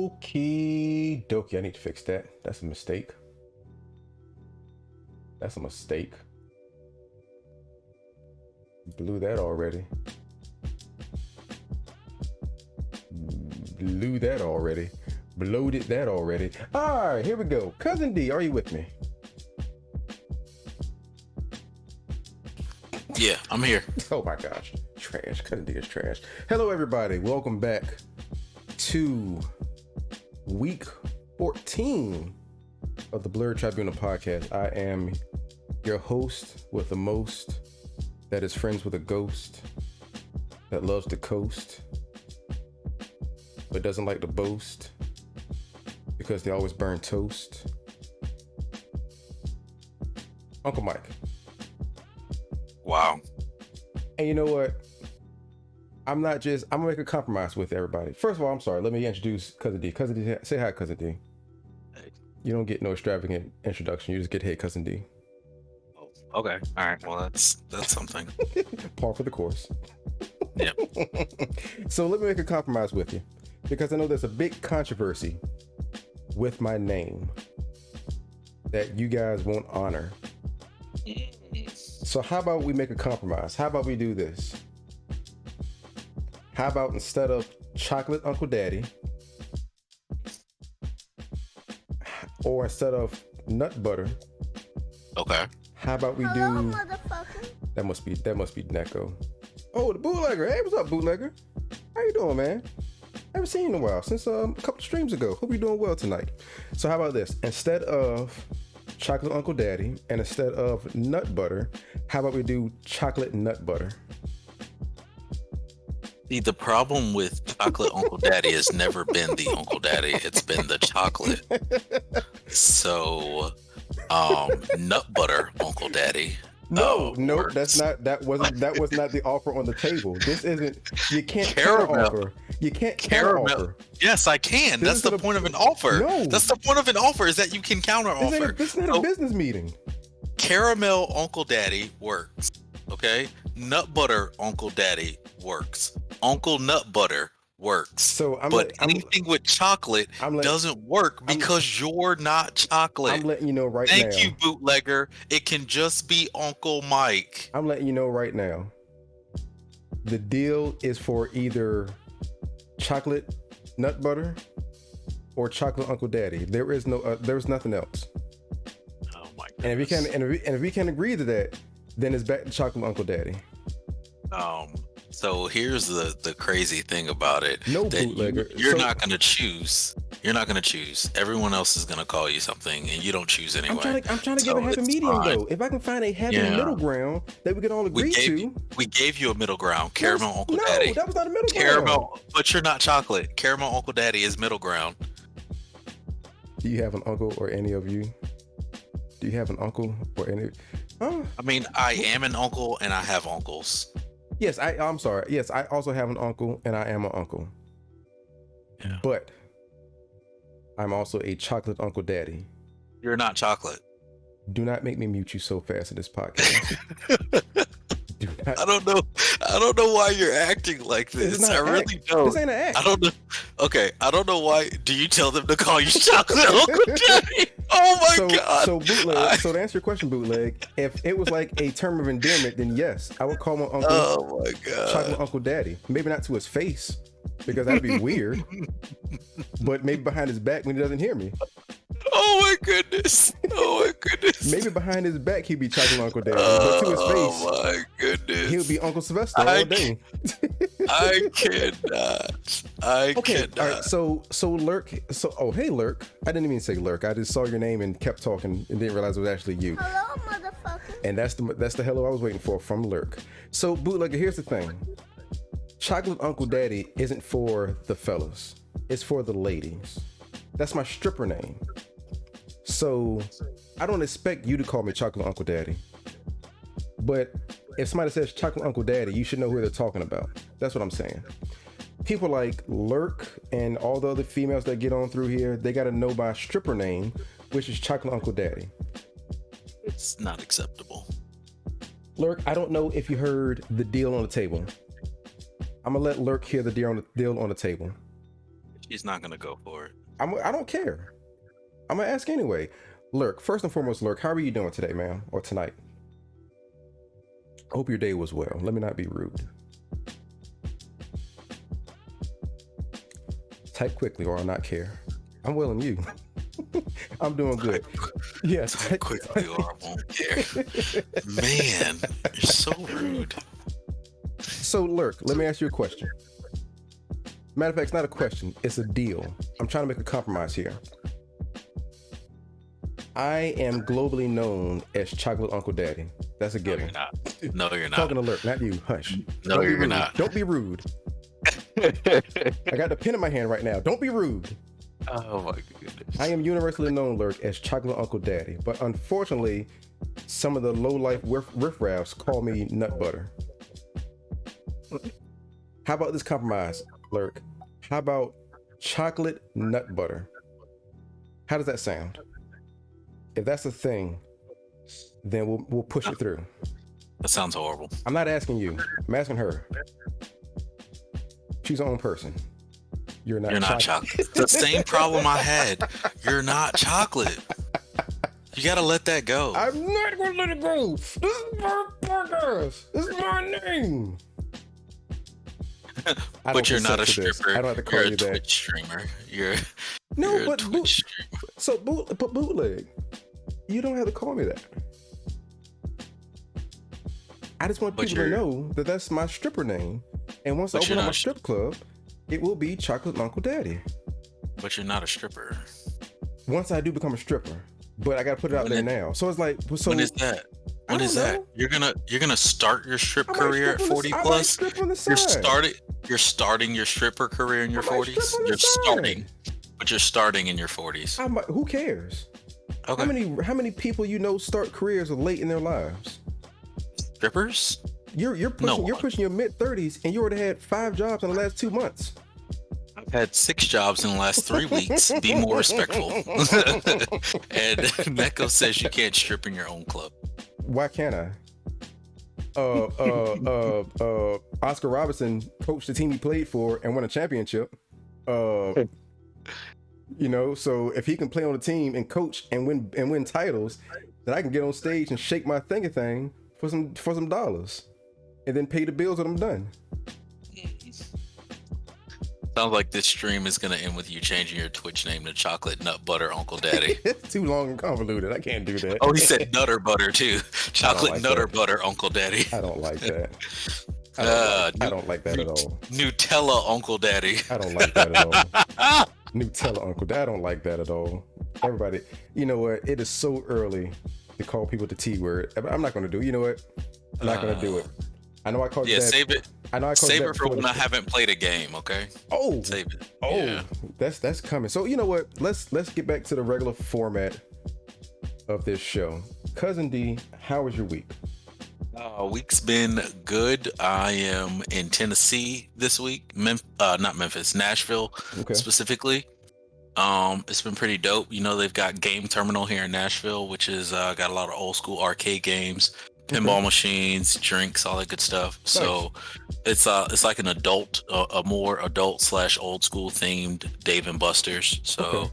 Okie dokie. I need to fix that. That's a mistake. That's a mistake. Blew that already. Blew that already. Bloated that already. All right, here we go. Cousin D, are you with me? Yeah, I'm here. Oh my gosh. Trash. Cousin D is trash. Hello, everybody. Welcome back to week 14 of the Blerd Tribunal podcast. I am your host with the most, that is friends with a ghost, that loves to coast, but doesn't like to boast because they always burn toast. Uncle Mike. Wow. And you know what? I'm gonna make a compromise with everybody. First of all, I'm sorry. Let me introduce Cousin D. Cousin D, say hi, Cousin D. Hey. You don't get no extravagant introduction. You just get, hey, Cousin D. Oh, okay. All right. Well, that's something. Par for the course. Yep. So let me make a compromise with you, because I know there's a big controversy with my name that you guys won't honor. So how about we make a compromise? How about we do this? How about instead of chocolate Uncle Daddy, or instead of nut butter, Okay. how about we Hello, do? motherfucker. That must be Neko. Oh, the bootlegger. Hey, what's up, bootlegger? How you doing, man? I haven't seen you in a while, since a couple streams ago. Hope you're doing well tonight. So how about this? Instead of chocolate Uncle Daddy and instead of nut butter, how about we do chocolate nut butter? See, the problem with chocolate Uncle Daddy has never been the Uncle Daddy. It's been the chocolate. So, nut butter Uncle Daddy. No, works. that was not the offer on the table. This isn't, you can't Caramel. offer. You can't Caramel. offer. Yes, I can. This That's is the the- point of an offer. No. That's the point of an offer, is that you can counter offer. This is not a business meeting. Caramel Uncle Daddy works. Okay? Nut butter Uncle Daddy works. Uncle Nut Butter works. So But anything with chocolate doesn't work because you're not chocolate. I'm letting you know right Thank now. you, bootlegger. It can just be Uncle Mike. I'm letting you know right now. The deal is for either chocolate nut butter or chocolate Uncle Daddy. There is no, there's nothing else. Oh my And if we goodness. can, and if we can agree to that, then it's back to chocolate Uncle Daddy. So here's the crazy thing about it. No, that bootlegger. You're So- not gonna choose. You're not gonna choose. Everyone else is gonna call you something, and you don't choose anyway. I'm trying to So give a happy it's medium fine. though. If I can find a happy Yeah. middle ground that we can all agree to. We gave you a middle ground. Caramel Uncle no, Daddy. that was not a middle ground. Caramel, but you're not chocolate. Caramel Uncle Daddy is middle ground. Do you have an uncle or any of you? Do you have an uncle or any? Oh, I mean, I am an uncle, and I have uncles. yes, I'm sorry. Yes, I also have an uncle and I am an uncle. Yeah. But I'm also a chocolate Uncle Daddy. You're not chocolate. Do not make me mute you so fast in this podcast. Do not. I don't know. I don't know why you're acting like This is this. not I an really act. don't. This ain't an act. I don't know. Okay, I don't know why. Do you tell them to call you chocolate Uncle Daddy? Oh my god. So bootleg. So to answer your question, bootleg, if it was like a term of endearment, then yes, I would call my uncle Oh my chocolate god. Uncle Daddy. Maybe not to his face, because that'd be weird. But maybe behind his back when he doesn't hear me. Oh my goodness. Oh my goodness. Maybe behind his back he'd be chocolate Uncle Daddy, but to his face Oh my goodness. he would be Uncle Sylvester I all day. I cannot. I Okay, cannot. all right. So Lurk. Oh, hey Lurk. I didn't even say Lurk. I just saw your name and kept talking and didn't realize it was actually you. Hello, motherfucker. And that's the hello I was waiting for from Lurk. So bootlegger, here's the thing. Chocolate Uncle Daddy isn't for the fellas. It's for the ladies. That's my stripper name. So I don't expect you to call me Chocolate Uncle Daddy. But if somebody says Chocolate Uncle Daddy, you should know who they're talking about. That's what I'm saying. People like Lurk and all the other females that get on through here, they got to know my stripper name, which is Chocolate Uncle Daddy. It's not acceptable. Lurk, I don't know if you heard the deal on the table. I'm gonna let Lurk hear the deal on the table. She's not gonna go for it. I don't care. I'm gonna ask anyway. Lurk, first and foremost, Lurk, how are you doing today, ma'am, or tonight? Hope your day was well. Let me not be rude. Type quickly or I'll not care. I'm well and you. I'm doing good. Yes. Type quickly or I won't care. Man, you're so rude. So, Lurk, let me ask you a question. Matter of fact, it's not a question, it's a deal. I'm trying to make a compromise here. I am globally known as Chocolate Uncle Daddy. That's a given. No, you're not. Talking to Lurk, not you. Hush. No, you're not. Don't be rude. I got the pen in my hand right now. Don't be rude. Oh my goodness. I am universally known, Lurk, as Chocolate Uncle Daddy, but unfortunately, some of the low-life riffraffs call me Nut Butter. How about this compromise, Lurk? How about Chocolate Nut Butter? How does that sound? If that's a thing, then we'll push it through. That sounds horrible. I'm not asking you. I'm asking her. She's her own person. You're not chocolate. The same problem I had. You're not chocolate. You gotta let that go. I'm not gonna let it go. This is my podcast. This is my name. But you're not a stripper. I don't have to call you're you a that. Twitch streamer. You're but a Twitch streamer. So bootleg. You don't have to call me that. I just want people to know that that's my stripper name. And once I open up my strip club, it will be Chocolate Uncle Daddy. But you're not a stripper. Once I do become a stripper, but I gotta put it out there now. So it's like, so when is that? When is that? You're gonna start your strip career at 40 plus. You're starting your stripper career in your 40s. You're starting in your 40s. Who cares? Okay. How many people you know start careers late in their lives? Strippers? You're pushing your mid-30s and you already had 5 jobs in the last 2 months. I've had 6 jobs in the last 3 weeks. Be more respectful. And Neko says you can't strip in your own club. Why can't I? Oscar Robertson coached the team he played for and won a championship. You know, so if he can play on the team and coach and win titles, then I can get on stage and shake my thing for some dollars, and then pay the bills when I'm done. Sounds like this stream is gonna end with you changing your Twitch name to Chocolate Nut Butter Uncle Daddy. It's too long and convoluted. I can't do that. Oh, he said Nutter Butter too. Chocolate Nutter Butter Uncle Daddy. I don't like that. I don't like that at all. Nutella Uncle Daddy. I don't like that at all. Nutella Uncle Daddy. I don't like that at all. Everybody, you know what? It is so early to call people the T word. I'm not going to do it. You know what? I'm not going to do it. I know I called you that. Save it. I know I called save you it for when I haven't played a game, okay? Oh. Save it. Oh. Yeah. That's coming. So you know what? Let's get back to the regular format of this show. Cousin D, how was your week? Week's been good. I am in Tennessee this week. Not Memphis, Nashville specifically. It's been pretty dope. You know, they've got Game Terminal here in Nashville, which is got a lot of old school arcade games, pinball machines, drinks, all that good stuff. Nice. So it's like an adult, a more adult / old school themed Dave and Buster's. So,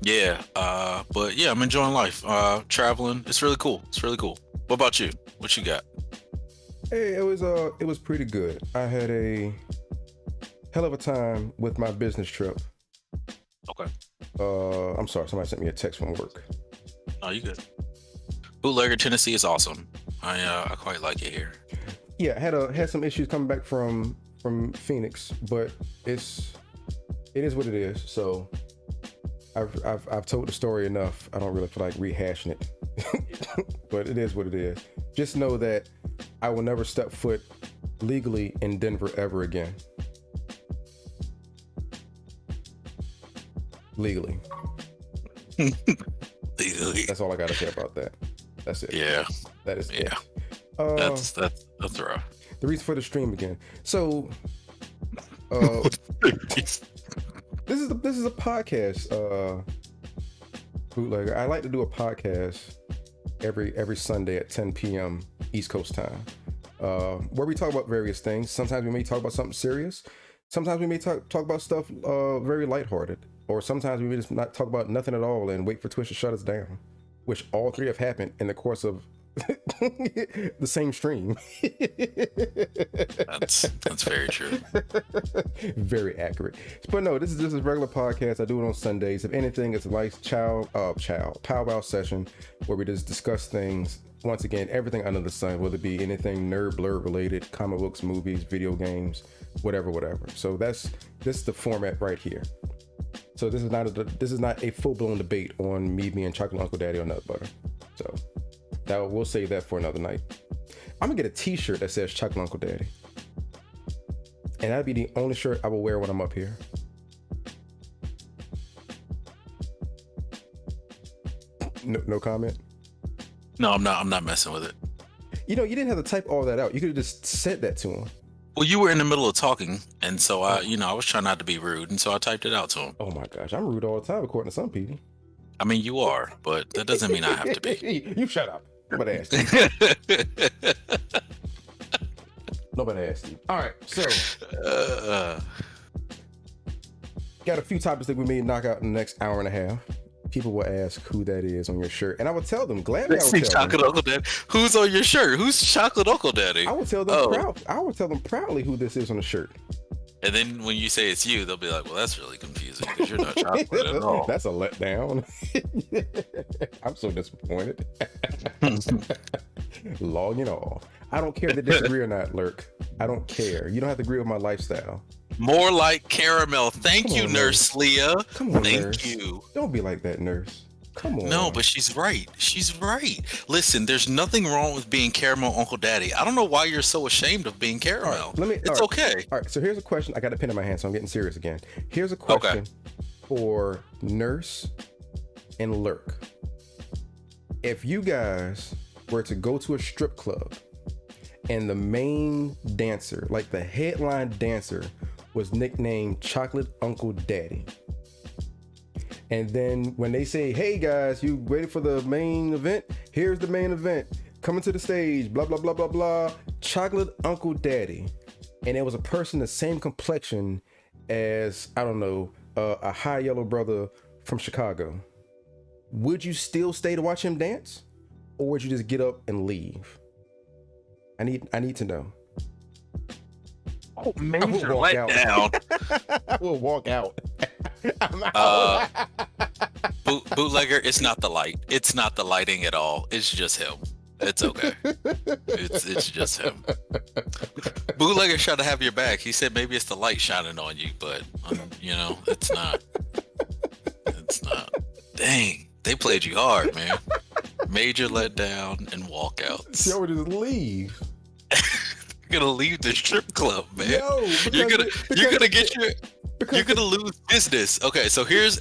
yeah. But yeah, I'm enjoying life. Traveling. It's really cool. What about you? What you got? Hey, it was pretty good. I had a hell of a time with my business trip. Okay. I'm sorry, somebody sent me a text from work. Oh, you good? Bootlegger Tennessee is awesome. I quite like it here. Yeah, I had some issues coming back from Phoenix, but it is what it is. So I've told the story enough. I don't really feel like rehashing it. But it is what it is. Just know that I will never step foot legally in Denver ever again. Legally. That's all I gotta say about that. That's it. Yeah. That is it. That's rough. The reason for the stream again. So this is a podcast, Bootlegger. I like to do a podcast every Sunday at 10 p.m. East Coast time, where we talk about various things. Sometimes we may talk about something serious. Sometimes we may talk about stuff very lighthearted, or sometimes we may just not talk about nothing at all and wait for Twitch to shut us down, which all three have happened in the course of the same stream. That's very true. Very accurate. But no, this is just a regular podcast. I do it on Sundays. If anything, it's a nice powwow session where we just discuss things. Once again, everything under the sun, whether it be anything Blerd related, comic books, movies, video games, whatever. So this is the format right here. So this is not a full blown debate on me being Chocolate Uncle Daddy or Nut Butter. So we'll save that for another night. I'm gonna get a T-shirt that says Chocolate Uncle Daddy, and that'd be the only shirt I will wear when I'm up here. No comment. No, I'm not messing with it. You didn't have to type all that out. You could have just said that to him. Well, you were in the middle of talking, and so I was trying not to be rude, and so I typed it out to him. Oh my gosh, I'm rude all the time, according to some people. I mean, you are, but that doesn't mean I have to be. You shut up. Nobody asked you. Nobody asked you. All right, so got a few topics that we may knock out in the next hour and a half. People will ask who that is on your shirt, and I will tell them gladly. Chocolate Uncle Daddy. Who's on your shirt? Who's Chocolate Uncle Daddy? I will tell them I will tell them proudly who this is on the shirt. And then when you say it's you, they'll be like, "Well, that's really confusing because you're not chocolate at all." That's a letdown. I'm so disappointed. Logging off. I don't care if they disagree or not, Lurk. I don't care. You don't have to agree with my lifestyle. More like caramel. Thank you, Nurse Leah. Come on, Thank Nurse. you. Don't be like that, Nurse. Come on. No, but she's right. She's right. Listen, there's nothing wrong with being Caramel Uncle Daddy. I don't know why you're so ashamed of being Caramel. It's okay. All right, so here's a question. I got a pen in my hand, so I'm getting serious again. Here's a question for Nurse and Lurk. If you guys were to go to a strip club and the main dancer, like the headline dancer, was nicknamed Chocolate Uncle Daddy, and then when they say, "Hey guys, you ready for the main event? Here's the main event. Coming to the stage, blah, blah, blah, blah, blah. Chocolate Uncle Daddy." And it was a person the same complexion as, I don't know, a high yellow brother from Chicago. Would you still stay to watch him dance? Or would you just get up and leave? I need to know. Oh, major letdown. I will walk out. Bootlegger, it's not the light. It's not the lighting at all. It's just him. It's okay. It's just him. Bootlegger tried to have your back. He said maybe it's the light shining on you, but it's not. It's not. Dang, they played you hard, man. Major letdown and walkouts. So just leave. You're gonna leave the strip club, man. No, you're gonna lose business. Okay, so here's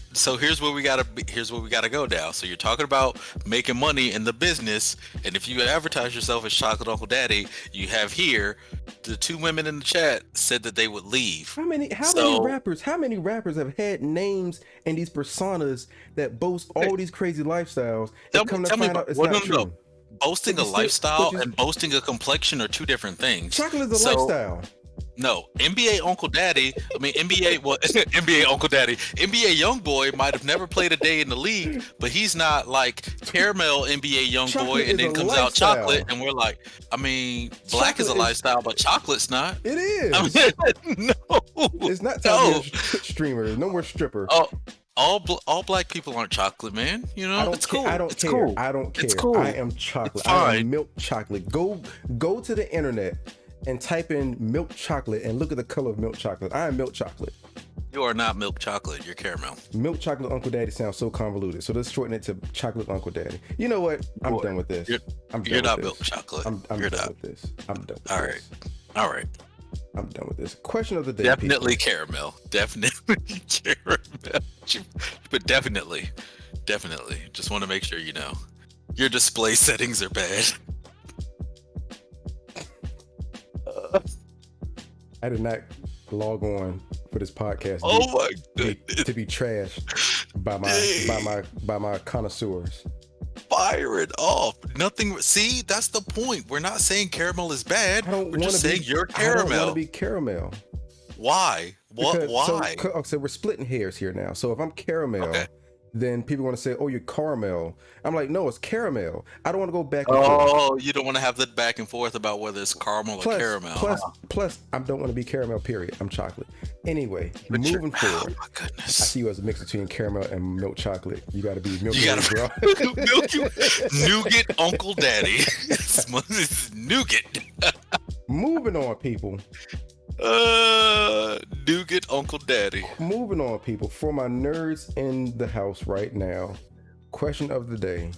where we gotta go now. So you're talking about making money in the business, and if you advertise yourself as Chocolate Uncle Daddy, you have here the two women in the chat said that they would leave. How many rappers have had names and these personas that boast all these crazy lifestyles and come to find out it's not true? Boasting a lifestyle and boasting a complexion are two different things. Chocolate is a lifestyle. No, NBA Uncle Daddy. I mean, NBA Uncle Daddy. NBA Youngboy might have never played a day in the league, but he's not like Caramel NBA Youngboy, and then comes out Chocolate, and we're like, I mean, black is a lifestyle, but chocolate's not. It is. I mean, no, it's not time to be a streamer. No more stripper. All black people aren't chocolate, man. It's cool. I don't care. Cool. I don't care. It's cool. I am chocolate. I am milk chocolate. Go to the internet and type in milk chocolate and look at the color of milk chocolate. I am milk chocolate. You are not milk chocolate. You're caramel. Milk chocolate Uncle Daddy sounds so convoluted. So let's shorten it to Chocolate Uncle Daddy. You know what? I'm done with this. You're not milk chocolate. I'm done with this. I'm done with this. All right. I'm done with this. Question of the day. Definitely caramel. Definitely caramel. But definitely. Just want to make sure you know. Your display settings are bad. I did not log on for this podcast. Oh my goodness. To be trashed by my connoisseurs. Fire it off. Nothing. See, that's the point. We're not saying caramel is bad. We're just saying you're caramel. I don't want to be caramel. Why? What? Because Why? so we're splitting hairs here now. So if I'm caramel, Okay. then people want to say, "Oh, you're caramel." I'm like, "No, it's caramel." I don't want to go back and forth. Oh, you don't want to have the back and forth about whether it's caramel or Plus, caramel, plus, huh? plus, I don't want to be caramel. Period. I'm chocolate. Anyway, But you're, moving oh forward, my I goodness. see you as a mix between caramel and milk chocolate. You got to be milk, You gotta bro. milky nougat Uncle Daddy. This is nougat. Moving on, people. Nougat Uncle Daddy. Moving on, people. For my nerds in the house right now, question of the day.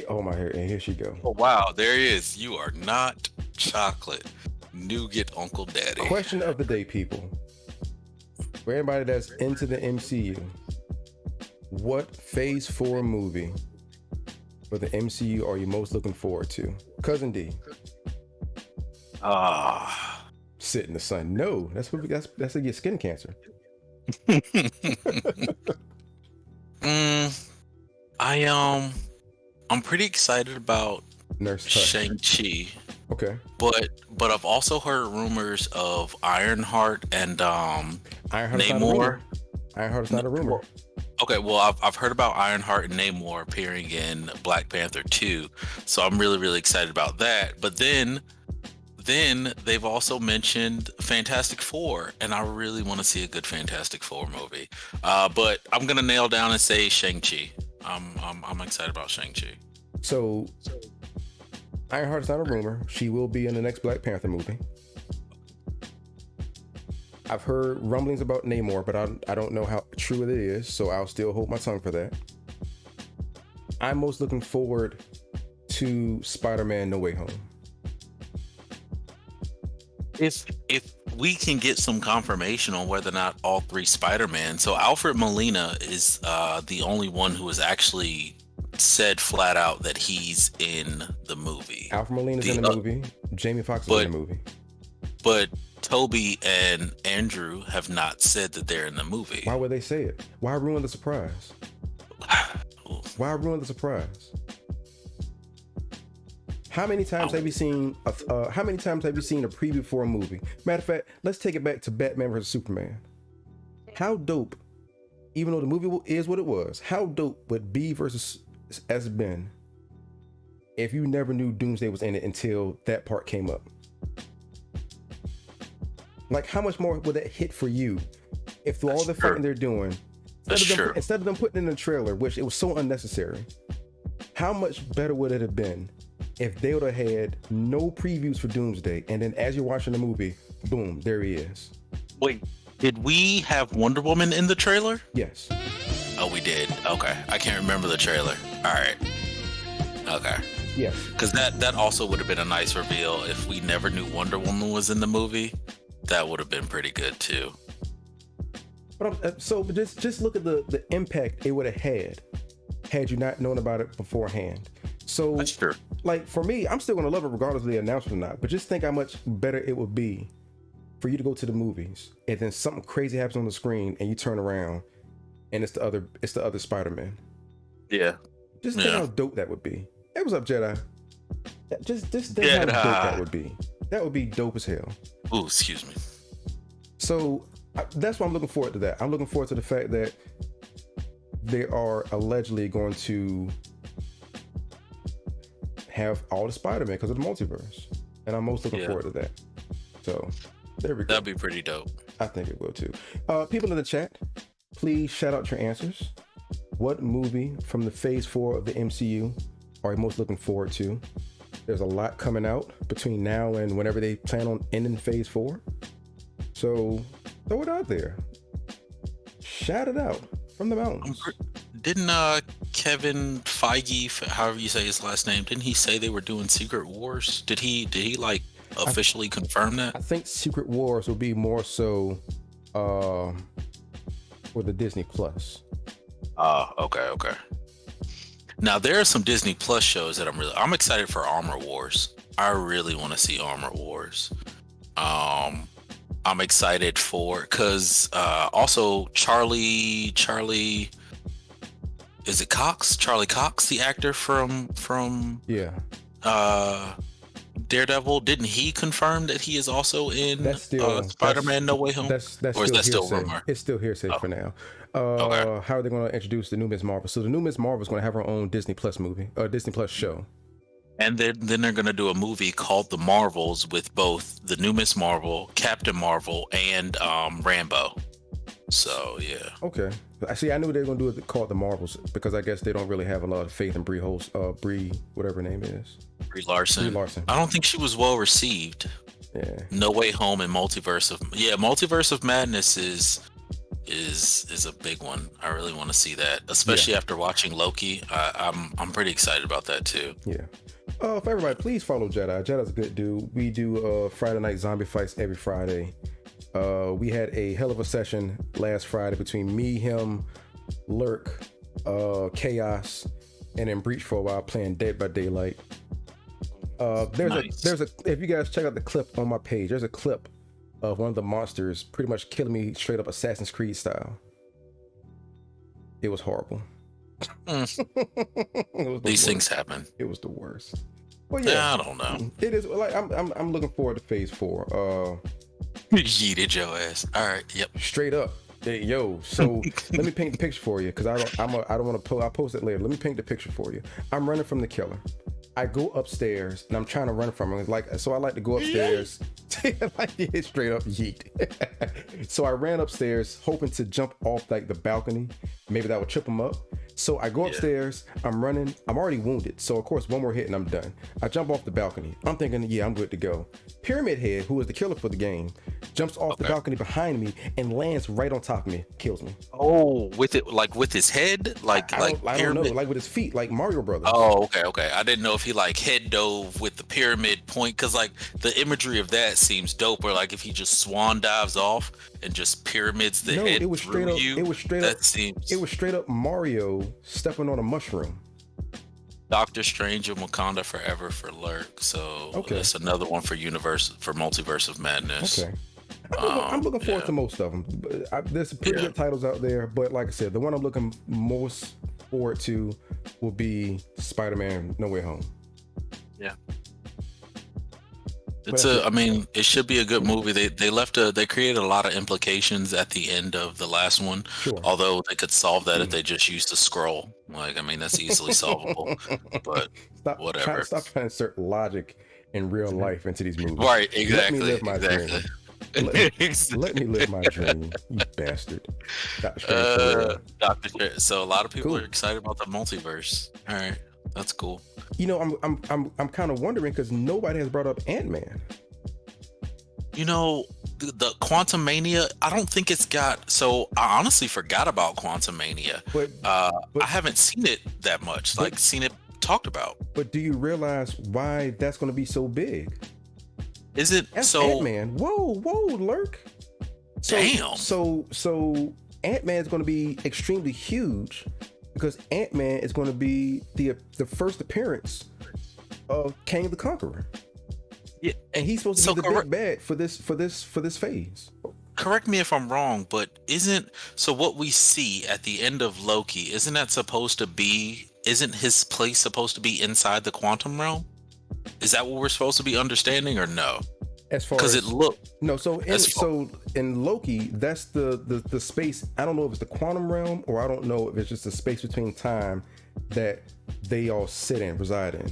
Oh my hair, and here she go. Oh wow, there he is. You are not chocolate. Nougat Uncle Daddy. Question of the day, people. For anybody that's into the MCU, what Phase 4 movie for the MCU are you most looking forward to? Cousin D. Sit in the sun. No, that's to get skin cancer. I'm pretty excited about Nurse Shang-Chi. Okay. But I've also heard rumors of Ironheart and Namor. Ironheart is not a rumor. Okay, well I've heard about Ironheart and Namor appearing in Black Panther 2, so I'm really really excited about that. But then they've also mentioned Fantastic Four, and I really want to see a good Fantastic Four movie. But I'm gonna nail down and say Shang-Chi. I'm excited about Shang-Chi. So Ironheart is not a rumor. She will be in the next Black Panther movie. I've heard rumblings about Namor, but I don't know how true it is, so I'll still hold my tongue for that. I'm most looking forward to Spider-Man No Way Home. If we can get some confirmation on whether or not all three Spider-Man, so Alfred Molina is the only one who has actually said flat out that he's in the movie. Alfred Molina's in the movie. Jamie Foxx is in the movie. But Toby and Andrew have not said that they're in the movie. Why would they say it? Why ruin the surprise? Why ruin the surprise? How many times have you seen a preview for a movie? Matter of fact, let's take it back to Batman vs Superman. How dope, even though the movie is what it was, how dope would B versus S been if you never knew Doomsday was in it until that part came up? Like, how much more would that hit for you if through all the fighting they're doing, instead of them putting in the trailer, which it was so unnecessary, how much better would it have been if they would have had no previews for Doomsday, and then as you're watching the movie, boom, there he is. Wait, did we have Wonder Woman in the trailer? Yes. Oh, we did. Okay, I can't remember the trailer. All right. Okay. Yes. Because that also would have been a nice reveal if we never knew Wonder Woman was in the movie. That would have been pretty good too. But just look at the impact it would have had you not known about it beforehand. So that's true. Like, for me, I'm still gonna love it regardless of the announcement or not. But just think how much better it would be for you to go to the movies and then something crazy happens on the screen and you turn around and it's the other Spider-Man. Yeah. Just think how dope that would be. Hey, what's up, Jedi? Just think how dope that would be. That would be dope as hell. Oh, excuse me. So that's why I'm looking forward to that. I'm looking forward to the fact that they are allegedly going to have all the Spider-Man because of the multiverse, and I'm most looking forward to that. So there we go. That'd be pretty dope. I think it will too. People in the chat, please shout out your answers. What movie from the Phase 4 of the MCU are you most looking forward to? There's a lot coming out between now and whenever they plan on ending Phase 4. So throw it out there. Shout it out from the mountains. Didn't Kevin Feige, however you say his last name, didn't he say they were doing Secret Wars? Did he like officially confirm that? I think Secret Wars will be more so for the Disney Plus. Okay. Now there are some Disney Plus shows that I'm excited for. Armor Wars. I really want to see Armor Wars. I'm excited for because also Charlie. Is it Cox? Charlie Cox, the actor from Daredevil, didn't he confirm that he is also in That's still Spider-Man No Way Home? That's Or is still that still hearsay. rumor? It's still hearsay Oh, for now. okay. How are they going to introduce the new Miss Marvel? So the new Miss Marvel is going to have her own Disney Plus movie, or Disney Plus show. And then they're going to do a movie called The Marvels with both the new Miss Marvel, Captain Marvel, and Rambo. So yeah. Okay. I see. I knew they were going to do it called The Marvels because I guess they don't really have a lot of faith in Brie whatever her name is. Brie Larson. Brie Larson. I don't think she was well received. Yeah. No Way Home and Multiverse of Madness is a big one. I really want to see that, especially after watching Loki. I'm pretty excited about that too. Yeah. For everybody, please follow Jedi. Jedi's a good dude. We do Friday night zombie fights every Friday. We had a hell of a session last Friday between me, him, Lurk, Chaos, and then Breach for a while playing Dead by Daylight. There's a if you guys check out the clip on my page, there's a clip of one of the monsters pretty much killing me straight up Assassin's Creed style. It was horrible. These things happen. It was the worst. Well, yeah, I don't know. It is like I'm looking forward to Phase 4. Yeeted your ass. All right. Yep. Straight up. Hey, yo. So let me paint the picture for you because I don't want to post. I'll post it later. Let me paint the picture for you. I'm running from the killer. I go upstairs and I'm trying to run from him. So I like to go upstairs. Like straight up yeet. So I ran upstairs hoping to jump off like the balcony. Maybe that would trip him up. So I go upstairs, I'm running, I'm already wounded. So of course, one more hit and I'm done. I jump off the balcony. I'm thinking, yeah, I'm good to go. Pyramid Head, who is the killer for the game, jumps off the balcony behind me and lands right on top of me, kills me. Oh, with his head? I don't know, like with his feet, like Mario Brothers. Oh, okay. I didn't know if he like head dove with the pyramid point, because like the imagery of that seems dope, or like if he just swan dives off and just pyramids the head it was through straight you. Up, it was straight up Mario stepping on a mushroom. Doctor Strange and Wakanda Forever for Lurk. So that's another one for Multiverse of Madness. Okay. I'm looking forward to most of them. There's some pretty good titles out there, but like I said, the one I'm looking most forward to will be Spider-Man No Way Home. Yeah. It should be a good movie. They created a lot of implications at the end of the last one. Sure. Although they could solve that if they just used a scroll. That's easily solvable. But whatever. Stop trying to insert logic in real life into these movies. Right, exactly. Let me live my dream. Let me live my dream, you bastard. So a lot of people are excited about the multiverse. All right. That's cool. You know, I'm kind of wondering because nobody has brought up Ant-Man. You know, the Quantumania, I don't think it's got. So I honestly forgot about Quantumania. But I haven't seen it that much. Seen it talked about. But do you realize why that's going to be so big? Is it that's so? Ant-Man. Whoa, Lurk. Damn. So Ant-Man is going to be extremely huge. Because Ant-Man is going to be the first appearance of Kang the Conqueror. Yeah, and he's supposed to be the big bad for this phase. Correct me if I'm wrong, but what we see at the end of Loki, isn't his place supposed to be inside the quantum realm? Is that what we're supposed to be understanding, or no? As far because it looked in Loki, that's the space. I don't know if it's the quantum realm, or I don't know if it's just the space between time that they all reside in.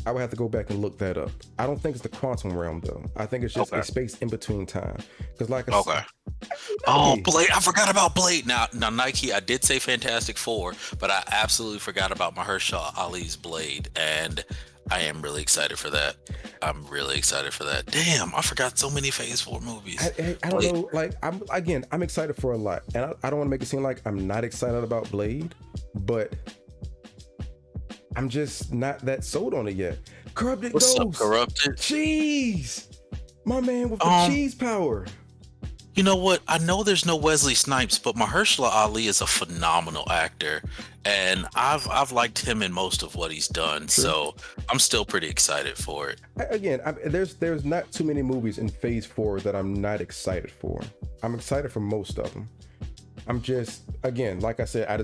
I would have to go back and look that up. I don't think it's the quantum realm though. I think it's just a space in between time. Because Blade! I forgot about Blade. Now Nike, I did say Fantastic Four, but I absolutely forgot about Mahershala Ali's Blade, and I am really excited for that. I'm really excited for that. Damn, I forgot so many Phase 4 movies. I don't know. Like, I'm excited for a lot, and I don't want to make it seem like I'm not excited about Blade, but I'm just not that sold on it yet. Corrupted What's Ghost. Up, Corrupted? Cheese, my man with the cheese power. You know what? I know there's no Wesley Snipes, but Mahershala Ali is a phenomenal actor, and I've liked him in most of what he's done. Sure. So I'm still pretty excited for it. There's not too many movies in Phase 4 that I'm not excited for. I'm excited for most of them. I'm just, again, like I said, I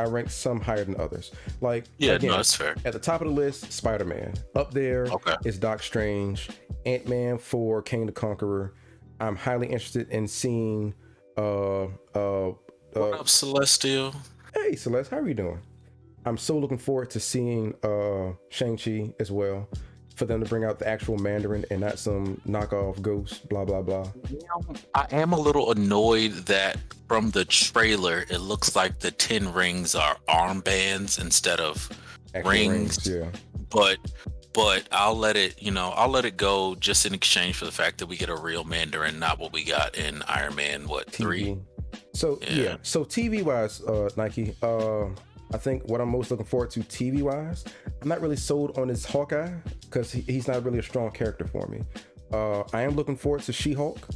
rank some higher than others. Like, Yeah, again, no, that's fair. at the top of the list, Spider-Man. Up there is Doc Strange, Ant-Man for Kang the Conqueror. I'm highly interested in seeing What up, Celestial? Hey Celeste, how are you doing? I'm so looking forward to seeing Shang-Chi as well, for them to bring out the actual Mandarin and not some knockoff ghost, blah blah blah. I am a little annoyed that from the trailer it looks like the 10 rings are armbands instead of rings. Yeah. But I'll let it go just in exchange for the fact that we get a real Mandarin, not what we got in Iron Man 3. So yeah. So TV wise, Nike, I think what I'm most looking forward to TV wise, I'm not really sold on his Hawkeye because he's not really a strong character for me. I am looking forward to She-Hulk.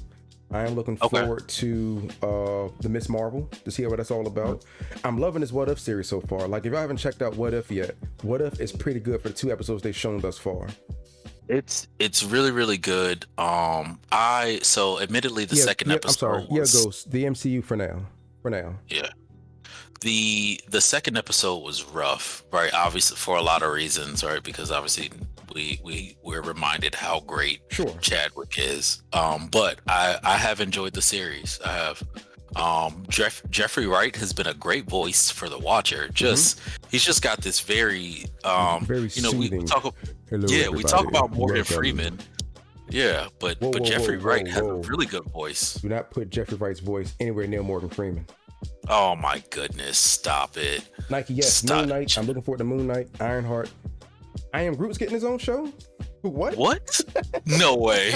I am looking forward to the Miss Marvel to see what that's all about. I'm loving this What If series so far. Like, if I haven't checked out What If yet, What If is pretty good for the 2 episodes they've shown thus far. It's really, really good. So admittedly the second episode goes the MCU for now. Yeah. The second episode was rough, right? Obviously, for a lot of reasons, right? Because obviously we're reminded how great Chadwick is. But I have enjoyed the series. I have. Jeffrey Wright has been a great voice for the watcher. He's just got this very soothing. We talk about Morgan Freeman. Yeah, but Jeffrey Wright has a really good voice. Do not put Jeffrey Wright's voice anywhere near Morgan Freeman. Oh my goodness, stop it. Nike, yes, Moon Knight. I'm looking forward to Moon Knight, Ironheart. I Am Groot's getting his own show? What? No way.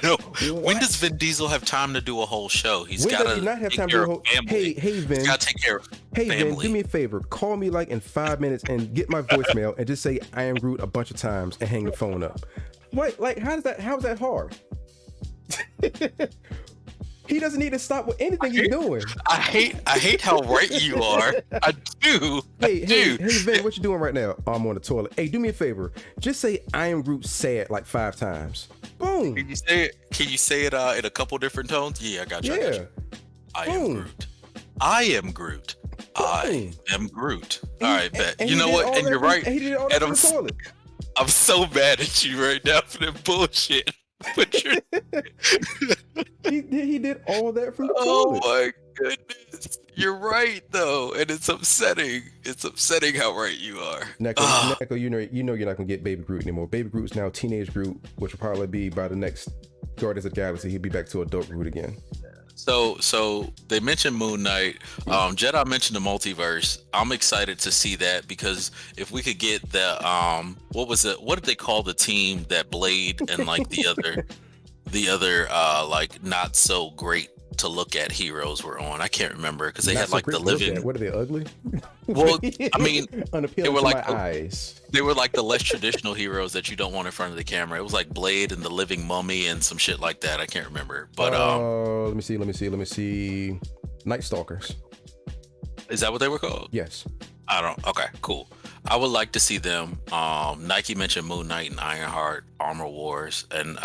No. What? When does Vin Diesel have time to do a whole show? He's got to not have time to do a whole family. Hey Vin. He's got to take care of family. Vin, do me a favor. Call me like in 5 minutes and get my voicemail and just say I am Groot a bunch of times and hang the phone up. What? Like, how is that hard? He doesn't need to stop with anything he's doing. I hate how right you are. I do. Hey, Vin, what you doing right now? Oh, I'm on the toilet. Hey, do me a favor. Just say I am Groot sad like 5 times. Boom. Can you say it in a couple different tones? Yeah, I got you. Yeah. I am Groot. I am Groot. I am Groot. All right, bet. You know what? And you're right. He did all that on the toilet. I'm so mad at you right now for that bullshit. He did all that from the toilet. Oh my goodness. You're right though, and it's upsetting. It's upsetting how right you are. Neko, you know you're not gonna get Baby Groot anymore. Baby Groot's now teenage Groot, which will probably be by the next Guardians of the Galaxy. He'll be back to adult Groot again. So they mentioned Moon Knight. Jedi mentioned the multiverse. I'm excited to see that because if we could get the what did they call the team that Blade and like the other like not so great to look at heroes were on. I can't remember because they had like the living. What are they, ugly? Well, I mean, unappealing to my eyes. They were like the less traditional heroes that you don't want in front of the camera. It was like Blade and the Living Mummy and some shit like that. I can't remember, but let me see. Night Stalkers. Is that what they were called? Yes. Okay, cool. I would like to see them. Nike mentioned Moon Knight and Ironheart, Armor Wars, and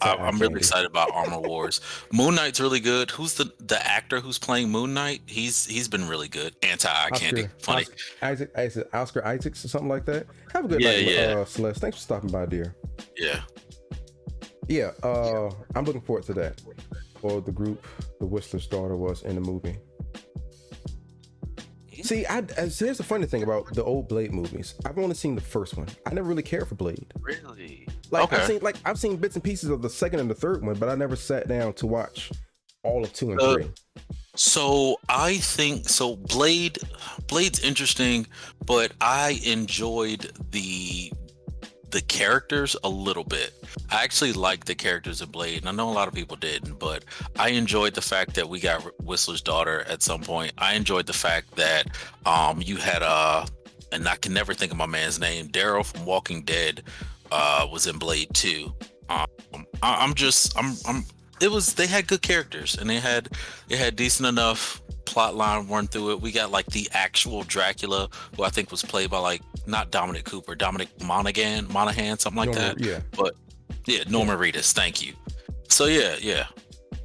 I'm really excited about Armor Wars. Moon Knight's really good. Who's the actor who's playing Moon Knight? He's been really good. Anti-eye candy, funny. Oscar Isaacs or something like that. Have a good night, Celeste. Thanks for stopping by, dear. Yeah. I'm looking forward to that. Or the group the Whistler's daughter was in the movie. See, here's the funny thing about the old Blade movies. I've only seen the first one. I never really cared for Blade. Really? Like, okay. I've seen bits and pieces of the second and the third one, but I never sat down to watch all of 2 and 3. So I think Blade's interesting, but I enjoyed the characters a little bit. I actually liked the characters of Blade, and I know a lot of people didn't, but I enjoyed the fact that we got Whistler's daughter at some point. I enjoyed the fact that you had and I can never think of my man's name, Daryl from Walking Dead was in Blade 2. They had good characters, and they had decent enough plot line run through it. We got like the actual Dracula, who I think was played by like not Dominic Cooper, Dominic Monaghan, something like that. Yeah. But yeah, Norman Reedus. Thank you. So yeah.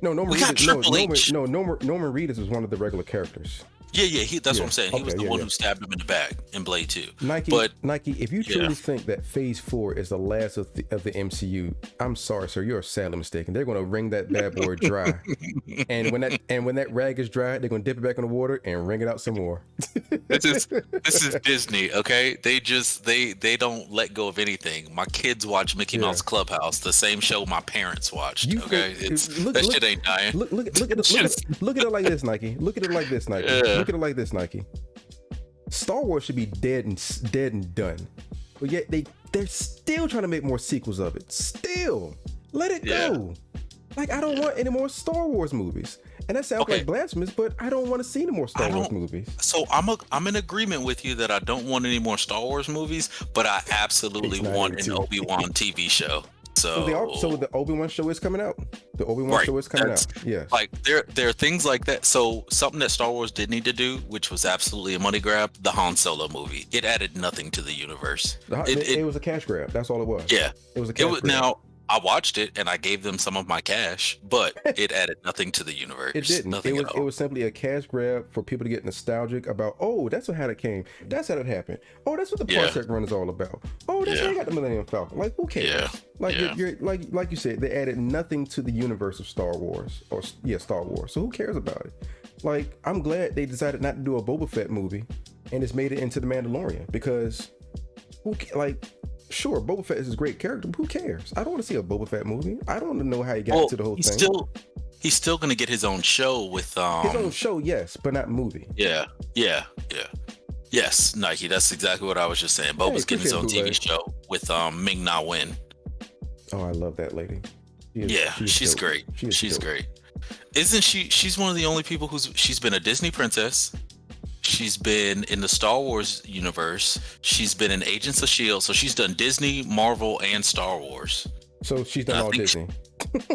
No, Norman We got Reedus. No, Triple H. Norman Reedus was one of the regular characters. Yeah. That's what I'm saying. He was the one who stabbed him in the back in Blade 2. Nike, if you truly think that Phase 4 is the last of the MCU, I'm sorry, sir. You're sadly mistaken. They're going to wring that bad boy dry, and when that rag is dry, they're going to dip it back in the water and wring it out some more. This is Disney, okay? They don't let go of anything. My kids watch Mickey Mouse Clubhouse, the same show my parents watched. Okay, shit ain't dying. Look at it like this, Nike. Look at it like this, Nike. Look at it like this, Nike. Star Wars should be dead and done, but yet they're still trying to make more sequels of it. Still, let it go. Like, I don't want any more Star Wars movies. And that sounds like blasphemous, but I don't want to see any more Star Wars movies. So I'm in agreement with you that I don't want any more Star Wars movies, but I absolutely want an Obi-Wan TV show. So the Obi-Wan show is coming out. The Obi-Wan show is coming out. Yeah. Like there are things like that. So something that Star Wars did need to do, which was absolutely a money grab, the Han Solo movie. It added nothing to the universe. It was a cash grab. That's all it was. Yeah. It was a cash grab. Now, I watched it and I gave them some of my cash, but it added nothing to the universe. It didn't. It was simply a cash grab for people to get nostalgic about, oh, that's how it came. That's how it happened. Oh, that's what the Parsec Run is all about. Oh, that's how you got the Millennium Falcon. Like, who cares? Yeah. You're like you said, they added nothing to the universe of Star Wars. Star Wars. So who cares about it? Like, I'm glad they decided not to do a Boba Fett movie and it's made it into The Mandalorian, because sure, Boba Fett is a great character, but who cares? I don't want to see a Boba Fett movie. I don't want to know how he got into the whole thing. He's still going to get his own show with his own show, yes, but not movie. Yeah. Yes, Nike. That's exactly what I was just saying. Boba's getting his own TV show with Ming-Na Wen. Oh, I love that lady. She's great. She's great. Isn't she? She's one of the only people she's been a Disney princess. She's been in the Star Wars universe. She's been in Agents of S.H.I.E.L.D. So she's done Disney, Marvel, and Star Wars. So she's done all Disney. But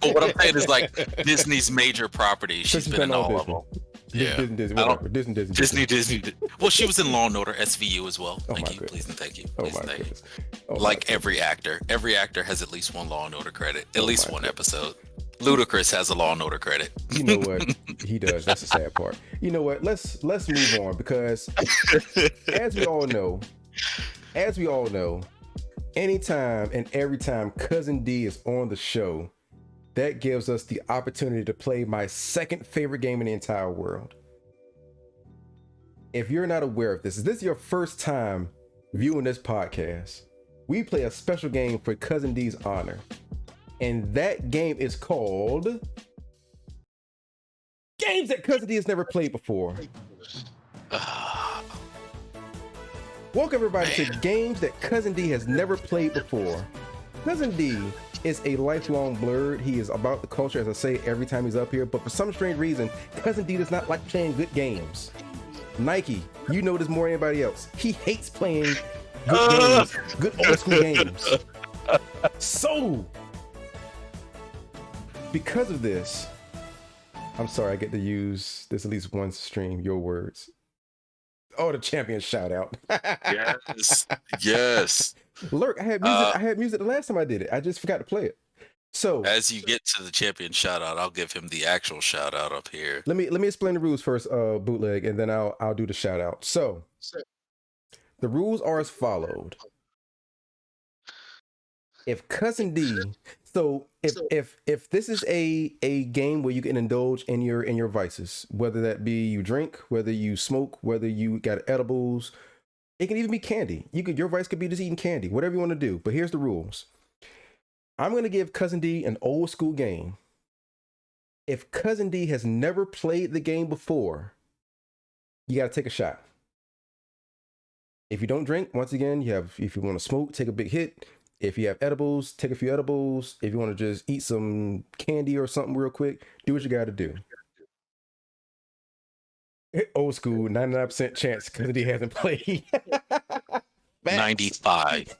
what I'm saying is, like, Disney's major properties. She's been in all of them. Yeah. Disney. Well, she was in Law and Order SVU as well. Thank you. Please and thank you. Like every actor. Every actor has at least one Law and Order credit. At least one episode. Ludacris has a Law and Order credit. You know what? He does. That's the sad part. You know what? Let's move on, because as we all know, anytime and every time Cousin D is on the show, that gives us the opportunity to play my second favorite game in the entire world. If you're not aware of this, if this is your first time viewing this podcast, we play a special game for Cousin D's honor. And that game is called Games That Cousin D has Never Played Before. Welcome everybody to Games That Cousin D has never played before. Cousin D is a lifelong Blerd. He is about the culture, as I say every time he's up here, but for some strange reason, Cousin D does not like playing good games. Nike, you know this more than anybody else. He hates playing good games, good old school games. So, because of this, I'm sorry I get to use this at least once stream, your words. Oh, the champion shout out. Yes. Lurk, I had music the last time I did it. I just forgot to play it. So as you get to the champion shout out, I'll give him the actual shout out up here. Let me explain the rules first, Bootleg, and then I'll do the shout out. So the rules are as followed. If Cousin D, if this is a game where you can indulge in your vices, whether that be you drink, whether you smoke, whether you got edibles, it can even be candy. Your vice could be just eating candy, whatever you want to do. But here's the rules. I'm going to give Cousin D an old school game. If Cousin D has never played the game before, you got to take a shot. If you don't drink, once again, if you want to smoke, take a big hit. If you have edibles, take a few edibles. If you want to just eat some candy or something real quick, do what you got to do. Old school, 99% chance Cousin D hasn't played. 95.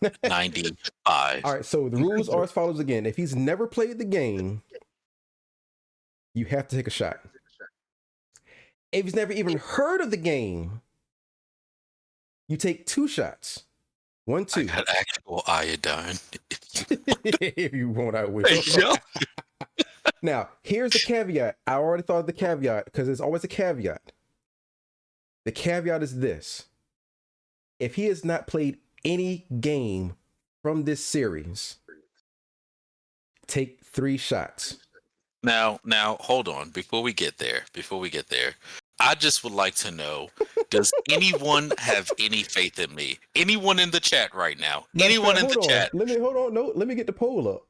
All right, so the rules are as follows again. If he's never played the game, you have to take a shot. If he's never even heard of the game, you take 2 shots. 1, 2. I got actual iodine. If you want, I will. Now, here's the caveat. I already thought of the caveat because there's always a caveat. The caveat is this. If he has not played any game from this series, take 3 shots. Now, hold on. Before we get there, I just would like to know, does anyone have any faith in me? Anyone in the chat right now? Anyone in the chat? Let me get the poll up.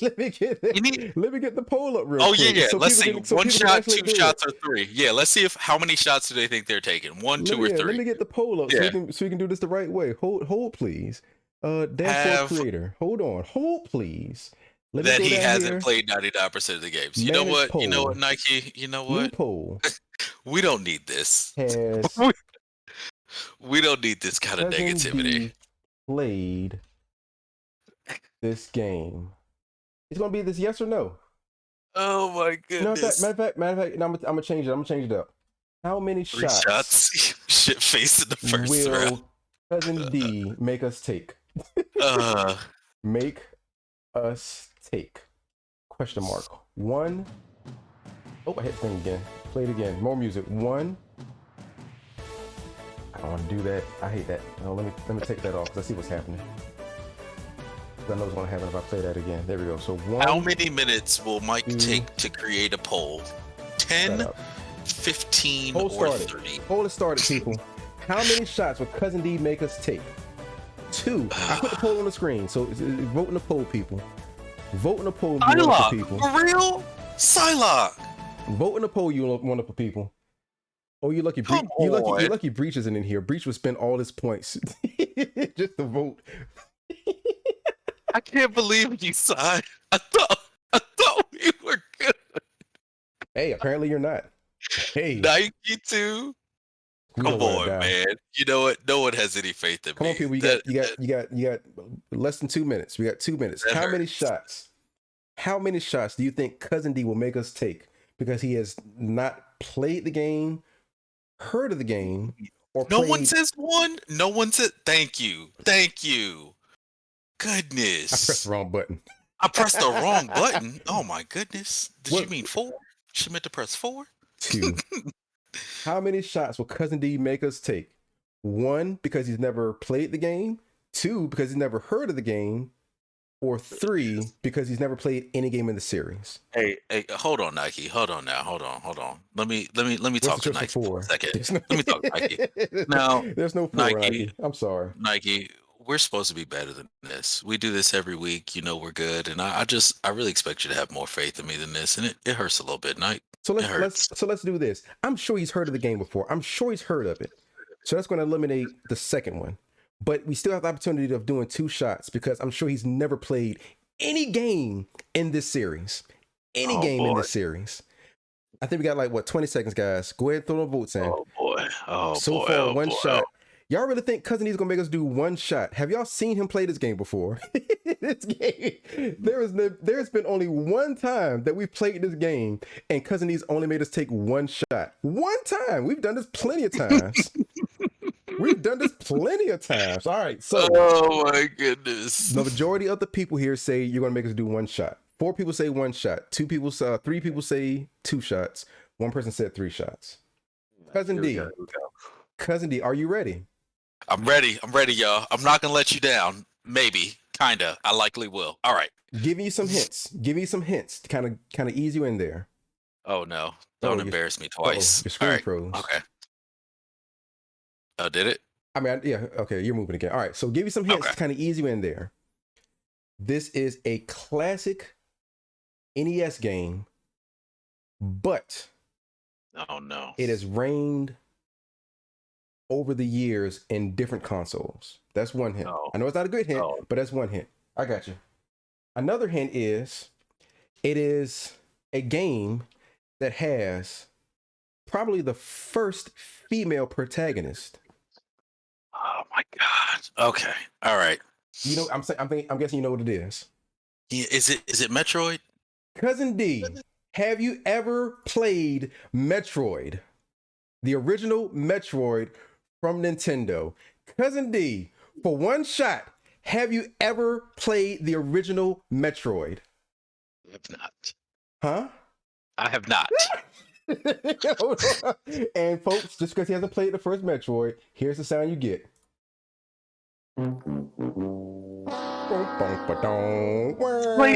let me get the poll up real quick. Yeah. Let's see. One shot, 2 shots, or 3. Yeah, let's see how many shots do they think they're taking? 1, 2, or 3. Let me get the poll up so we can do this the right way. Hold please. Dashboard creator. Hold please. That he hasn't played 99% of the games. You know what? You know what, Nike? You know what? Poll. We don't need this. We don't need this kind of negativity. Played this game. It's gonna be this yes or no. Oh my goodness. Matter of fact, I'm gonna change it. I'm gonna change it up. How many 3 shots? Shit face in the first round. Cousin D make us take? Make us take? Question mark. 1. Oh, I hit the thing again. Play it again. More music. 1. I don't want to do that. I hate that. No, let me take that off because I see what's happening. I know what's going to happen if I play that again. There we go. So 1. How many minutes will Mike take to create a poll? 10, 15, or 30? Poll is started, people. How many shots will Cousin D make us take? 2. I put the poll on the screen, so vote in the poll, people. Vote in the poll, you wonderful people. For real? Psylocke. Vote in the poll, you wonderful people. Oh, you lucky Breach isn't in here. Breach would spend all his points just to vote. I can't believe you signed. I thought we were good. Hey, apparently you're not. Hey, Nike too. Come on, man. You know what? No one has any faith in me. Come on, people. You got less than 2 minutes. We got 2 minutes. How many shots? How many shots do you think Cousin D will make us take because he has not played the game, heard of the game, or no one says 1. No one said thank you. Goodness. I pressed the wrong button. I pressed the wrong button. Oh my goodness. Did you mean 4? She meant to press 4? 2. How many shots will Cousin D make us take? 1, because he's never played the game. 2, because he's never heard of the game. Or 3, because he's never played any game in the series. Hey, hold on, Nike. Hold on. Let me talk to Nike for a second. Let me talk to Nike. Now, there's no 4, Nike. I'm sorry. Nike, we're supposed to be better than this. We do this every week. You know we're good, and I really expect you to have more faith in me than this, and it hurts a little bit, Nike. So let's do this. I'm sure he's heard of the game before. I'm sure he's heard of it. So that's going to eliminate the second one. But we still have the opportunity of doing 2 shots because I'm sure he's never played any game in this series. In this series. I think we got like 20 seconds, guys. Go ahead and throw the votes in. Oh boy. So far, 1 shot. Y'all really think Cousin D's gonna make us do 1 shot? Have y'all seen him play this game before? This game, there's been only 1 time that we've played this game, and Cousin D's only made us take 1 shot. 1 time. We've done this plenty of times. All right, so. Oh my goodness. The majority of the people here say you're gonna make us do 1 shot. 4 people say 1 shot. 3 people say 2 shots. 1 person said 3 shots. Cousin D. Cousin D, are you ready? I'm ready, y'all. I'm not gonna let you down. Maybe, kinda. I likely will. All right. Give you some hints to kind of ease you in there. Oh no! Don't embarrass me twice. Your screen froze. Okay. Oh, did it? I mean, yeah. Okay, you're moving again. All right. So give you some hints to kind of ease you in there. This is a classic NES game, but oh no, it has reigned over the years in different consoles. That's 1 hint. I know it's not a good hint, but that's 1 hint. I got you. Another hint is it is a game that has probably the first female protagonist. Oh my god. Okay. All right. You know, I'm guessing you know what it is. Yeah, is it Metroid? Cousin D, have you ever played Metroid? The original Metroid from Nintendo. Cousin D, for 1 shot, have you ever played the original Metroid? I have not. Huh? I have not. And folks, just because he hasn't played the first Metroid, here's the sound you get. Played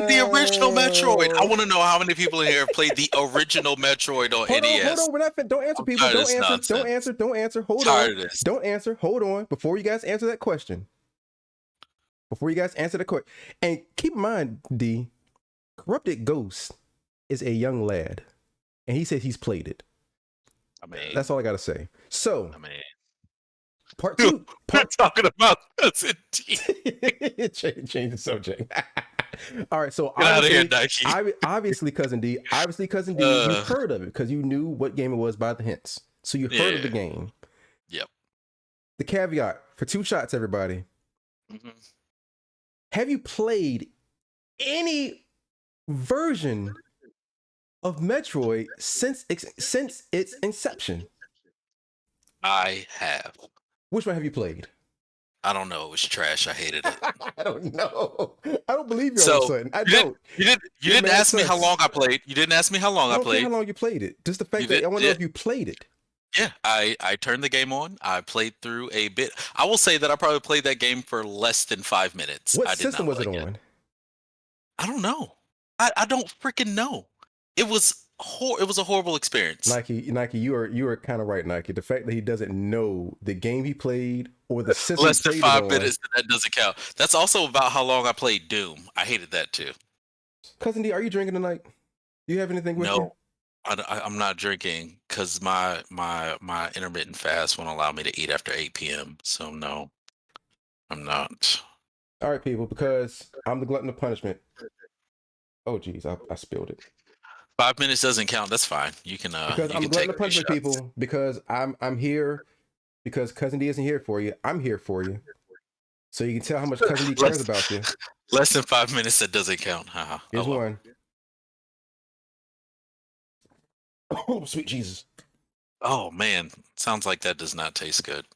the original Metroid. I want to know how many people in here have played the original Metroid on NES. Hold on. We're not don't answer, people. Don't answer. Hold on. Don't answer. Hold on. Before you guys answer that question. And keep in mind, D, Corrupted Ghost is a young lad. And he said he's played it. I mean, that's all I gotta say. So, part we're 2. talking about Cousin D. Change the subject. All right, so get out of here, Nike. Obviously, Cousin D, you've heard of it because you knew what game it was by the hints. So you heard of the game. Yep. The caveat for 2 shots, everybody. Mm-hmm. Have you played any version of Metroid since its inception? I have. Which one have you played? I don't know. It was trash. I hated it. I don't know. I don't believe you all of a sudden. I don't. You didn't ask me how long I played. You didn't ask me how long I played. How long you played it. Just the fact that I want to know if you played it. Yeah, I turned the game on. I played through a bit. I will say that I probably played that game for less than 5 minutes. What system was it on? I don't know. I don't freaking know. It was a horrible experience. Nike, you are kind of right, Nike. The fact that he doesn't know the game he played or the system less than 5 minutes, that doesn't count. That's also about how long I played Doom. I hated that too. Cousin D, are you drinking tonight? Do you have anything with you? No, I'm not drinking because my intermittent fast won't allow me to eat after 8 p.m. So no, I'm not. All right, people, because I'm the glutton of punishment. Oh, geez, I spilled it. 5 minutes doesn't count. That's fine. You can. Because I'm the glutton of punishment, people. Because I'm here. Because Cousin D isn't here for you. I'm here for you. So you can tell how much Cousin D cares about you. Less than 5 minutes, that doesn't count. Here's one. Oh, sweet Jesus. Oh, man. Sounds like that does not taste good.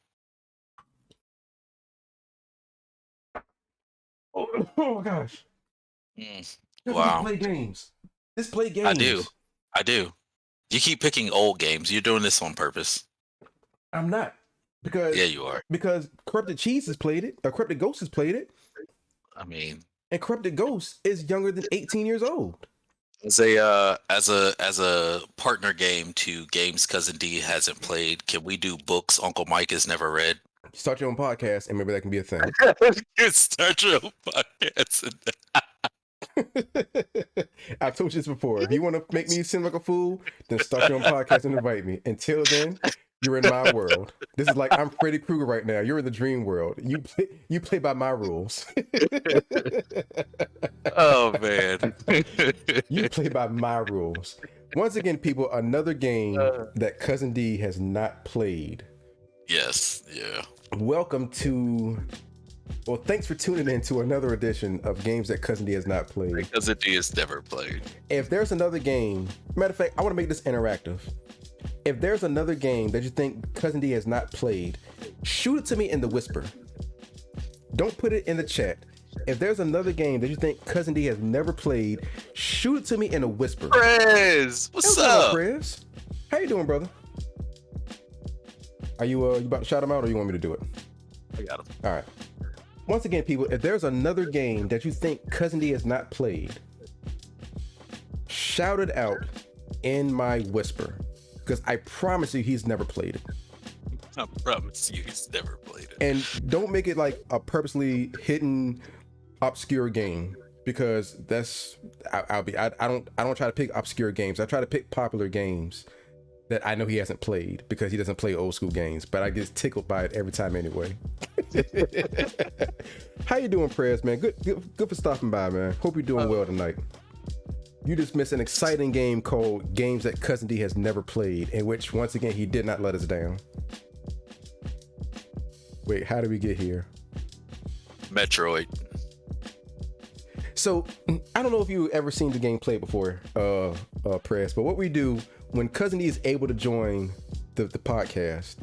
Oh gosh. Wow. Play games. Let's play games. I do. You keep picking old games. You're doing this on purpose. I'm not. Because yeah, you are. Because Corrupted Cheese has played it. Or Corrupted Ghost has played it. I mean. And Corrupted Ghost is younger than 18 years old. As a partner game to games Cousin D hasn't played, can we do books Uncle Mike has never read? Start your own podcast, and maybe that can be a thing. Start your own podcast. I've told you this before. If you want to make me seem like a fool, then start your own podcast and invite me. Until then, you're in my world. This is like I'm Freddy Krueger right now. You're in the dream world. You play by my rules. Oh man. You play by my rules. Once again, people, another game that Cousin D has not played. Yes, yeah. Welcome to thanks for tuning in to another edition of Games That Cousin D Has Not Played. Cousin D has never played. If there's another game, matter of fact, I want to make this interactive. If there's another game that you think Cousin D has not played, shoot it to me in the whisper. Don't put it in the chat. If there's another game that you think Cousin D has never played, shoot it to me in a whisper. Prez, what's up? Prez? How you doing, brother? Are you about to shout him out, or you want me to do it? I got him. All right. Once again, people, if there's another game that you think Cousin D has not played, shout it out in my whisper, because I promise you he's never played it. I promise you he's never played it. And don't make it like a purposely hidden, obscure game, because that's I don't try to pick obscure games. I try to pick popular games that I know he hasn't played, because he doesn't play old school games, but I get tickled by it every time anyway. How you doing, Prez, man? Good for stopping by, man. Hope you're doing well tonight. You just missed an exciting game called Games That Cousin D Has Never Played, in which, once again, he did not let us down. Wait, how did we get here? Metroid. So, I don't know if you've ever seen the game played before, Prez, but what we do when Cousin D is able to join the podcast.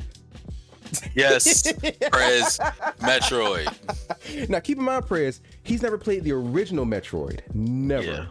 Yes, Prez, Metroid. Now, keep in mind, Prez, he's never played the original Metroid. Never. Yeah,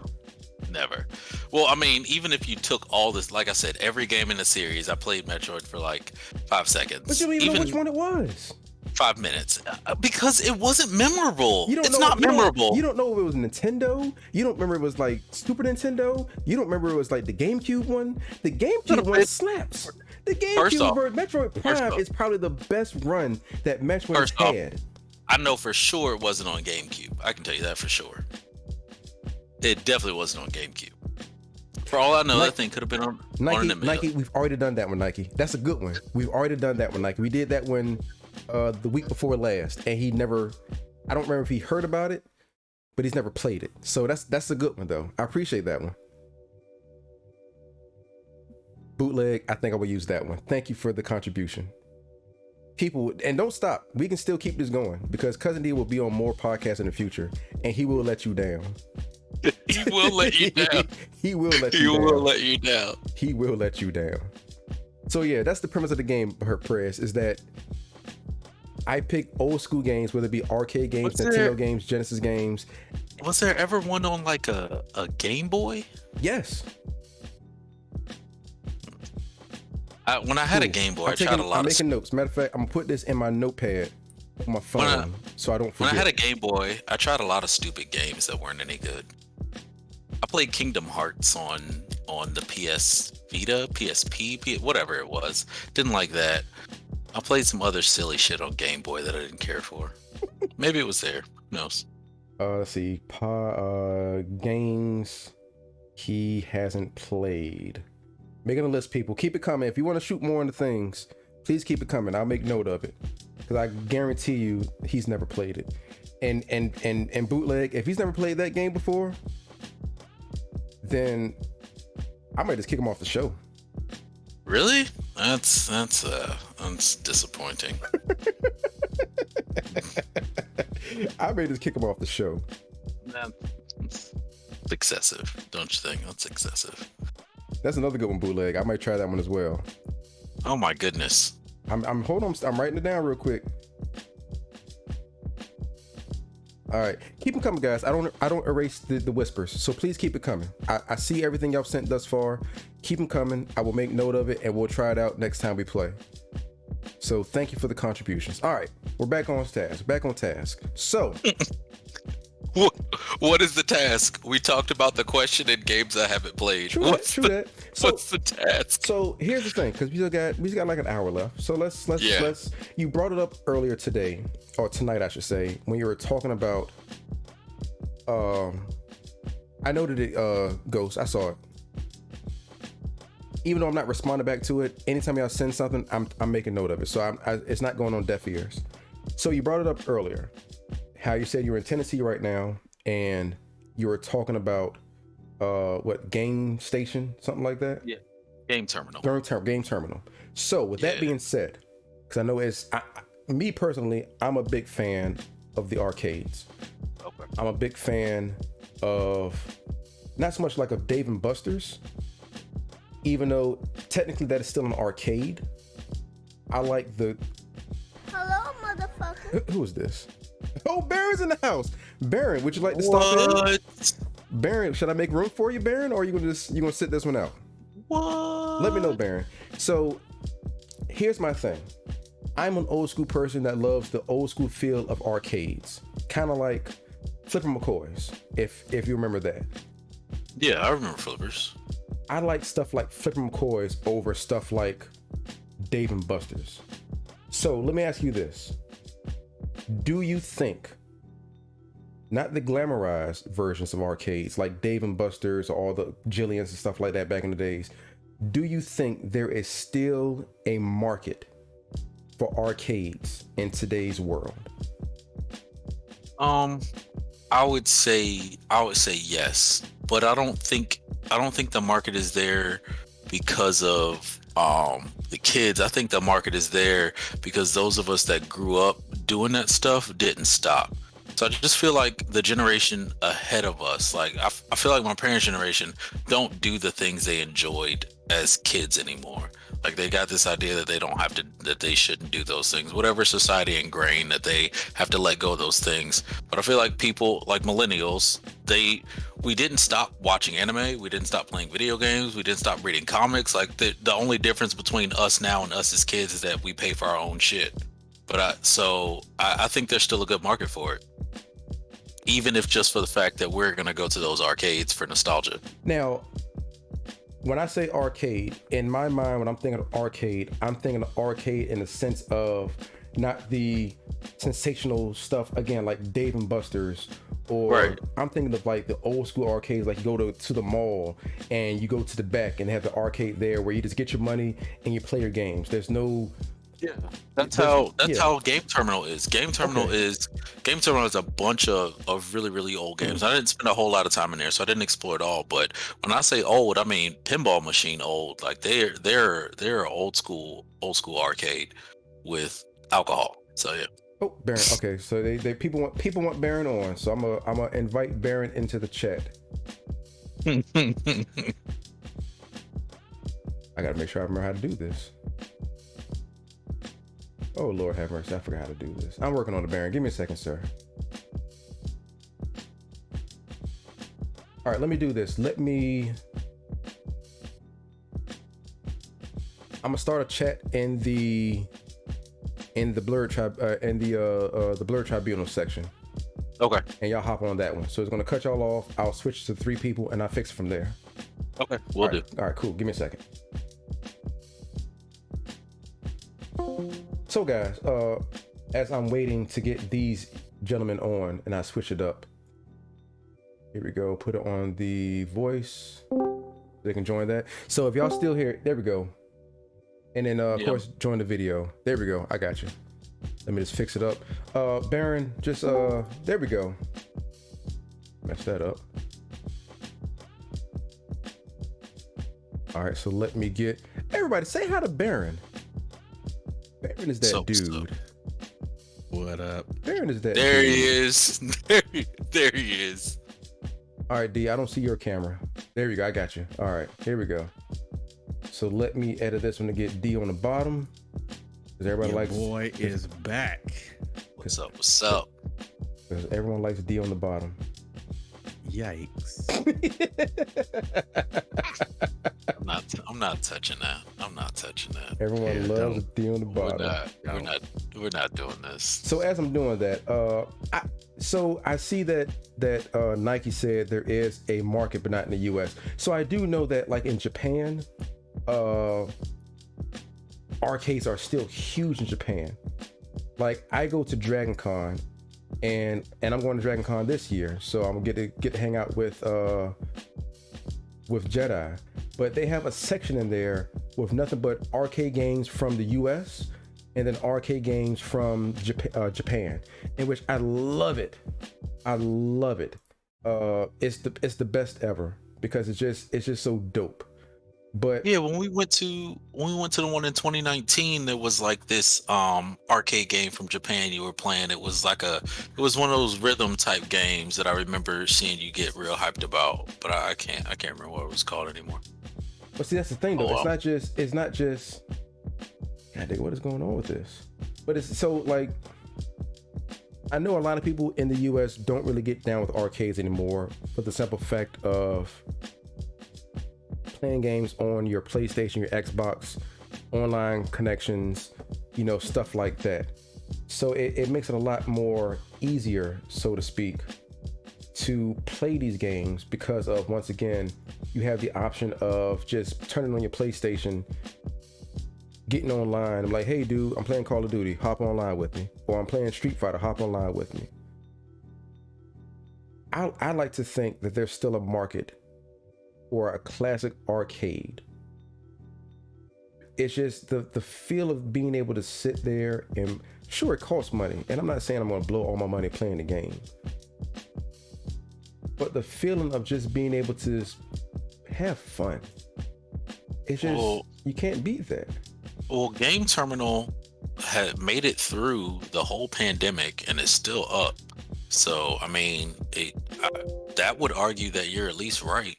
never. Well, I mean, even if you took all this, like I said, every game in the series, I played Metroid for like 5 seconds. But you don't even know which one it was. 5 minutes. Because it wasn't memorable. It's not you memorable. You don't know if it was Nintendo. You don't remember it was like Super Nintendo. You don't remember it was like the GameCube one. The GameCube one slaps. The GameCube version, Metroid Prime is probably the best run that Metroid's had. I know for sure it wasn't on GameCube. I can tell you that for sure. It definitely wasn't on GameCube. For all I know, that thing could have been on Nike. We've already done that one, Nike. That's a good one. We've already done that one, Nike. We did that one the week before last, and he never. I don't remember if he heard about it, but he's never played it. So that's a good one, though. I appreciate that one. Bootleg. I think I will use that one. Thank you for the contribution. People, and don't stop. We can still keep this going because Cousin D will be on more podcasts in the future, and he will let you down. He will let you down. He will let you down. He will let you down. He will let you down. So yeah, that's the premise of the game, her press, is that I pick old school games, whether it be arcade games, Nintendo games, Genesis games. Was there ever one on like a Game Boy? Yes. When I had a Game Boy, I tried a lot I'm making notes. Matter of fact, I'm gonna put this in my notepad on my phone so I don't forget. When I had a Game Boy, I tried a lot of stupid games that weren't any good. I played Kingdom Hearts on the PS Vita, PSP, whatever it was. Didn't like that. I played some other silly shit on Game Boy that I didn't care for. Maybe it was there. Who knows? Let's see. Games he hasn't played. Making a list, people. Keep it coming. If you want to shoot more into things, please keep it coming. I'll make note of it. Because I guarantee you he's never played it. And Bootleg, if he's never played that game before, then I might just kick him off the show. Really? That's disappointing. I may just kick him off the show. That's excessive, don't you think? That's excessive. That's another good one, Bootleg. I might try that one as well. Oh my goodness. I'm hold on. I'm writing it down real quick. All right, keep them coming, guys. I don't erase the whispers, so please keep it coming. I see everything y'all sent thus far. Keep them coming. I will make note of it, and we'll try it out next time we play. So thank you for the contributions. All right, we're back on task. So. What is the task? We talked about the question in games I haven't played. What's the task? So here's the thing, because we just got like an hour left. So let's you brought it up earlier today, or tonight I should say, when you were talking about I noted it, Ghost. I saw it. Even though I'm not responding back to it, anytime y'all send something, I'm making note of it. So it's not going on deaf ears. So you brought it up earlier. How you said you're in Tennessee right now, and you were talking about what game station, something like that? Yeah, game terminal. Game terminal. So with that being said, because I know me personally, I'm a big fan of the arcades. Okay. I'm a big fan of not so much like of Dave and Buster's, even though technically that is still an arcade. I like the. Hello, motherfucker. Who is this? Oh, Baron's in the house. Baron, would you like to stop in? Baron, should I make room for you, Baron, or are you gonna sit this one out? What? Let me know, Baron. So here's my thing. I'm an old school person that loves the old school feel of arcades, kind of like Flipper McCoy's, if you remember that. Yeah, I remember Flippers. I like stuff like Flipper McCoy's over stuff like Dave and Buster's. So let me ask you this. Do you think, not the glamorized versions of arcades like Dave and Buster's or all the Jillians and stuff like that back in the days, do you think there is still a market for arcades in today's world? I would say yes, but I don't think the market is there because of the kids. I think the market is there because those of us that grew up doing that stuff didn't stop. So I just feel like the generation ahead of us, like I feel like my parents' generation don't do the things they enjoyed as kids anymore. Like they got this idea that that they shouldn't do those things, whatever society ingrained, that they have to let go of those things. But I feel like people like millennials, we didn't stop watching anime, we didn't stop playing video games, we didn't stop reading comics. Like the only difference between us now and us as kids is that we pay for our own shit. But I think there's still a good market for it, even if just for the fact that we're gonna go to those arcades for nostalgia. Now, when I say arcade, in my mind, when I'm thinking of arcade, I'm thinking of arcade in the sense of not the sensational stuff, again, like Dave and Buster's, or Right. I'm thinking of like the old school arcades, like you go to the mall and you go to the back and have the arcade there where you just get your money and you play your games. There's no... Yeah, that's how Game Terminal is. Game Terminal Okay. is a bunch of really, really old games. I didn't spend a whole lot of time in there, so I didn't explore it all. But when I say old, I mean pinball machine old. Like they're old school arcade with alcohol. So yeah. Oh, Baron. Okay, so they people want Baron on, so I'm gonna invite Baron into the chat. I gotta make sure I remember how to do this. Oh, Lord have mercy, I forgot how to do this. I'm working on it, Baron. Give me a second, sir. All right, let me do this. I'm gonna start a chat in the Blerd the Blerd Tribunal section, Okay. and y'all hop on that one. So it's gonna cut y'all off. I'll switch to 3 people, and I'll fix it from there. Okay. We'll do. All right, cool. Give me a second. So guys, as I'm waiting to get these gentlemen on and I switch it up, here we go, put it on the voice, they can join that. So if y'all still here, there we go. And then of course, join the video. There we go, I got you. Let me just fix it up. Baron, just, there we go. Mess that up. All right, so let me get, everybody say hi to Baron. Baron is that dude. What up? Baron is that There dude. he is. There he is. All right, D, I don't see your camera. There you go, I got you. All right, here we go. So let me edit this one to get D on the bottom. Because everybody Your likes... boy is back. What's up? What's up? Because everyone likes D on the bottom. Yikes. I'm not touching that. I'm not touching that. Everyone Yeah, loves D on the We're bottom. not doing this. So as I'm doing that, I see that Nike said there is a market, but not in the US. So I do know that like in Japan, arcades are still huge in Japan. Like I go to Dragon Con and I'm going to Dragon Con this year, so I'm gonna get to hang out with Jedi. But they have a section in there with nothing but arcade games from the US and then arcade games from Japan, in which I love it. I love it. It's the best ever because it's just so dope. But Yeah, when we went to the one in 2019, there was like this arcade game from Japan you were playing. It was one of those rhythm type games that I remember seeing you get real hyped about, but I can't remember what it was called anymore. But see, that's the thing though. Oh, wow. It's not just. God dang, what is going on with this? But it's so like. I know a lot of people in the US don't really get down with arcades anymore for the simple fact of playing games on your PlayStation, your Xbox, online connections, stuff like that. So it makes it a lot more easier, so to speak, to play these games because of, once again, you have the option of just turning on your PlayStation, getting online. I'm like, hey dude, I'm playing Call of Duty, hop online with me. Or I'm playing Street Fighter, hop online with me. I like to think that there's still a market for a classic arcade. It's just the feel of being able to sit there, and sure, it costs money, and I'm not saying I'm going to blow all my money playing the game, but the feeling of just being able to just have fun, it's just, you can't beat that. Well, Game Terminal had made it through the whole pandemic and is still up. So, I mean, that would argue that you're at least right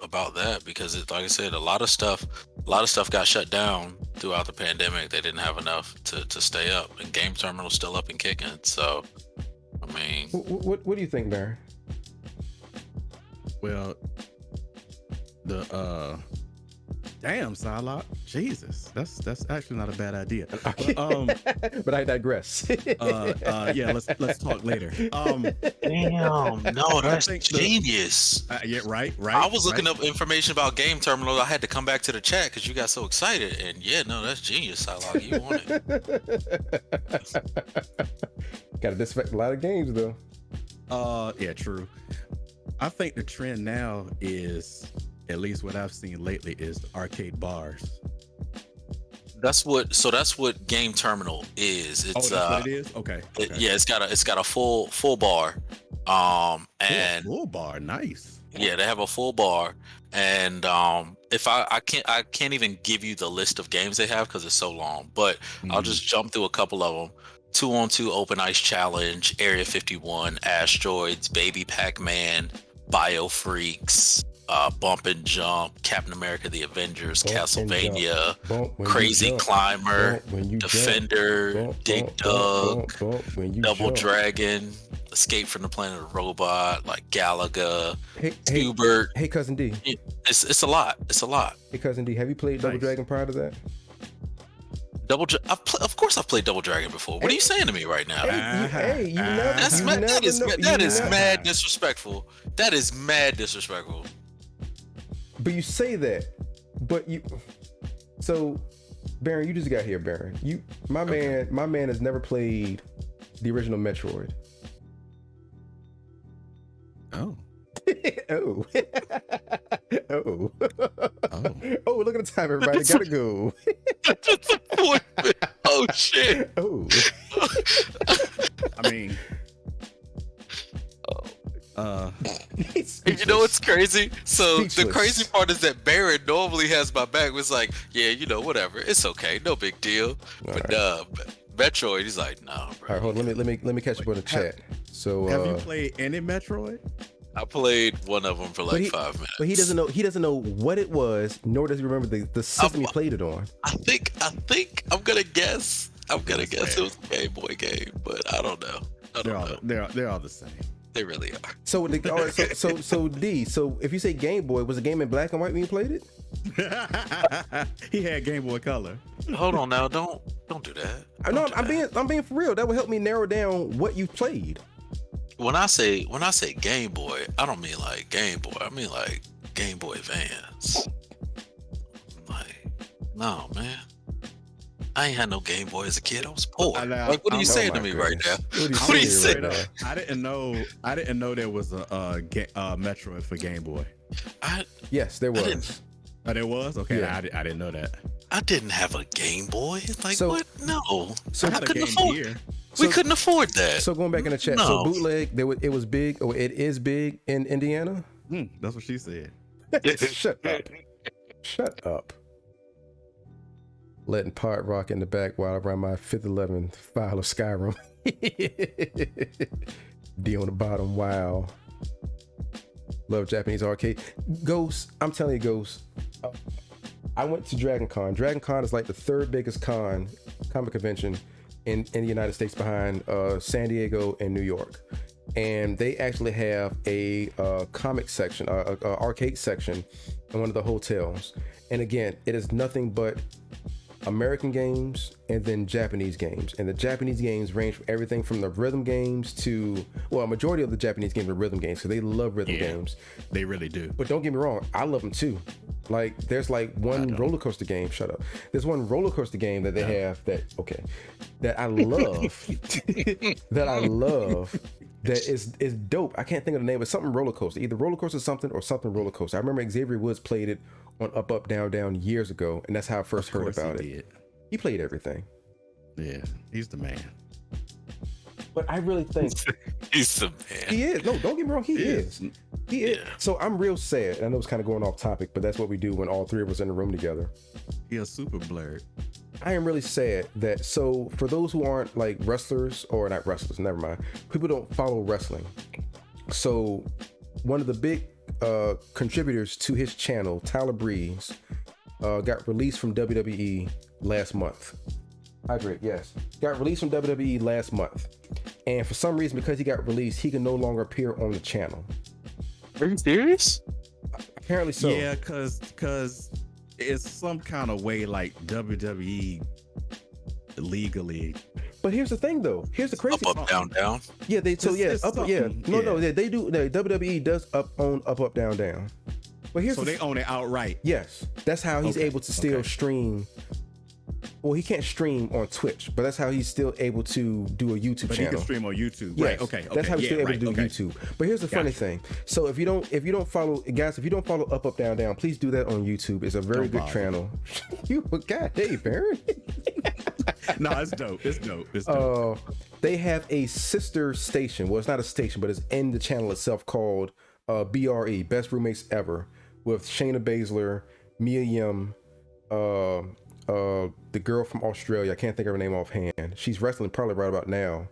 about that, because like I said, a lot of stuff got shut down throughout the pandemic. They didn't have enough to stay up, and Game Terminal's still up and kicking. So, I mean, What do you think, Barry? Well, the damn Psylocke, Jesus, that's actually not a bad idea. But I digress. Yeah, let's talk later. Damn, no, that's genius. Yeah, right. I was looking up information about Game Terminal. I had to come back to the chat because you got so excited. And yeah, no, that's genius, Psylocke. You want it. Got to disinfect a lot of games though. Yeah, true. I think the trend now is, at least what I've seen lately, is the arcade bars. That's what Game Terminal is. It's that's what it is. Okay. Yeah, it's got a full bar. And full bar, nice. Yeah, they have a full bar. And if I can't even give you the list of games they have because it's so long, but I'll just jump through a couple of them. 2-on-2 Open Ice Challenge, Area 51, Asteroids, Baby Pac-Man, Bio Freaks, Bump and Jump, Captain America: The Avengers, Castlevania, Crazy Climber, Defender, Dig Dug, Double Dragon, Escape from the Planet of the Robot, like Galaga, Hubert. Hey, Cousin D. It's a lot. Hey, Cousin D, have you played Double Dragon prior to that? Of course I've played Double Dragon before. What are you saying to me right now? That is mad disrespectful. That is mad disrespectful. But you say that, but you. So, Baron, you just got here, Baron. My man has never played the original Metroid. Oh. Oh. Oh, look at the time, everybody. Gotta go. Oh, shit. Oh. I mean, you know what's crazy? So Speechless. The crazy part is that Barrett normally has my back. Was like, yeah, whatever, it's okay, no big deal. But Metroid, he's like, nah, bro. All right, hold on. Let me catch up on the chat. So, have you played any Metroid? I played one of them for like 5 minutes. But he doesn't know what it was, nor does he remember the system he played it on. I think I'm gonna guess. It was a Game Boy game, but I don't know. They're all the same. They really are. So, so D. So if you say Game Boy, was the game in black and white when you played it? He had Game Boy Color. Hold on now, don't do that. I'm being for real. That would help me narrow down what you played. When I say Game Boy, I don't mean like Game Boy. I mean like Game Boy Advance. Like, no, man. I ain't had no Game Boy as a kid. I was poor. Like, what are you saying to me right now? What are you saying? I didn't know there was a Metroid for Game Boy. Yes, there was. There was? Okay, yeah. I didn't know that. I didn't have a Game Boy. Like, what? No. So I couldn't afford it. We couldn't afford that. So going back in the chat, so bootleg, it was big. Oh, it is big in Indiana. That's what she said. Shut up. Letting Pot rock in the back while I run my 511 file of Skyrim. D on the bottom. Wow. Love Japanese arcade. Ghost, I'm telling you, Ghost. I went to Dragon Con. Dragon Con is like the third biggest comic convention in the United States behind San Diego and New York. And they actually have a comic section, arcade section in one of the hotels. And again, it is nothing but American games and then Japanese games. And the Japanese games range from everything from the rhythm games to, well, a majority of the Japanese games are rhythm games because they love rhythm games. They really do. But don't get me wrong, I love them too. Like, there's like one roller coaster game. Shut up. There's one roller coaster game that they have that I love. That is dope. I can't think of the name, but something roller coaster. Either roller coaster something or something roller coaster. I remember Xavier Woods played it on Up Up Down Down years ago, and that's how I first heard about it. He played everything. Yeah, he's the man. But I really think he's the man. He is. No, don't get me wrong. He is. He is. So I'm real sad. I know it's kind of going off topic, but that's what we do when all three of us are in the room together. He a super blerd. I am really sad that, so for those who aren't like wrestlers, or not wrestlers, never mind, people don't follow wrestling. So one of the big contributors to his channel, Tyler Breeze, got released from WWE last month. Hydrate, yes. Got released from WWE last month. And for some reason, because he got released, he can no longer appear on the channel. Are you serious? Apparently so. Yeah, cause it's some kind of way like WWE legally. But here's the thing, though. Here's the crazy Up, down, down. Yeah, they so yeah, It's up, something, yeah. No, yeah. no, they do. WWE does own up, down, down. But here's So they own it outright. yes, that's how he's Okay, able to still okay. stream. Well, he can't stream on Twitch, but that's how he's still able to do a YouTube But he channel. can stream on YouTube. Yes, Right. Okay. that's how he's still able right, to do okay. YouTube. But here's the funny Gotcha. thing. So if you don't follow guys, if you don't follow up, down, down, please do that on YouTube. It's a very Don't good bother. channel. You God, hey Baron. No, it's dope. It's dope. It's dope. They have a sister station. Well, it's not a station, but it's in the channel itself called BRE, Best Roommates Ever, with Shayna Baszler, Mia Yim, the girl from Australia. I can't think of her name offhand. She's wrestling probably right about now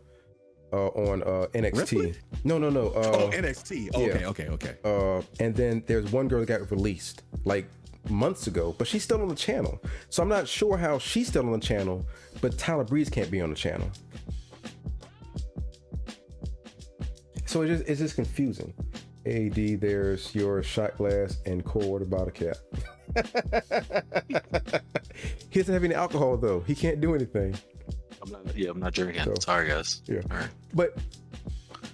on NXT. Really? No. NXT. Okay. And then there's one girl that got released like months ago, but she's still on the channel. So I'm not sure how she's still on the channel, but Tyler Breeze can't be on the channel. So it's just confusing. AD, there's your shot glass and cold water bottle cap. He doesn't have any alcohol though. He can't do anything. I'm not drinking. So, sorry, guys. Yeah. All right. But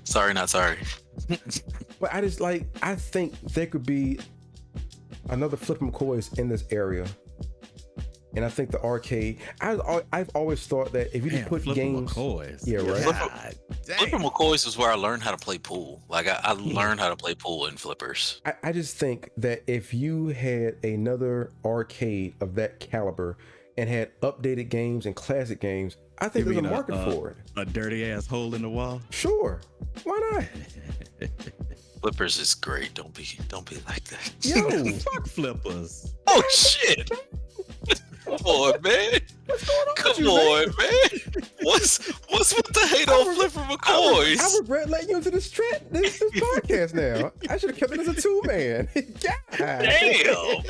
Sorry, not sorry. But I think there could be another Flip McCoys in this area. And I think the arcade, I've always thought that if you just put games. McCoys. Yeah, right. Flipper McCoy's is where I learned how to play pool. Like I learned how to play pool in flippers. I just think that if you had another arcade of that caliber and had updated games and classic games, I think there's a market for it. A dirty ass hole in the wall. Sure. Why not? Flippers is great. Don't be like that. Yo, Fuck flippers. Oh shit. Come on, man. what's going on? Come with you, on, man. What's with the hate on Flipper McCoys? I regret letting you into this podcast now. I should have kept it as a two-man. God. Damn.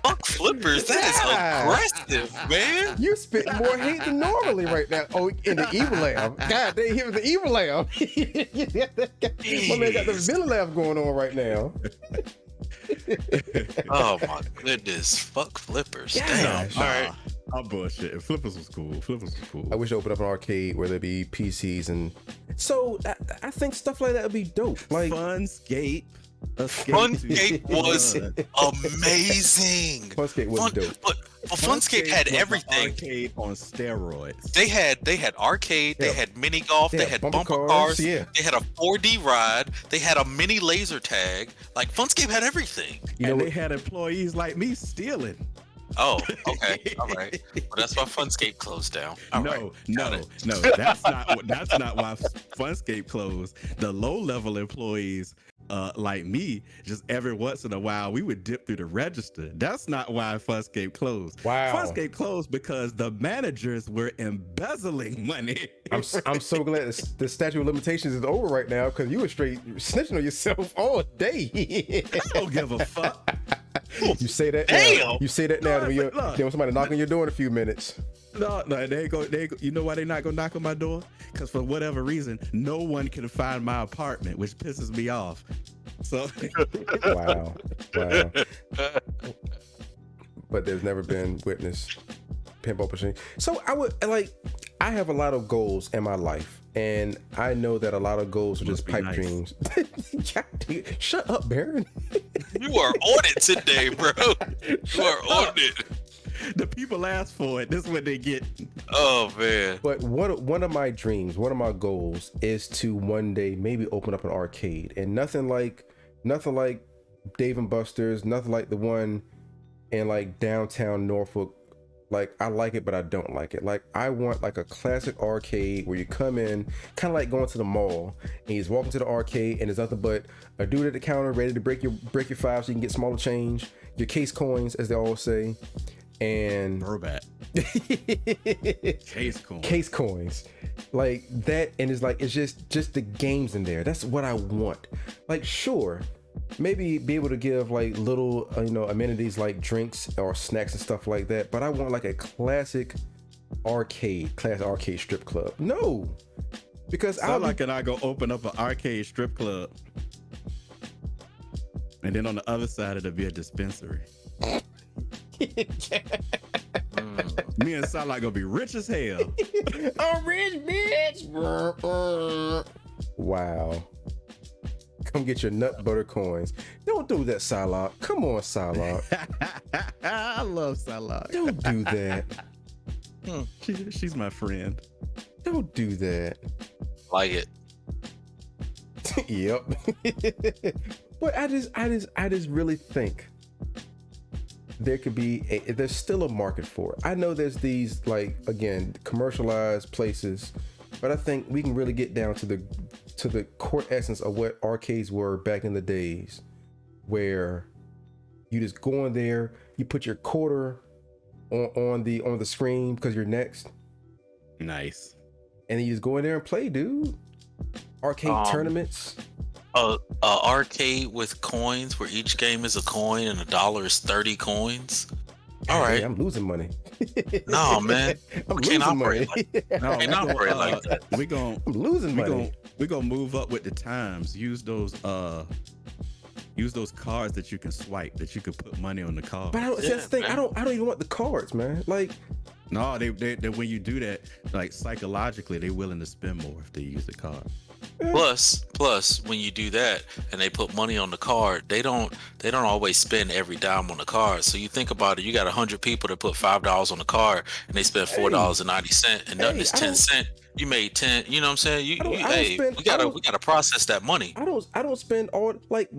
Fuck Flippers. That is aggressive, man. You spit more hate than normally right now. Oh, in the evil laugh. God, they hear the evil laugh. My man got the villain laugh going on right now. Oh my goodness. Fuck Flippers. Damn. Gosh. All right. I'm bullshit. Flippers was cool. I wish I opened up an arcade where there'd be PCs and so I think stuff like that would be dope. Like Funscape. Funscape was amazing. Funscape was dope. But Funscape had was the everything. Arcade on steroids. They had arcade, Yeah. they had mini golf, Yeah, they had bumper bumper cars, cars, yeah. they had a 4D ride, they had a mini laser tag. Like Funscape had everything. You know And they what? had employees like me stealing. Oh, okay, all right. Well, that's why Funscape closed down. All right, got it. No. That's not why Funscape closed. The low-level employees, like me, just every once in a while we would dip through the register. That's not why Funscape closed. Wow. Funscape closed because the managers were embezzling money. I'm so glad the statute of limitations is over right now because you were straight snitching on yourself all day. I don't give a fuck. You say that Damn. now. You say that now. No, Then look. when somebody knock on your door in a few minutes. No, they go. You know why they not gonna knock on my door? Because for whatever reason, no one can find my apartment, which pisses me off. So, Wow. But there's never been witness pimp machine. So I have a lot of goals in my life, and I know that a lot of goals are just Must be pipe nice. dreams. Shut up, Baron. You are on it today, bro. You are on it. the people ask for it. This is what they get. Oh man. But one of my dreams, one of my goals is to one day maybe open up an arcade, and nothing like Dave and Buster's, nothing like the one in like downtown Norfolk. Like I like it, but I don't like it. Like I want like a classic arcade where you come in, kind of like going to the mall, and you just walk into the arcade, and there's nothing but a dude at the counter ready to break your five so you can get smaller change, your case coins, as they always say, and Burbat. Case coins. like that. And it's just the games in there. That's what I want. Like sure, maybe be able to give like little amenities like drinks or snacks and stuff like that, but I want like a classic arcade strip club. No, because I go open up an arcade strip club. And then on the other side, it'll be a dispensary. Me and Salah gonna be rich as hell. A rich bitch. Wow. Come get your nut butter coins. Don't do that, Salah. Come on, Salah. I love Salah. Don't do that. She's my friend. Don't do that. Like it. Yep. But I just really think there could be there's still a market for it. I know there's these, like, again, commercialized places, but I think we can really get down to the core essence of what arcades were back in the days, where you just go in there, you put your quarter on the screen because you're next. Nice. And then you just go in there and play, dude. Arcade tournaments. Arcade with coins where each game is a coin and $1 is 30 coins. All right. Hey, I'm losing money. No, man. I'm Can't losing operate money. Can't operate like that. I'm losing money. We're gonna move up with the times. Use those cards that you can swipe, that you can put money on the card. But that's the thing. Man. I don't even want the cards, man. Like, no, they when you do that, like, psychologically, they're willing to spend more if they use the card. Plus, when you do that and they put money on the card, they don't always spend every dime on the card. So you think about it, you got 100 people that put $5 on the card and they spend $4.90 and nothing is 10 cents. You made 10. You know what I'm saying? We gotta process that money. I don't spend all, like,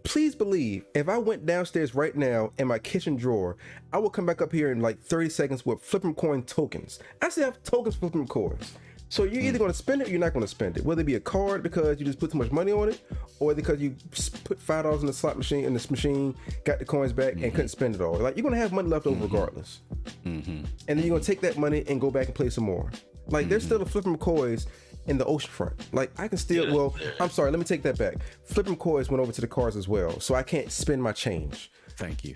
please believe, if I went downstairs right now in my kitchen drawer, I will come back up here in like 30 seconds with flipping coin tokens. I still have tokens for flipping coins. So you're either going to spend it or you're not going to spend it. Whether it be a card because you just put too much money on it, or because you put $5 in the slot machine, in this machine, got the coins back and couldn't spend it all. Like, you're going to have money left over regardless. And then you're going to take that money and go back and play some more. Like, there's still a flipping coins in the oceanfront. Like, I can still, I'm sorry, let me take that back. Flipping coins went over to the cards as well. So I can't spend my change. Thank you.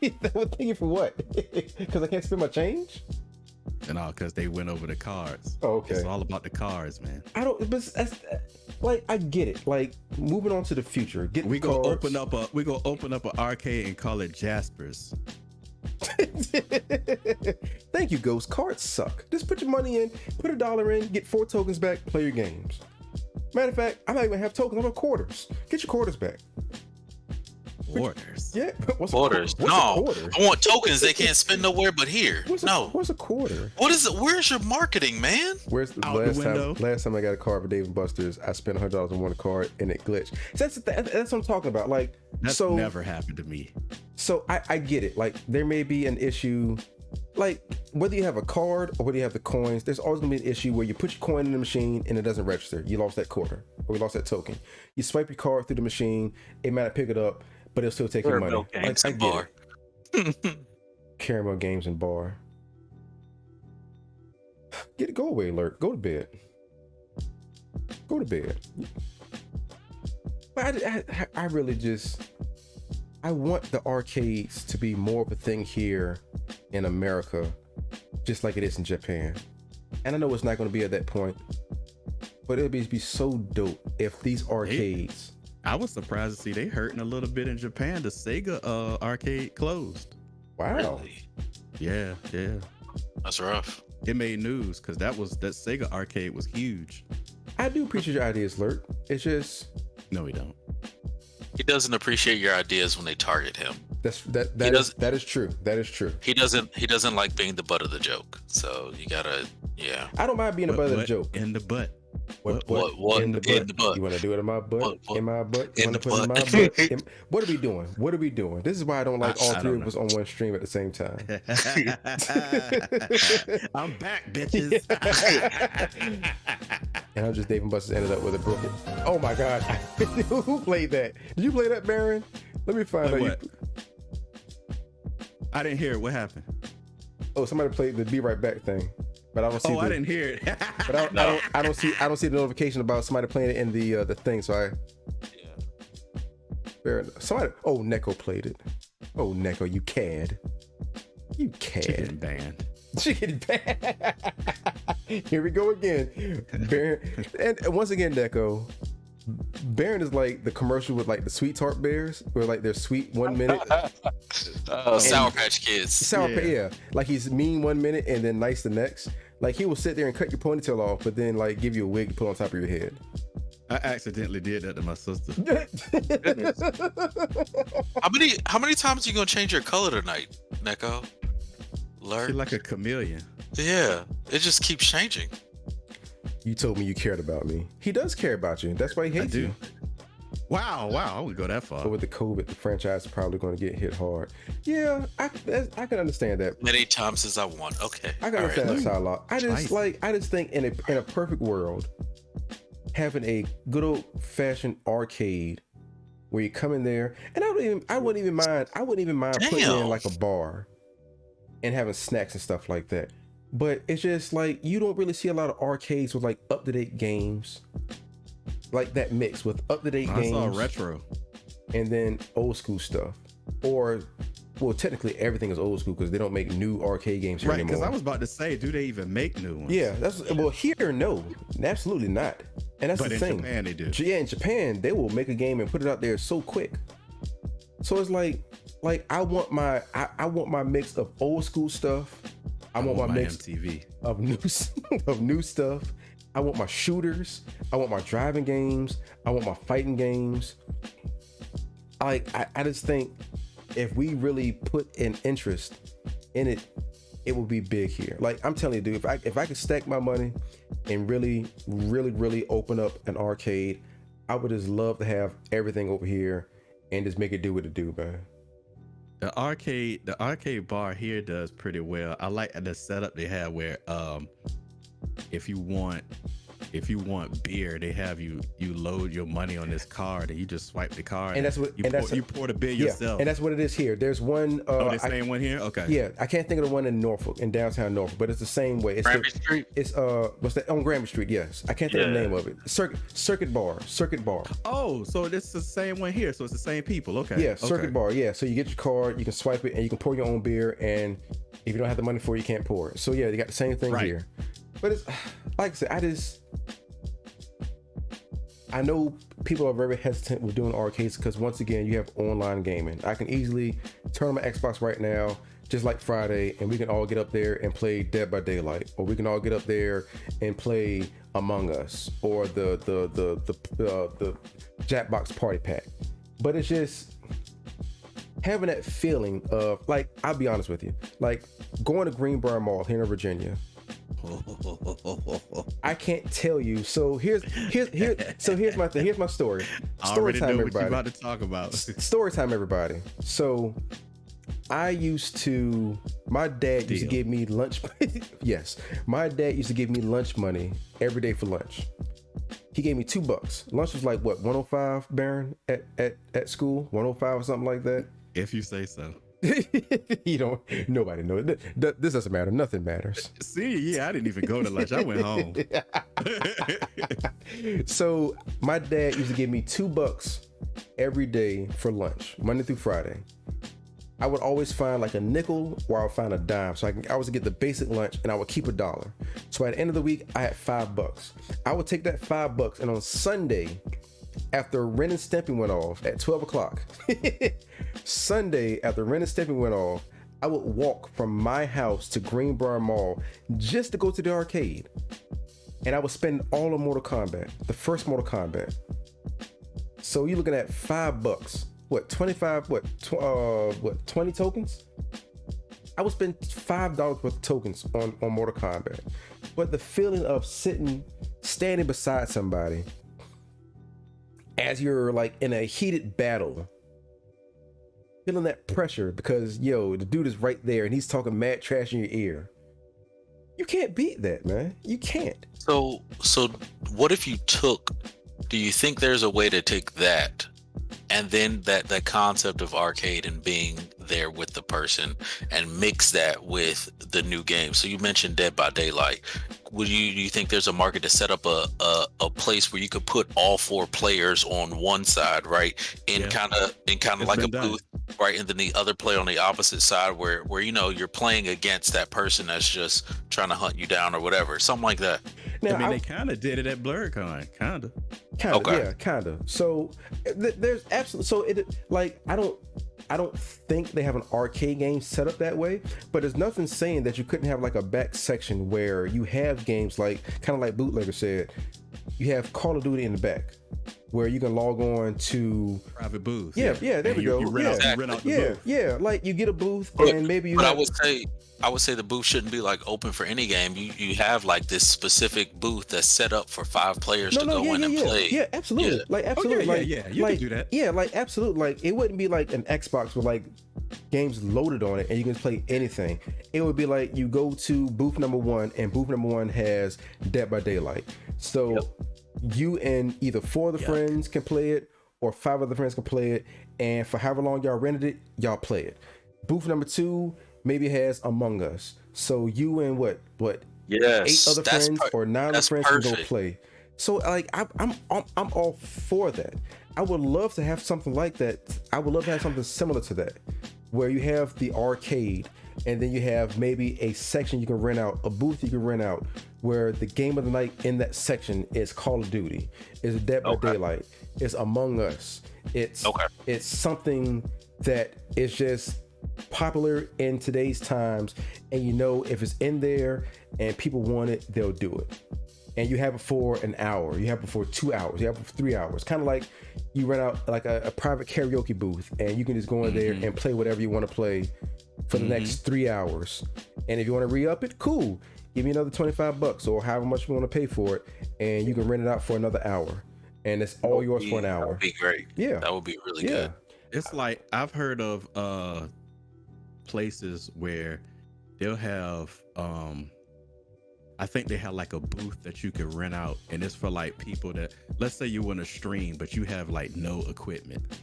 Thank you for what? Because I can't spend my change? And all because they went over the cards. Oh, okay. It's all about the cards, man. I don't, but that's, like, I get it. Like, moving on to the future. We're gonna open up an arcade and call it Jasper's. Thank you, Ghost. Cards suck. Just put your money in, put $1 in, get 4 tokens back, play your games. Matter of fact, I'm not even have tokens, I have quarters. Get your quarters back. Quarters? Yeah. Quarters. No, I want tokens they can't spend nowhere but here. What's a quarter? What is it? Where's your marketing, man? Where's the last time I got a card for Dave & Buster's, I spent $100 on one card and it glitched. So that's what I'm talking about. Like, that's never happened to me. So I get it. Like, there may be an issue, like, whether you have a card or whether you have the coins, there's always gonna be an issue where you put your coin in the machine and it doesn't register. You lost that quarter or you lost that token. You swipe your card through the machine, it might not pick it up, but it'll still take your money. Games I and get bar. it. Caramel games and bar. Go away, Lurk. Go to bed. Go to bed. But I really just, I want the arcades to be more of a thing here in America, just like it is in Japan. And I know it's not going to be at that point, but it'd be so dope if these arcades. I was surprised to see they hurting a little bit in Japan. The Sega arcade closed. Wow. Really? Yeah. That's rough. It made news because that Sega arcade was huge. I do appreciate your ideas, Lurk. It's just, no, we don't. He doesn't appreciate your ideas when they target him. that is true. That is true. He doesn't like being the butt of the joke. So you gotta, yeah. I don't mind being the butt of the joke. In the butt. What in the butt? You want to do it in my butt? In my butt? You want to put it in my butt? What are we doing? What are we doing? This is why I don't like all three of us on one stream at the same time. I'm back, bitches. And I'm just Dave & Buster's ended up with a broken. Oh my God. Who played that? Did you play that, Baron? Let me find out. What? I didn't hear it. What happened? Oh, somebody played the Be Right Back thing. But I don't see. I didn't hear it. But I don't see the notification about somebody playing it in the thing. So somebody. Oh, Neko played it. Oh, Neko, you cad. You cad. Chicken banned. Chicken banned. Here we go again. And once again, Neko, Baron is like the commercial with like the Sweet Tart Bears, where like they're sweet 1 minute. Sour Patch Kids. Yeah. Like he's mean 1 minute and then nice the next. Like he will sit there and cut your ponytail off, but then like give you a wig to put on top of your head. I accidentally did that to my sister. How many times are you gonna change your color tonight, Neko? She's like a chameleon. Yeah, it just keeps changing. You told me you cared about me. He does care about you. That's why he hates you. Wow, I wouldn't go that far. But with the COVID, the franchise is probably going to get hit hard. Yeah, I can understand that. Many times as I want. Okay. I can understand that side lot. I just think in a perfect world, having a good old fashioned arcade where you come in there, and I wouldn't even mind putting in like a bar and having snacks and stuff like that. But it's just like you don't really see a lot of arcades with like up-to-date games, like that mix with up-to-date games. I saw retro, and then old school stuff. Or, well, technically everything is old school because they don't make new arcade games here anymore. Right? Because I was about to say, do they even make new ones? Yeah, here no, absolutely not. And that's the thing. But in Japan they do. Yeah, in Japan they will make a game and put it out there so quick. So it's like I want my mix of old school stuff. I want my mix MTV of new stuff. I want my shooters. I want my driving games. I want my fighting games. I just think if we really put an interest in it, it will be big here. Like I'm telling you, dude, if I could stack my money and really, really, really open up an arcade, I would just love to have everything over here and just make it do what it do, man. The arcade bar here does pretty well. I like the setup they have where if you want beer, they have you load your money on this card and you just swipe the card and that's what you pour the beer yourself. And that's what it is here. There's one the same one here? Okay. Yeah, I can't think of the one in Norfolk, in downtown Norfolk, but it's the same way. It's Granby Street? It's what's that? On Granby Street, yes. I can't think of the name of it. Circuit bar. Oh, so it's the same one here. So it's the same people. Okay. Yeah, Circuit bar. Yeah. So you get your card, you can swipe it, and you can pour your own beer, and if you don't have the money for it, you can't pour it. So yeah, you got the same thing here. But it's like I said, I know people are very hesitant with doing arcades because once again, you have online gaming. I can easily turn on my Xbox right now, just like Friday, and we can all get up there and play Dead by Daylight, or we can all get up there and play Among Us, or the Jackbox Party Pack. But it's just having that feeling of, like, I'll be honest with you, like going to Greenbrier Mall here in Virginia. I can't tell you. So here's my thing. Here's my story. Story time, everybody. What you're about to talk about. Story time, everybody. So my dad used to give me lunch. Yes, my dad used to give me lunch money every day for lunch. He gave me $2. Lunch was like what, 105, Baron, at school, 105 or something like that. If you say so. Nobody knows. This doesn't matter. Nothing matters. See, yeah, I didn't even go to lunch. I went home. So my dad used to give me $2 every day for lunch, Monday through Friday. I would always find like a nickel or I would find a dime. So I was to get the basic lunch and I would keep $1. So at the end of the week, I had $5. I would take that $5 and on Sunday, after Ren and Stimpy went off at 12 o'clock, Sunday after Ren and Stimpy went off, I would walk from my house to Greenbrier Mall just to go to the arcade. And I would spend all of Mortal Kombat, the first Mortal Kombat. So you're looking at $5. What, 25, 20 tokens? I would spend $5 worth of tokens on Mortal Kombat. But the feeling of standing beside somebody as you're like in a heated battle, feeling that pressure because the dude is right there and he's talking mad trash in your ear. You can't beat that, man. You can't. So what if do you think there's a way to take that and then that concept of arcade and being there with the person and mix that with the new game? So you mentioned Dead by Daylight. Do you think there's a market to set up a place where you could put all 4 players on one side, right? In kind of like a booth, right? And then the other player on the opposite side where you're playing against that person that's just trying to hunt you down or whatever, something like that. Now, I mean, they kind of did it at BlerdCon, kind of. Yeah, kind of. So there's absolutely I don't think they have an arcade game set up that way, but there's nothing saying that you couldn't have like a back section where you have games like, kind of like Bootlegger said, you have Call of Duty in the back where you can log on to private booth. Yeah, there we go. You rent out the booth. Yeah, like you get a booth and maybe you. But I would say the booth shouldn't be like open for any game. You have like this specific booth that's set up for 5 players to go in and play. Yeah, absolutely. Yeah. Like absolutely. You can do that. Yeah, like absolutely. Like it wouldn't be like an Xbox with like games loaded on it and you can play anything. It would be like you go to booth number 1 and booth number 1 has Dead by Daylight. So you and either 4 of the friends can play it or 5 of the friends can play it, and for however long y'all rented it, y'all play it. Booth number 2 maybe has Among Us, so you and what 8 other friends or 9 other friends can go play. So like I'm all for that. I would love to have something like that. I would love to have something similar to that, where you have the arcade and then you have maybe a section you can rent out, a booth you can rent out, where the game of the night in that section is Call of Duty, is Dead by Daylight, is Among Us. It's something that is just popular in today's times, and you know if it's in there and people want it, they'll do it. And you have it for an hour, you have it for 2 hours, you have it for 3 hours. Kind of like you rent out like a private karaoke booth, and you can just go in there and play whatever you want to play for the next 3 hours. And if you want to re-up it, cool. Give me another $25 or however much you want to pay for it, and you can rent it out for another hour. And it's all yours for an hour. That would be great. Yeah. That would be really good. It's like I've heard of places where they'll have I think they have like a booth that you can rent out, and it's for like people that, let's say you want to stream but you have like no equipment.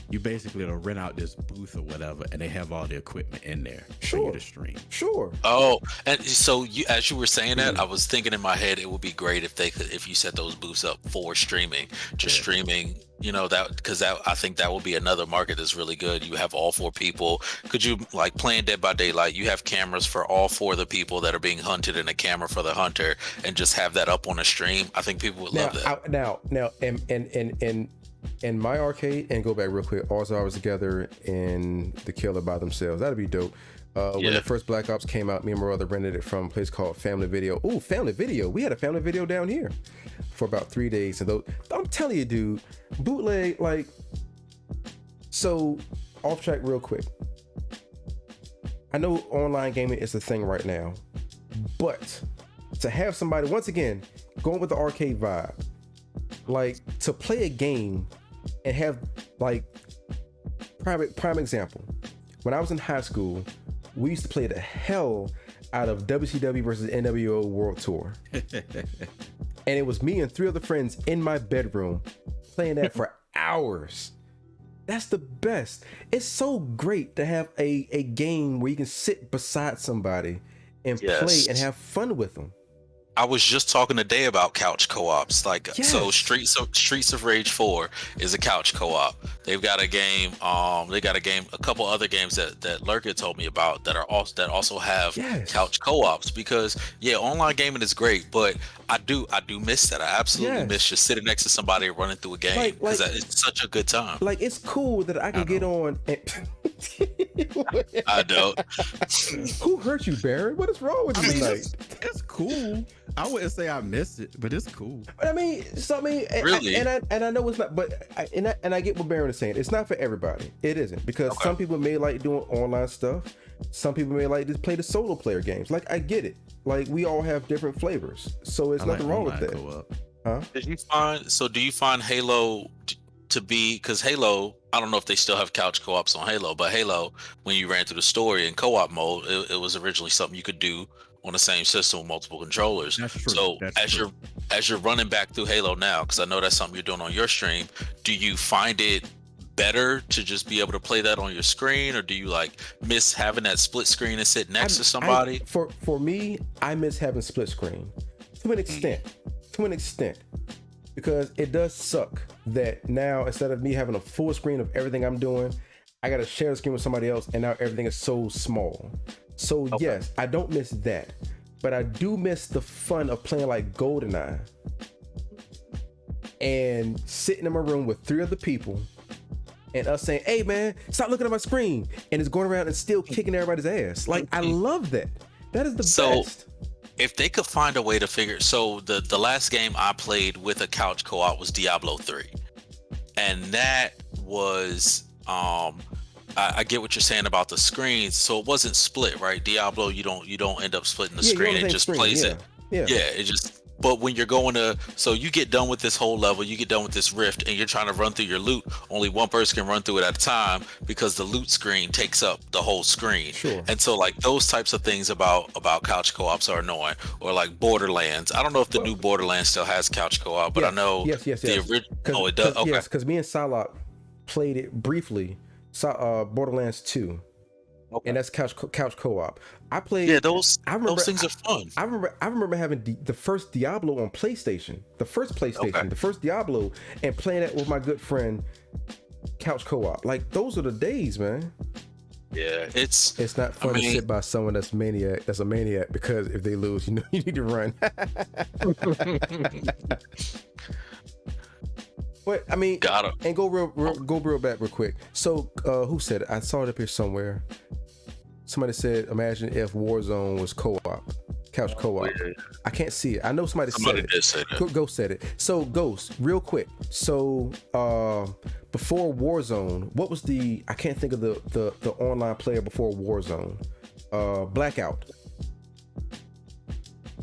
You basically will rent out this booth or whatever, and they have all the equipment in there for you to stream. Sure. Oh, and so as you were saying that, I was thinking in my head it would be great if you set those booths up for streaming, streaming. You know, because I think that would be another market that's really good. You have all 4 people. Could you, like playing Dead by Daylight, you have cameras for all 4 of the people that are being hunted and a camera for the hunter, and just have that up on a stream? I think people would love that. Now, in my arcade, and go back real quick, all I was together in the Killer by themselves. That'd be dope. When the first Black Ops came out, me and my brother rented it from a place called Family Video. Ooh, Family Video. We had a Family Video down here for about 3 days. And I'm telling you, dude, bootleg, like, so off track real quick. I know online gaming is the thing right now, but to have somebody, once again, going with the arcade vibe, like to play a game and have like prime example. When I was in high school, we used to play the hell out of WCW versus NWO World Tour. And it was me and 3 other friends in my bedroom playing that for hours. That's the best. It's so great to have a game where you can sit beside somebody and play and have fun with them. I was just talking today about couch co-ops. Like, so Streets of Rage 4 is a couch co-op. They've got a game. A couple other games that Lurk had told me about that also have couch co-ops. Because online gaming is great, but I do miss that. I absolutely miss just sitting next to somebody and running through a game, because it's such a good time. Like, it's cool that I can get on. And I don't. Who hurt you, Barry? What is wrong with you tonight? It's cool. I wouldn't say I miss it, but it's cool. But I mean, really? I know it's not, but I get what Baron is saying. It's not for everybody. It isn't, because some people may like doing online stuff. Some people may like to play the solo player games. Like, I get it. Like, we all have different flavors, so it's nothing wrong with that. Huh? Do you find Halo to be, because Halo, I don't know if they still have couch co-ops on Halo, but Halo, when you ran through the story in co-op mode, it was originally something you could do on the same system with multiple controllers. That's true. So That's true. as you're running back through Halo now, because I know that's something you're doing on your stream, do you find it better to just be able to play that on your screen, or do you like miss having that split screen and sit next to somebody? For me, I miss having split screen to an extent, because it does suck that now, instead of me having a full screen of everything I'm doing, I got to share the screen with somebody else, and now everything is so small. So yes, I don't miss that, but I do miss the fun of playing like GoldenEye and sitting in my room with 3 other people and us saying, "Hey man, stop looking at my screen," and it's going around and still kicking everybody's ass. Like, I love that. That is the best. If they could find a way to figure, so the last game I played with a couch co-op was Diablo 3, and that was I get what you're saying about the screens. So it wasn't split, right? Diablo, you don't end up splitting the screen. It just plays it. Yeah, it just. But when you're going to, so you get done with this whole level, you get done with this rift, and you're trying to run through your loot. Only one person can run through it at a time because the loot screen takes up the whole screen. Sure. And so, like, those types of things about couch co-ops are annoying. Or like Borderlands. I don't know if the new Borderlands still has couch co-op, but I know the original. Oh, it does. Okay. Yes, because me and Salak played it briefly. Borderlands 2. Okay. And that's couch co-op. I played. Yeah, those things are fun. I remember having the first Diablo on PlayStation, the first Diablo, and playing it with my good friend. Couch co-op, like, those are the days, man. Yeah, it's not fun to sit by someone that's a maniac, because if they lose, you need to run. But I mean, and go real back real quick. So who said it? I saw it up here somewhere. Somebody said, imagine if Warzone was co-op, couch co-op. Yeah. I can't see it. I know somebody did say that. Ghost said it. So Ghost, real quick. So before Warzone, what was I can't think of the online player before Warzone. Blackout.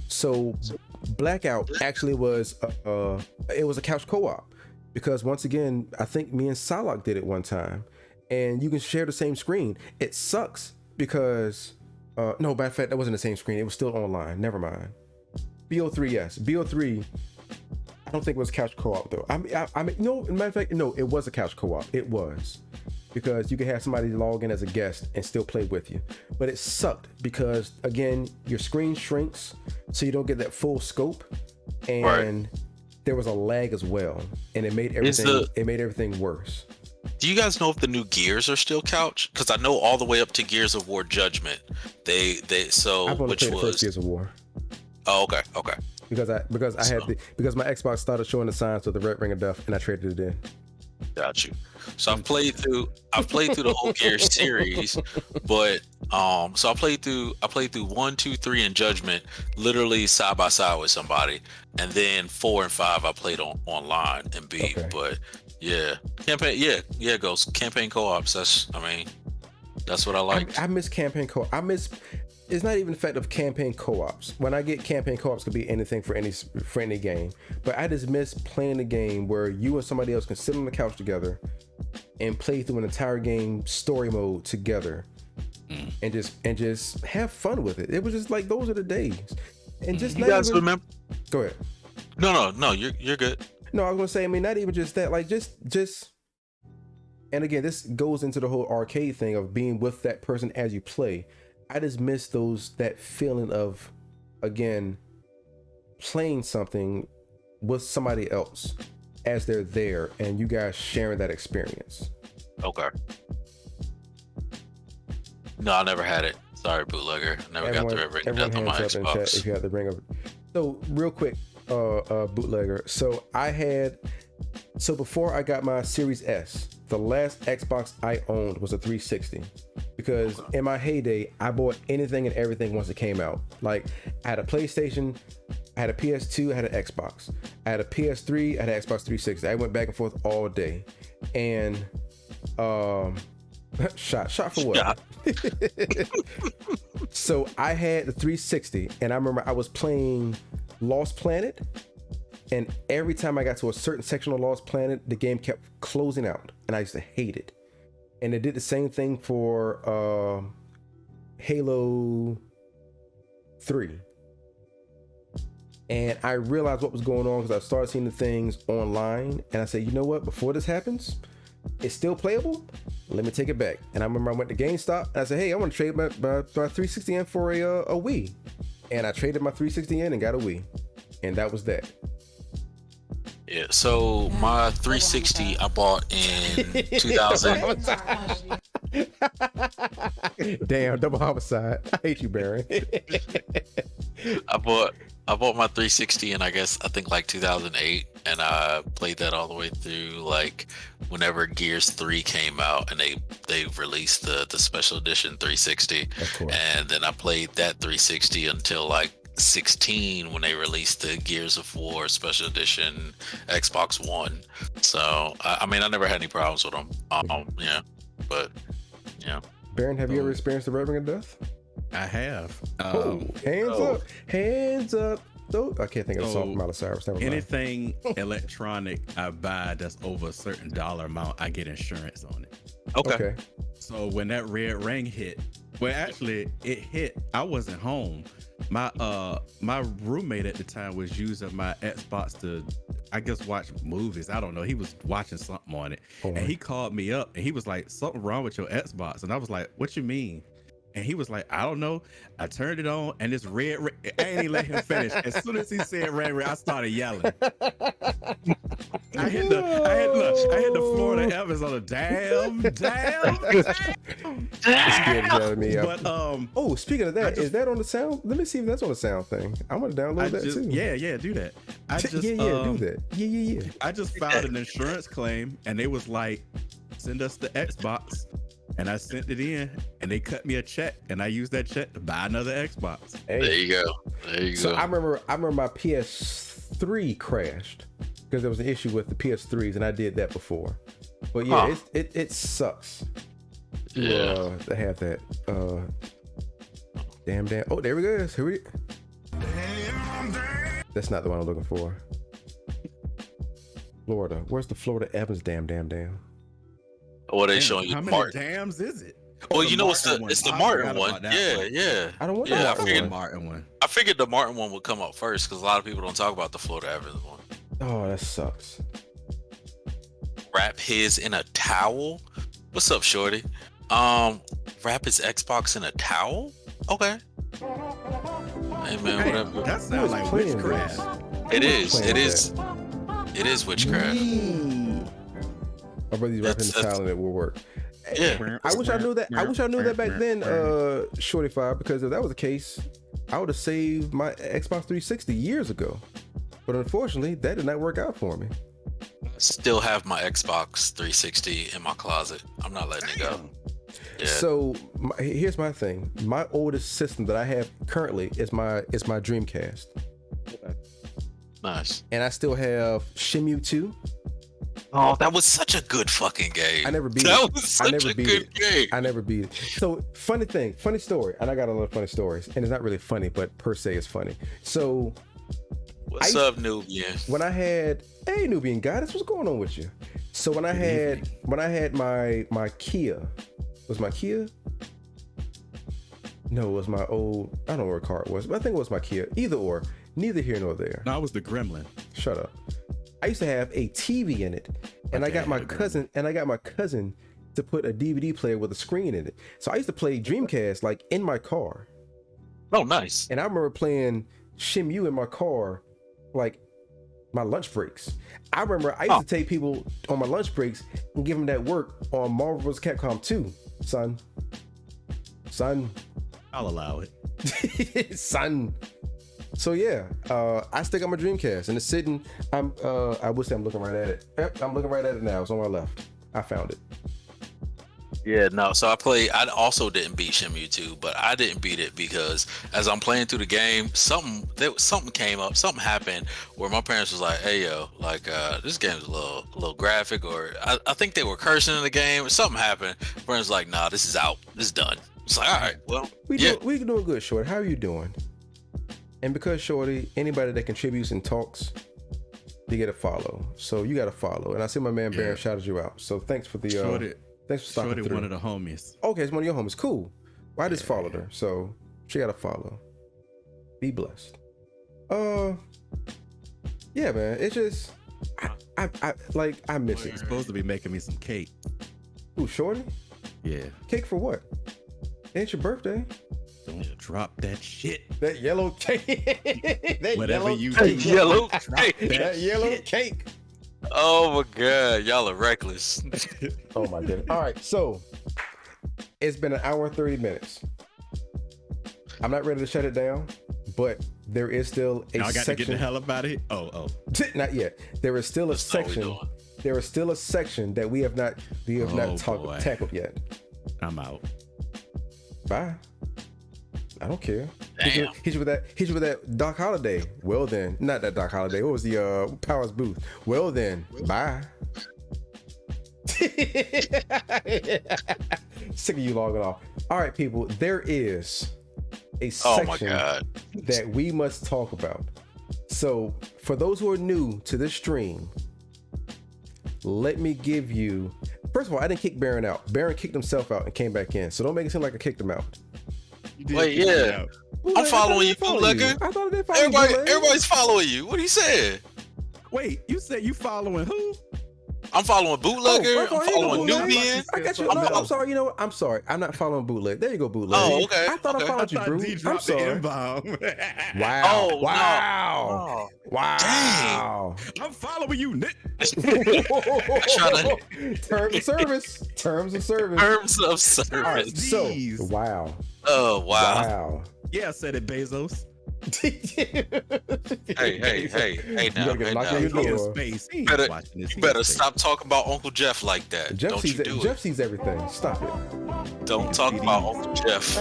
So Blackout actually was it was a couch co-op. Because once again, I think me and Salak did it one time, and you can share the same screen. It sucks because no, matter of fact, that wasn't the same screen. It was still online. Never mind. BO3, yes, BO3. I don't think it was couch co-op though. I mean, no. Matter of fact, no, it was a couch co-op. It was, because you could have somebody log in as a guest and still play with you. But it sucked because, again, your screen shrinks, so you don't get that full scope, and right. There was a lag as well, and it made everything worse. Do you guys know if the new Gears are still couch? Because I know all the way up to Gears of War Judgment, I've only played the first Gears of War. Oh, okay. Because my Xbox started showing the signs of the Red Ring of Death, and I traded it in. Got you. So I've played through the whole Gears series, but so I played through 1, 2, 3 and Judgment literally side by side with somebody, and then 4 and 5 I played online and beat. Okay. But yeah, campaign, yeah, goes campaign co-ops. That's what I like. I miss campaign co-op. It's not even the fact of campaign co-ops. When I get campaign co-ops, could be anything for any game. But I just miss playing a game where you and somebody else can sit on the couch together and play through an entire game story mode together, and just have fun with it. It was just like, those are the days. And just you guys remember? Go ahead. No, you're good. No, I was gonna say, I mean, not even just that. Like just. And again, this goes into the whole arcade thing of being with that person as you play. I just miss that feeling of, again, playing something with somebody else as they're there, and you guys sharing that experience. Okay. No, I never had it. Sorry, bootlegger. Never got the Red Ring of Death on my Xbox. If you had the Ring of. So real quick, bootlegger. So before I got my Series S, the last Xbox I owned was a 360. Because in my heyday, I bought anything and everything once it came out. Like, I had a PlayStation, I had a PS2, I had an Xbox. I had a PS3, I had an Xbox 360. I went back and forth all day. And shot for what? So I had the 360, and I remember I was playing Lost Planet, and every time I got to a certain section of Lost Planet, the game kept closing out, and I used to hate it. And it did the same thing for Halo 3. And I realized what was going on because I started seeing the things online. And I said, you know what? Before this happens, it's still playable. Let me take it back. And I remember I went to GameStop and I said, hey, I want to trade my 360 in for a Wii. And I traded my 360 in and got a Wii. And that was that. Yeah, so my 360 I bought in 2000. Damn, double homicide. I hate you, Baron. I bought my 360 in I think like 2008, and I played that all the way through like whenever Gears 3 came out, and they released the special edition 360, and then I played that 360 until like 16 when they released the Gears of War special edition Xbox One. So I mean, I never had any problems with them. Yeah, but yeah. Baron, have you ever experienced the rubbing of death? I have. Hands up. I can't think of the song from Miley Cyrus. Anything electronic I buy that's over a certain dollar amount, I get insurance on it. Okay. So when that red ring hit, well, actually it hit. I wasn't home. My roommate at the time was using my Xbox to, I guess, watch movies. I don't know. He was watching something on it, and he called me up and he was like, "Something wrong with your Xbox?" And I was like, "What you mean?" And he was like, "I don't know." I turned it on, and this red, I ain't even let him finish. As soon as he said red, I started yelling. I hit the Florida Evans on a damn. Scared out of me. But speaking of that, is that on the sound? Let me see if that's on the sound thing. I'm gonna download that too. Yeah, do that. Do that. Yeah. I just filed an insurance claim, and they was like, "Send us the Xbox." And I sent it in, and they cut me a check, and I used that check to buy another Xbox. Hey. There you go. So I remember my PS3 crashed because there was an issue with the PS3s, and I did that before. But yeah, it sucks to have that. Damn. Oh, there we go. That's not the one I'm looking for. Florida. Where's the Florida Evans? Damn. What they showing you? How many dams is it? Well, you know, it's the Martin one. Yeah. I don't want the Martin one. I figured the Martin one would come up first because a lot of people don't talk about the Florida Evans one. Oh, that sucks. Wrap his in a towel. What's up, shorty? Wrap his Xbox in a towel. Okay. Hey man, whatever. That sounds like witchcraft. It is witchcraft. My brother's rapping the talent that will work. Yeah. I wish I knew that. I wish I knew that back then, Shorty Five, because if that was the case, I would have saved my Xbox 360 years ago. But unfortunately, that did not work out for me. Still have my Xbox 360 in my closet. I'm not letting it go. Yeah. So here's my thing. My oldest system that I have currently is my Dreamcast. Nice. And I still have Shenmue 2. Oh, that was such a good fucking game. I never beat it. That was such a good game. I never beat it. So funny story, and I got a lot of funny stories, and it's not really funny, but per se it's funny. So what's up, Nubian? When I had Nubian Goddess, what's going on with you? So when I had my Kia, was my Kia? No, it was my old, I don't know where car it was, but I think it was my Kia. Either or, neither here nor there. No, it was the Gremlin. Shut up. I used to have a TV in it, and I got my cousin to put a DVD player with a screen in it. So I used to play Dreamcast like in my car. Oh, nice. And I remember playing Shenmue in my car, like my lunch breaks. I remember I used to take people on my lunch breaks and give them that work on Marvel vs. Capcom 2, son. I'll allow it. Son. So yeah, I still got my Dreamcast and it's sitting. I would say I'm looking right at it. Yep, I'm looking right at it now. It's on my left. I found it. Yeah, no. So I also didn't beat Shenmue 2, but I didn't beat it because as I'm playing through the game, something came up, something happened where my parents was like, "Hey, yo, like this game's a little graphic," or I think they were cursing in the game. Or something happened. My parents was like, "Nah, this is out. This is done." It's like, all right, well, we doing good, Shorty. How are you doing? And because Shorty, anybody that contributes and talks, you get a follow. So you got to follow. And I see my man Baron shouted you out. So thanks for the thanks for stopping through. One of the homies. Okay, it's one of your homies. Cool. Well, I just followed her, so she got to follow. Be blessed. Yeah, man. It's just I miss it. You're supposed to be making me some cake. Ooh, Shorty? Yeah. Cake for what? Ain't your birthday. Don't drop that shit. That yellow cake. Whatever you do. Yellow cake. That yellow cake. Oh my god, y'all are reckless. Oh my goodness. All right, so It's been an hour and 30 minutes. I'm not ready to shut it down, but there is still a I got section. to get the hell up out of here. Oh. Not yet. There is still a section. There is still a section that we have not tackled yet. I'm out. Bye. I don't care. Damn. He's with that Doc Holliday. Well then, not that Doc Holliday. What was the Powers Booth? Well then, bye. Sick of you logging off. All right, people. There is a section that we must talk about. So, for those who are new to this stream, let me give you. First of all, I didn't kick Baron out. Baron kicked himself out and came back in. So don't make it seem like I kicked him out. Wait, yeah. I'm following you, bootlegger. I thought they followed you. Everybody's following you. What are you saying? Wait, you said you following who? I'm following bootlegger. I'm following Nubian. I got you. No, I'm sorry. You know what? I'm sorry. I'm not following bootleg. There you go, bootleg. Oh, okay. I thought I followed you, bro. I'm sorry. Wow. Oh, wow. no. Wow. Dang. I'm following you, Nick. Terms of service. Terms of service. Terms of service. All right, so, wow. Oh, wow. Wow. Yeah, I said it, Bezos. Hey, now. You Better stop talking about Uncle Jeff like that. Jeff Don't sees you do Jeff it. sees everything. Stop it. Don't talk about Uncle Jeff.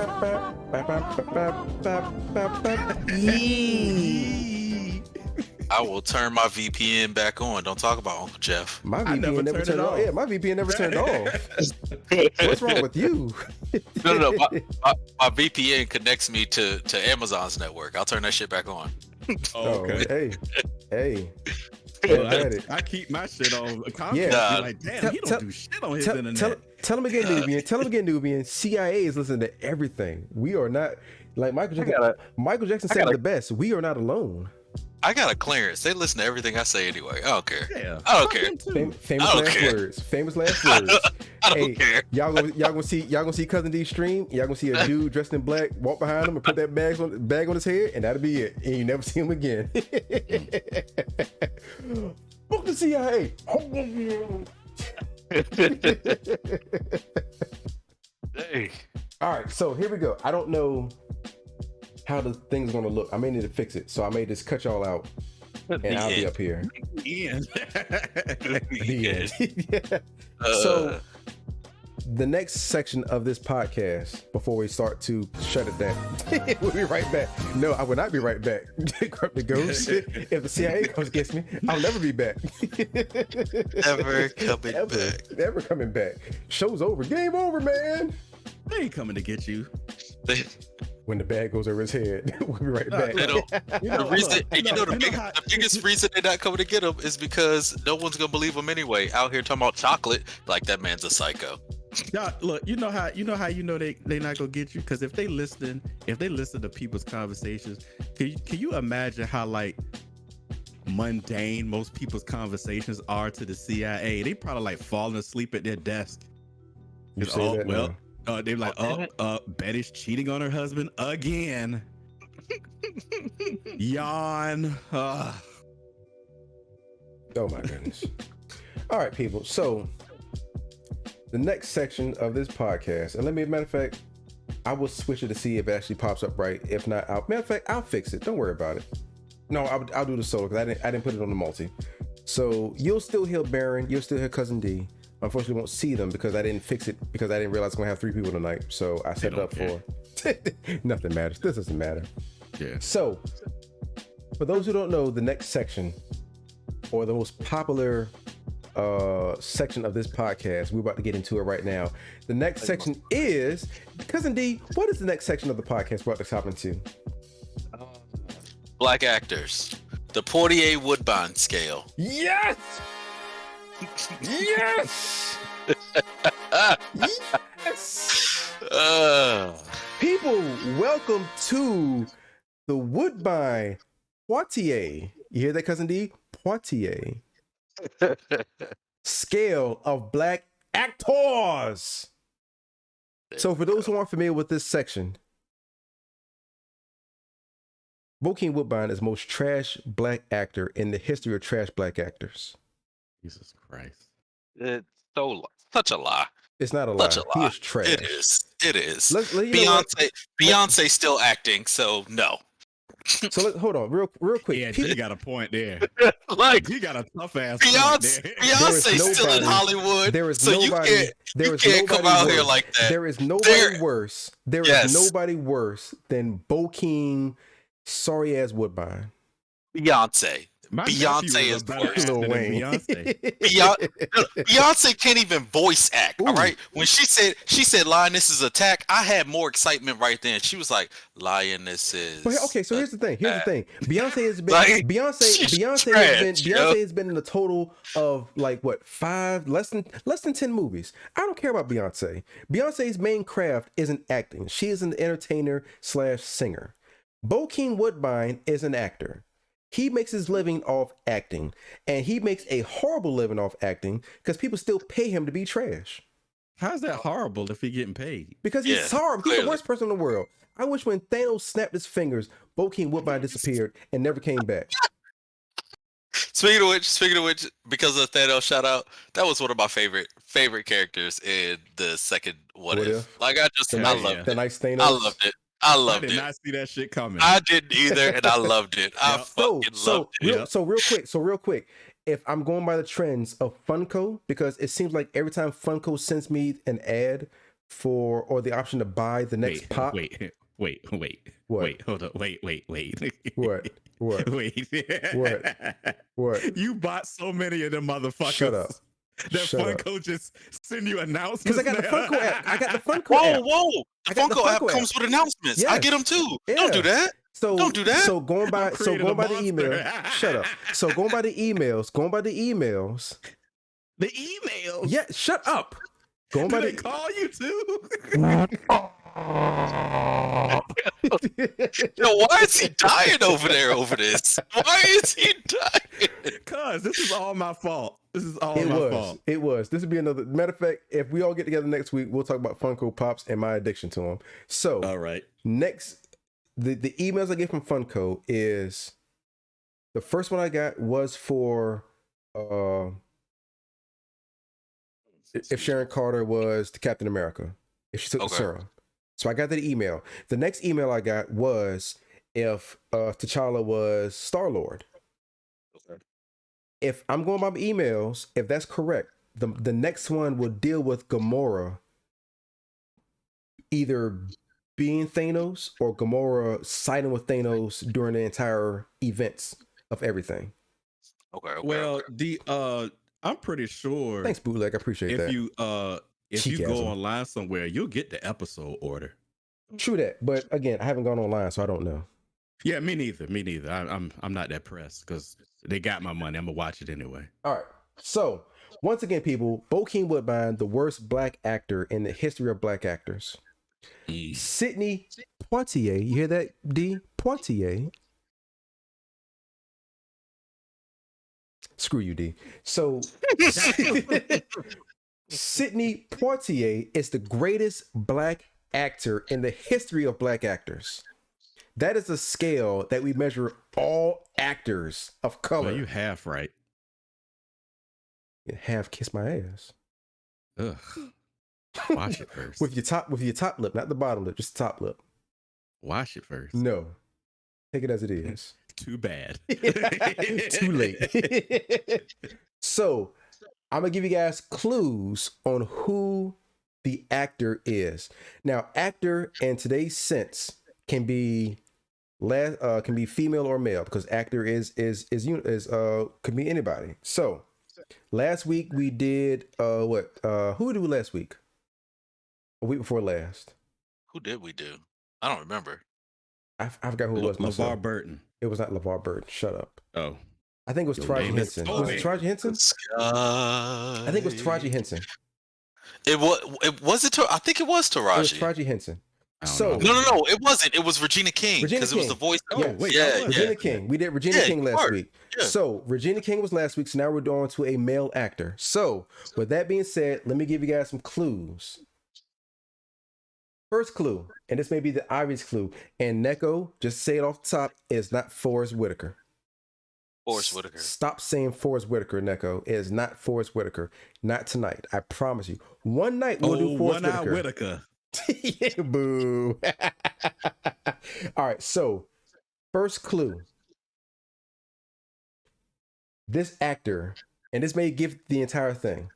I will turn my VPN back on. Don't talk about Uncle Jeff. My VPN never turned off. Yeah, my VPN never turned off. What's wrong with you? No. My VPN connects me to Amazon's network. I'll turn that shit back on. Oh, okay. Hey. I keep my shit on. Yeah. Like, damn, he don't do shit on his internet. Tell him again, Nubian. Tell him again, Nubian. CIA is listening to everything. We are not like Michael Jackson. Michael Jackson said it the best. We are not alone. I got a clearance. They listen to everything I say anyway. I don't care. Yeah, I don't care. Famous last words. I don't care. Y'all gonna see Cousin D stream. Y'all gonna see a dude dressed in black walk behind him and put that bag on his head, and that'll be it. And you never see him again. Book the CIA. Hey. All right, so here we go. I don't know how the thing's gonna look. I may need to fix it, so I may just cut y'all out, and I'll be up here. Yeah. So the next section of this podcast, before we start to shut it down, we'll be right back. No, I will not be right back. The ghost. If the CIA comes against me, I'll never be back. Never coming back. Show's over. Game over, man. They ain't coming to get you. When the bag goes over his head, we'll be right back. The biggest reason they're not coming to get him is because no one's gonna believe him anyway. Out here talking about chocolate, like that man's a psycho. Yeah, look, you know how they not gonna get you, because if they listen to people's conversations, can you imagine how like mundane most people's conversations are to the CIA? They probably like falling asleep at their desk. You say that now. They're like, Betty's cheating on her husband again. Yawn. Oh my goodness. All right, people. So the next section of this podcast, and matter of fact, I will switch it to see if it actually pops up right. If not, I'll fix it. Don't worry about it. No, I'll do the solo because I didn't put it on the multi. So you'll still hear Baron, you'll still hear Cousin D. Unfortunately, won't see them because I didn't fix it because I didn't realize I was gonna have 3 people tonight. So I set it up for nothing matters. This doesn't matter. Yeah. So for those who don't know, the next section, or the most popular section of this podcast, we're about to get into it right now. The next section is Cousin D. What is the next section of the podcast we're about to hop into? Black actors, the Portier-Woodbine scale. Yes. Yes. Yes. People, welcome to the Woodbine Poitier. You hear that, Cousin D? Poitier. Scale of black actors. So for those who aren't familiar with this section, Bokeem Woodbine is the most trash black actor in the history of trash black actors. Jesus Christ. It's such a lie. It's not a lie. Such a lie. He is trash. It is. It is. You know what? Beyonce still acting, so no. So hold on, real quick. Yeah, she got a point there. Like you got a tough ass Beyonce, point there. Beyonce's still in Hollywood. There is so nobody. You can't come out here like that. There is nobody worse. There is nobody worse than Bokeem, sorry ass Woodbine. Beyonce. Beyonce is worse than Beyonce. Beyonce can't even voice act. Ooh. All right. When she said lionesses attack, I had more excitement right then. She was like, lionesses. But okay, so here's the thing. Beyonce has been like, Beyonce has been in a total of like what, less than 10 movies. I don't care about Beyonce. Beyonce's main craft isn't acting. She is an entertainer / singer. Bokeem Woodbine is an actor. He makes his living off acting, and he makes a horrible living off acting because people still pay him to be trash. How's that horrible if he's getting paid? Because he's horrible. He's the worst person in the world. I wish when Thanos snapped his fingers, Bokeem Woodbine disappeared and never came back. Speaking of which, because of Thanos shout out, that was one of my favorite characters in the second What If. Like I loved it. The nice Thanos. I loved it. I did not see that shit coming. I didn't either, and I loved it. I fucking loved it. So real quick, if I'm going by the trends of Funko, because it seems like every time Funko sends me an ad or the option to buy the next pop. Wait. What? Wait, hold on. Wait. What? What? You bought so many of them motherfuckers. Shut up. That Funko just send you announcements. Because I got the Funko app. Whoa. The Funko app comes with announcements. Yes. I get them too. Yeah. Don't do that. Don't do that. So going by the email. Shut up. So going by the emails. The emails? Yeah, shut up. Do they call you too? Yo, why is he dying over there over this? Why is he dying? Cause this is all my fault. This is all my fault. It was. This would be another matter of fact. If we all get together next week, we'll talk about Funko Pops and my addiction to them. So, all right. Next, the emails I get from Funko is the first one I got was for if Sharon Carter was the Captain America, if she took the serum. So I got that email. The next email I got was if T'Challa was Star-Lord. Okay. If I'm going by my emails, if that's correct, the next one will deal with Gamora either being Thanos or Gamora siding with Thanos during the entire events of everything. Okay. I'm pretty sure. Thanks, Bootleg. I appreciate that. If you go online somewhere, you'll get the episode order. True that, but again, I haven't gone online, so I don't know. Yeah, me neither. I'm not that pressed because they got my money. I'm gonna watch it anyway. All right. So once again, people, Bokeem Woodbine, the worst black actor in the history of black actors. Sidney Poitier, you hear that? D. Poitier. Screw you, D. So Sidney Poitier is the greatest black actor in the history of black actors. That is a scale that we measure all actors of color. Well, you half right. You half kiss my ass. Ugh. Wash it first. with your top lip, not the bottom lip, just the top lip. Wash it first. No. Take it as it is. Too bad. Too late. So, I'm going to give you guys clues on who the actor is. Now, actor in today's sense can be female or male because actor could be anybody. So, last week we did who did we last week? A week before last. Who did we do? I don't remember. I forgot who it was. LeVar Burton. It was not LeVar Burton. Shut up. Oh. I think it was Taraji Henson. Was it Taraji Henson? I think it was Taraji Henson. I think it was Taraji. It was Taraji Henson. So no, it wasn't. It was Regina King because it was the voice. Regina King. We did Regina King last week. Yeah. So Regina King was last week. So now we're on to a male actor. So with that being said, let me give you guys some clues. First clue, and this may be the obvious clue, and Neko, just say it off the top, is not Forrest Whitaker. Forrest Whitaker. Stop saying Forrest Whitaker, Neko. It is not Forrest Whitaker. Not tonight. I promise you. One night we'll do Forrest Whitaker. Whitaker. Yeah, boo. All right, so first clue. This actor, and this may give the entire thing.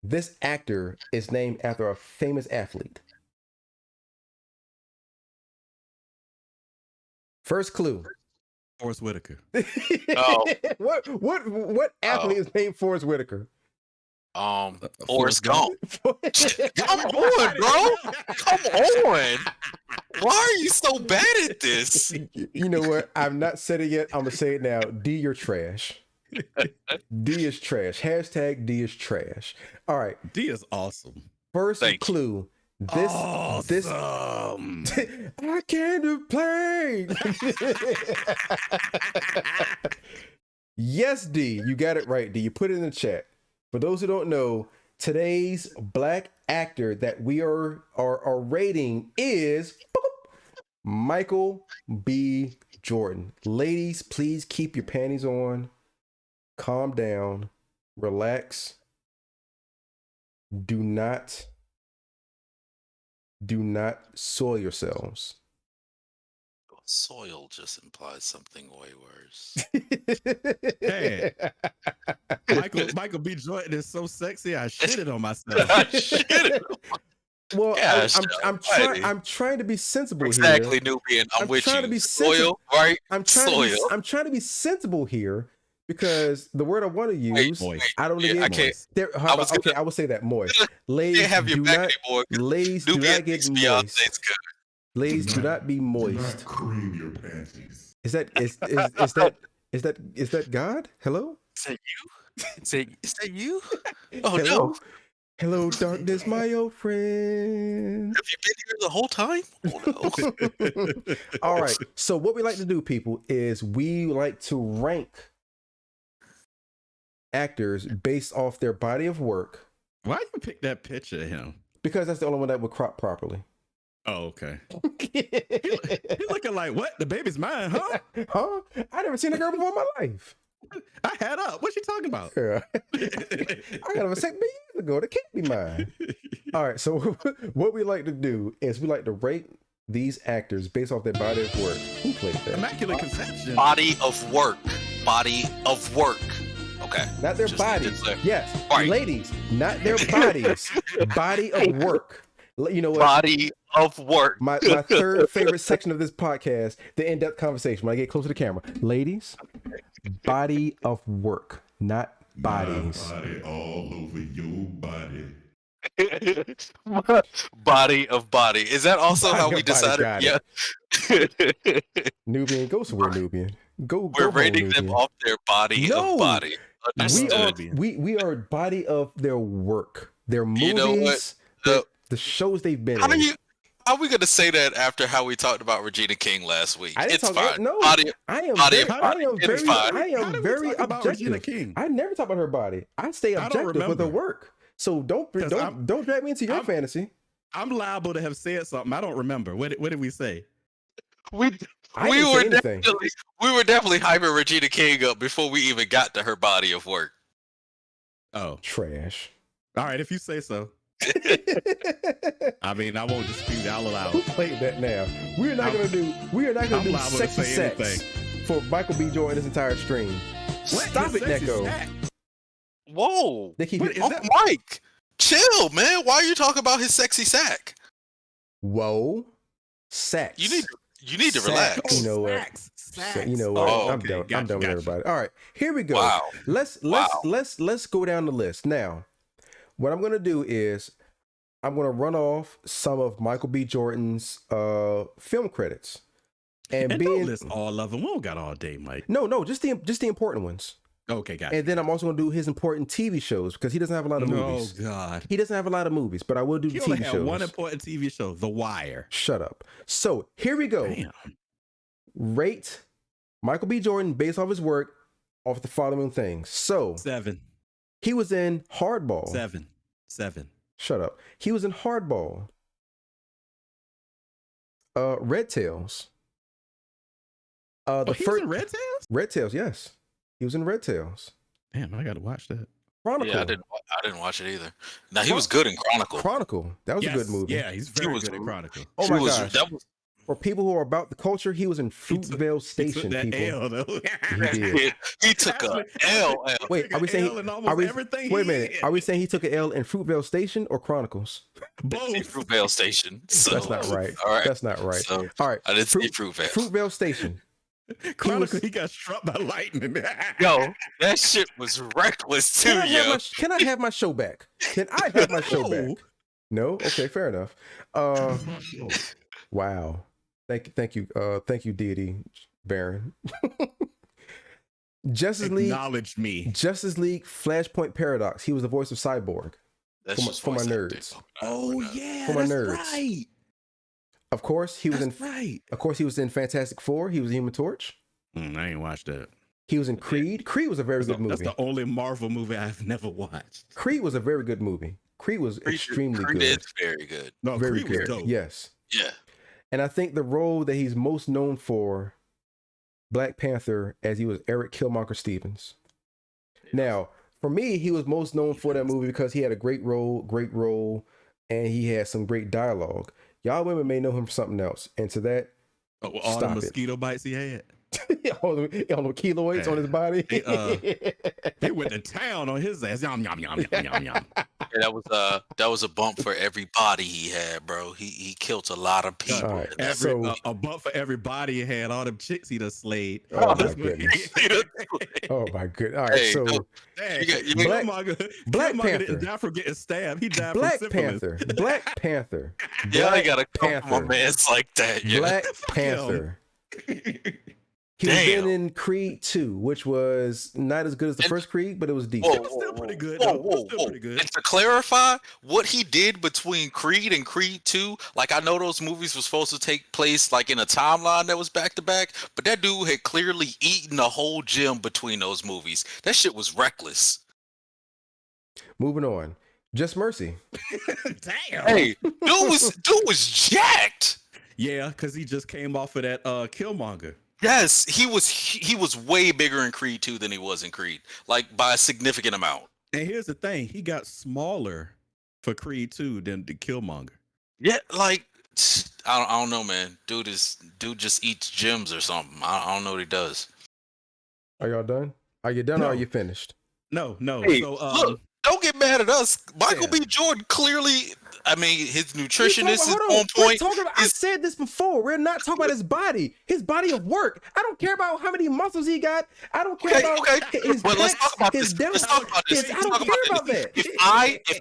This actor is named after a famous athlete. First clue. Forrest Whitaker. Oh. What athlete is named Forrest Whitaker? Forrest Gump. Come on, bro. Come on. Why are you so bad at this? You know what? I've not said it yet. I'm gonna say it now. D, you're trash. D is trash. Hashtag D is trash. All right. D is awesome. First Thank clue. This Awesome. I can't play. Yes, D, you got it right. D, you put it in the chat. For those who don't know, today's black actor that we are rating is Michael B. Jordan. Ladies, please keep your panties on. Calm down. Relax. Do not soil yourselves. Soil just implies something way worse. Hey, Michael B. Jordan is so sexy. I shitted on myself. Well, Gosh, I'm trying to be sensible exactly, here. Nubian. I'm with trying you. to be Soil, right? I'm trying to be sensible here because the word I want to use, moist. I don't Yeah, get I can't. okay, I will say that moist. Ladies, Can't have your do back not, anymore. ladies, do Nubian not get thinks moist. Beyonce's good. Ladies, do not be Do moist. not cream your panties. Is that God? Hello? Is that you? Is that you? Oh Hello? no! Hello, darkness, my old friend. Have you been here the whole time? Oh no! All right. So what we like to do, people, is we like to rank actors based off their body of work Why you pick that picture of him? because that's the only one that would crop properly. Oh, okay. He looking like what? The baby's mine, huh? Huh? I never seen a girl before in my life. I had up. What you talking about? Yeah. I got a vasectomy years ago. That can't be mine. All right. So what we like to do is we like to rate these actors based off their body of work. Who played that? Immaculate Conception. Body of work. Body of work. Okay. Not their Just bodies. declare. Yes. Right. Ladies, not their bodies. Body of work. You know what? Body of work. My third favorite section of this podcast, the in-depth conversation. When I get closer to the camera, ladies, body of work, not bodies. My body all over your body. Body of body. Is that also Body how of we body, decided? got Yeah. Nubian, go somewhere, Nubian. Go. We're home, rating Nubian. them off their body No. of body. Understood. We are body of their work, their movies, You know what? the shows they've been How in. are we gonna say that after how we talked about Regina King last week? I didn't It's talk fine. no. Body, I am body very, of body. It's fine. I How am did we very talk about Regina objective. King? I never talk about her body. I stay I don't objective with her remember. work. So don't drag me into your fantasy. I'm liable to have said something. I don't remember. What did we say? we I we didn't say were anything. definitely hyping Regina King up before we even got to her body of work. Oh, Trash. all right. If you say so. I mean, I won't dispute. I'll allow Who it. played that now? We are not gonna do I'm liable to sexy say sex anything. for Michael B. Jordan this entire stream. What? Stop His it, sexy Neko. snack? Whoa. They keep What it. is Oh, that? Mike, chill, man. Why are you talking about his sexy sack? Whoa, sex. You need to Sex. relax. You know what? Snacks. So, you know what? Oh, I'm okay, done. I'm gotcha, done with gotcha. everybody. All right, here we go. Wow. Let's go down the list now. What I'm gonna do is I'm gonna run off some of Michael B. Jordan's film credits, and And being don't list all of them. We don't got all day, Mike. no, just the important ones. Okay, got it. And then I'm also gonna do his important TV shows because he doesn't have a lot of movies. Oh God. He doesn't have a lot of movies, but I will do He the only TV had shows. one important TV show, The Wire. Shut up. So here we go. Damn. Rate Michael B. Jordan based off his work off the following things. So 7. he was in Hardball. 7. Shut up. He was in Hardball. Red Tails. Oh, he was in Red Tails? Red Tails, yes. He was in Red Tails. Damn, I gotta watch that. Chronicle. Yeah, I didn't watch it either. Now he was good in Chronicle. Chronicle. That was a good movie. Yeah, he's very good in Chronicle. Oh my gosh. That was For people who are about the culture, he was in Fruitvale Station. He took that people. L, though. He did. he took a L. Wait, are we saying? Wait a minute. Are we saying he took an L in Fruitvale Station or Chronicles? Both. Fruitvale Station. So, that's not right. All right. That's not right. So, all right. I didn't see Fruitvale. Fruitvale Station. Chronicle, he got struck by lightning. Yo, that shit was reckless too, Can I have my show back? Can I have my show back? No? Okay, fair enough. Wow. Thank you, Deity Baron. Justice League. Acknowledge me. Justice League Flashpoint Paradox. He was the voice of Cyborg. For my nerds. Oh yeah, for my that's nerds. right. Of course, he was Of course, he was in Fantastic Four. He was Human Torch. I ain't watched that. He was in Creed. Creed was a very good movie. That's the only Marvel movie I've never watched. Creed was a very good movie. Creed was extremely good. Creed is very good. No, very Creed good. was dope. Yes. Yeah. And I think the role that he's most known for, Black Panther, as he was Eric Killmonger Stevens. Now, for me, he was most known for that movie because he had a great role, and he had some great dialogue. Y'all women may know him for something else. And to that, all the mosquito bites he had. all the keloids on his body. They went to town on his ass. Yum yum yum yum yum yum. Yeah, that was a bump for every body he had, bro. He killed a lot of people. Right. A bump for everybody he had. All them chicks he done slayed. Oh my goodness. Oh my goodness. All right, hey, so Black Panther didn't die from getting stabbed. He died from syphilis. Black Panther. Yeah, I gotta come from my man's like that. Yeah. Black Panther. He was been in Creed 2, which was not as good as the first Creed, but it was decent. It was still pretty good. And to clarify, what he did between Creed and Creed 2, like I know those movies were supposed to take place like in a timeline that was back to back, but that dude had clearly eaten the whole gym between those movies. That shit was reckless. Moving on. Just Mercy. Damn. Hey, dude was jacked. Yeah, because he just came off of that Killmonger. Yes, he was way bigger in Creed 2 than he was in Creed, like by a significant amount. And here's the thing, he got smaller for Creed 2 than the Killmonger. Yeah, like I don't know, man. Dude just eats gems or something. I don't know what he does. Are y'all done? Are you done or are you finished? No. Hey, so look, don't get mad at us. Michael B. Jordan clearly, I mean, his nutritionist is on point. I said this before. We're not talking about his body of work. I don't care about how many muscles he got. I don't care about his pecs, let's talk about his this. Let's talk about this. I don't care about that. If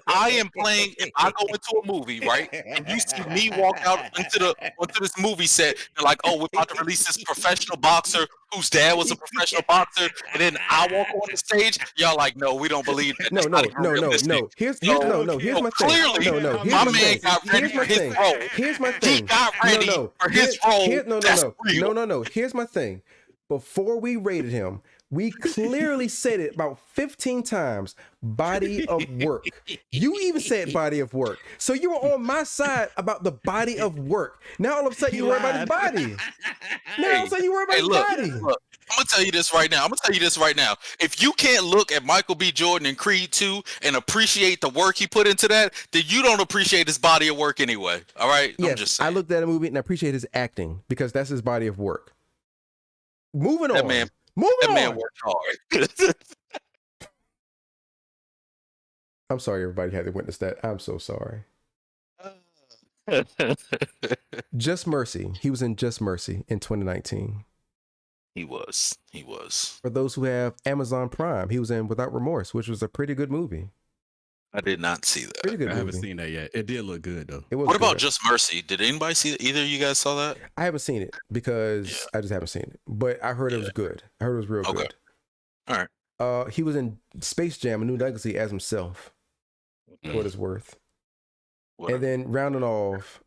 I go into a movie, right, and you see me walk out onto this movie set, you're like, oh, we're about to release this professional boxer whose dad was a professional boxer, and then I walk on the stage, y'all like, no, we don't believe that. No. Here's my thing. Clearly, my man got ready for his role. Here's my thing. He got ready for his role. No. Here's my thing. Before we rated him, we clearly said it about 15 times. Body of work. You even said body of work. So you were on my side about the body of work. Now all of a sudden you worry about his body. Now all of a sudden you worry about his body. Look, I'm gonna tell you this right now. If you can't look at Michael B. Jordan in Creed 2 and appreciate the work he put into that, then you don't appreciate his body of work anyway. All right? Yes, I'm just saying. I looked at a movie and I appreciate his acting because that's his body of work. Moving on. That man worked hard. I'm sorry everybody had to witness that. I'm so sorry. Just Mercy. He was in Just Mercy in 2019. He was. For those who have Amazon Prime, he was in Without Remorse, which was a pretty good movie. I did not see that. Pretty good movie. I haven't seen that yet. It did look good though. What about Just Mercy? Did anybody see that? Either of you guys saw that? I haven't seen it because I just haven't seen it. But I heard it was good. I heard it was real good. All right. He was in Space Jam: A New Legacy as himself. For what it's worth. And then rounding off,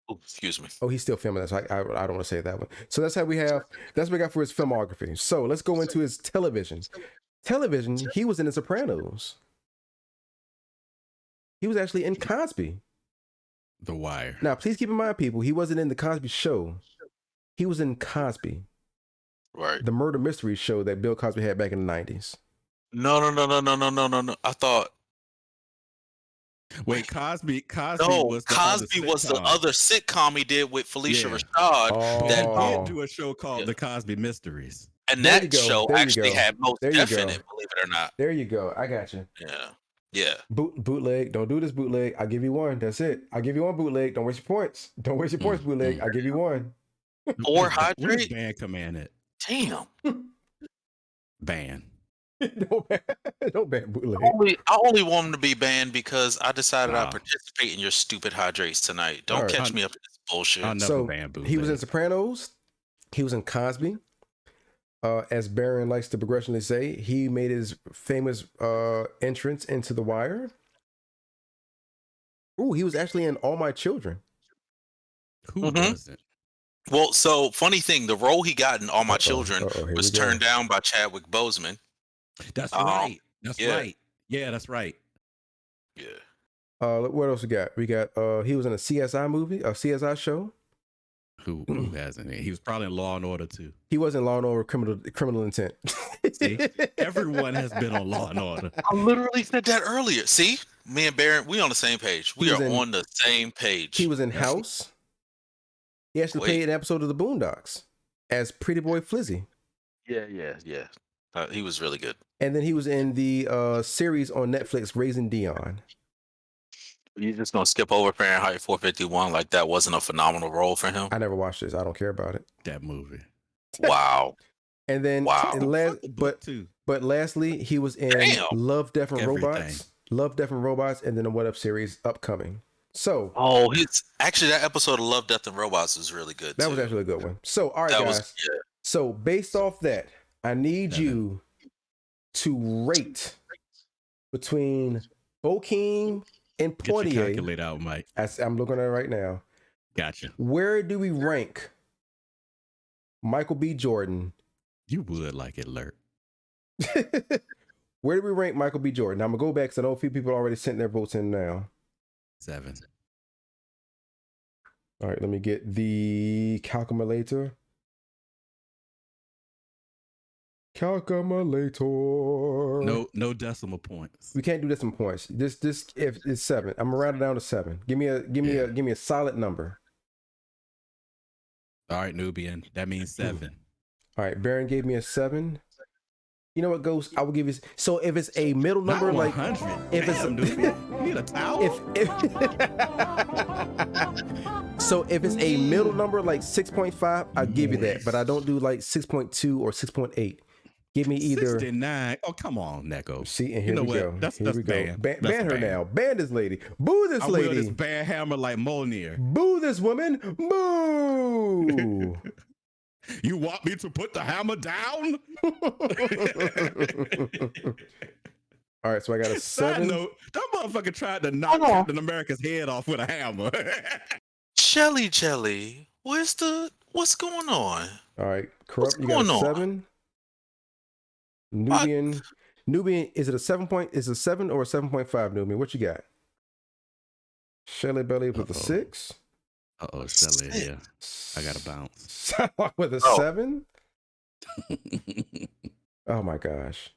excuse me. Oh, he's still filming that, so I don't want to say that one. So that's what we got for his filmography. So let's go into his television. He was in The Sopranos. He was actually in Cosby. The Wire. Now, please keep in mind, people, he wasn't in the Cosby Show. He was in Cosby. Right. The murder mystery show that Bill Cosby had back in the 90s. No. I thought Wait, Cosby no. was the other Cosby was the sitcom. other sitcom he did with Felicia Yeah. Rashad. But he did Oh, do a show called Yeah. The Cosby Mysteries. And there you that go. show There you actually go. had Most There you Def go. in it, believe it or not. There you go. I got you. Yeah. Bootleg. Don't do this bootleg. I'll give you one. That's it. I'll give you one bootleg. Don't waste your points. Don't waste your points, bootleg. I'll give you one. Or What is hydrate. ban command at? Damn. Ban. Don't ban bootleg. I only want him to be banned because I decided Nah. I'd participate in your stupid hydrates tonight. Don't Alright. catch me up in this bullshit. I'll never So ban bootleg. he was in Sopranos. He was in Cosby. As Barron likes to progressionally say, he made his famous entrance into The Wire. Ooh, he was actually in All My Children. Who Mhm. wasn't? Well, so funny thing, the role he got in All My Uh-oh, Children here was we go. turned down by Chadwick Boseman. That's right. That's yeah. right. Yeah, that's right. Yeah. What else we got? We got he was in a CSI movie, a CSI show. Who hasn't? He was probably in Law and Order too. He was in Law and Order Criminal Intent. See, everyone has been on Law and Order. I literally said that earlier. See, me and Barron, we on the same page. We are on the same page. He was in House. He actually played an episode of The Boondocks as Pretty Boy Flizzy. Yeah. He was really good. And then he was in the series on Netflix, Raising Dion. You just gonna skip over Fahrenheit 451 like that wasn't a phenomenal role for him? I never watched this. I don't care about it. That movie. Wow. And then, but lastly, he was in Love, Death, and Robots. Love, Death, and Robots, and then the What If series upcoming. So, he's actually that episode of Love, Death, and Robots was really good. That was actually a good one. So, all right, guys. So, based off that, I need you to rate between Bokeem and Poitier. Get your calculator out, Mike. I'm looking at it right now. Gotcha. Where do we rank Michael B. Jordan? You would like it, Lurk. Where do we rank Michael B. Jordan? Now, I'm going to go back because I know a few people already sent their votes in now. 7. All right, let me get the calculator. No decimal points. We can't do decimal points. This if it's 7. I'm gonna round it down to 7. Give me a solid number. All right, Nubian. That means 7. All right, Baron gave me a 7. You know what, Ghost? I will give you. So if it's a middle number, not like 100. if it's Nubian, you need a towel. So if it's a middle number like 6.5, I'll give you that. But I don't do like 6.2 or 6.8. Give me either 69. Oh, come on, Neko. See, and here we go. That's here we go. ban. Ban her now. Ban this lady. Boo this lady. I will this ban hammer like Mjolnir. Boo this woman. Boo. You want me to put the hammer down? All right, so I got a 7. Note, that motherfucker tried to knock Captain America's head off with a hammer. Shelly Jelly, what's going on? All right, Corrupt, you got a 7. Nubian, is it a 7 point? Is it a 7 or a 7.5? Nubian, what you got? Shelly Belly with a 6. Shelly here. I got to bounce. With a 7. Oh my gosh.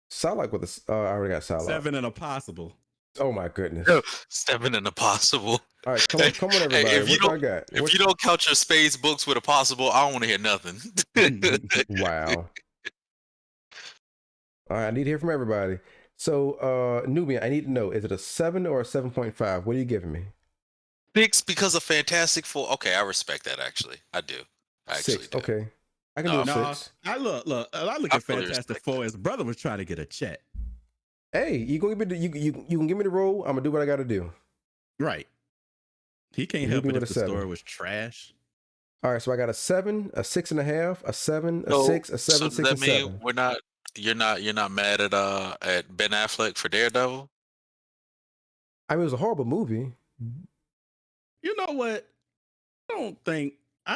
Salak with a. I already got Salak. 7 and a possible. Oh my goodness. 7 and a possible. All right, come on, everybody. Hey, if you don't count your spades books with a possible, I don't want to hear nothing. Wow. All right, I need to hear from everybody. So, Nubian, I need to know: is it a 7 or a 7.5? What are you giving me? 6 because of Fantastic Four. Okay, I respect that. Actually, I do. I actually 6. do. Okay, I can do a 6. I look at Fantastic Four. His brother was trying to get a check. Hey, you gonna give me you can give me the role. I'm gonna do what I got to do. Right. He can't help it if the story was trash. All right, so I got a 7, a 6.5, a 7, a 6, a 7, 6, and 7. We're not. You're not mad at Ben Affleck for Daredevil? I mean, it was a horrible movie. You know what? I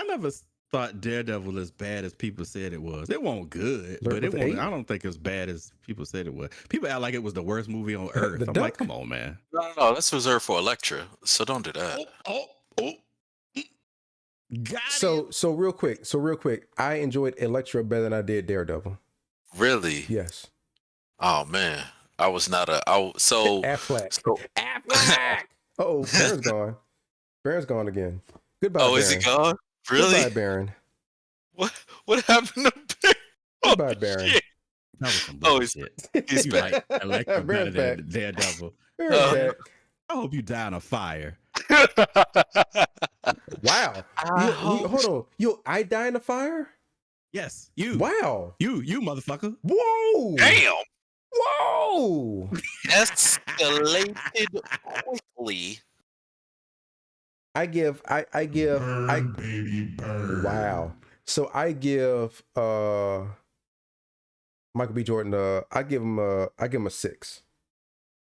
never thought Daredevil as bad as people said it was. It wasn't good, but I don't think as bad as people said it was. People act like it was the worst movie on earth. I'm like, come on, man. No, that's reserved for Elektra, so don't do that. So real quick, I enjoyed Elektra better than I did Daredevil. Really? Yes. Oh man, I was not a. Affleck. So. Affleck. Oh, Baron's gone. Baron's gone again. Goodbye, Oh, Baron. is he gone? Really? Goodbye, Baron. What happened to Baron? Goodbye, Baron. Shit. That was some Oh, bullshit. he's You back. like Electro better Baron's than back. Daredevil. Baron's back. I hope you die in a fire. Wow. Hold on. I die in the fire? Yes, you. Wow. You motherfucker. Whoa. Damn. Whoa. Escalated quickly. I give Burn, baby, burn. wow. So I give Michael B. Jordan I give him a 6.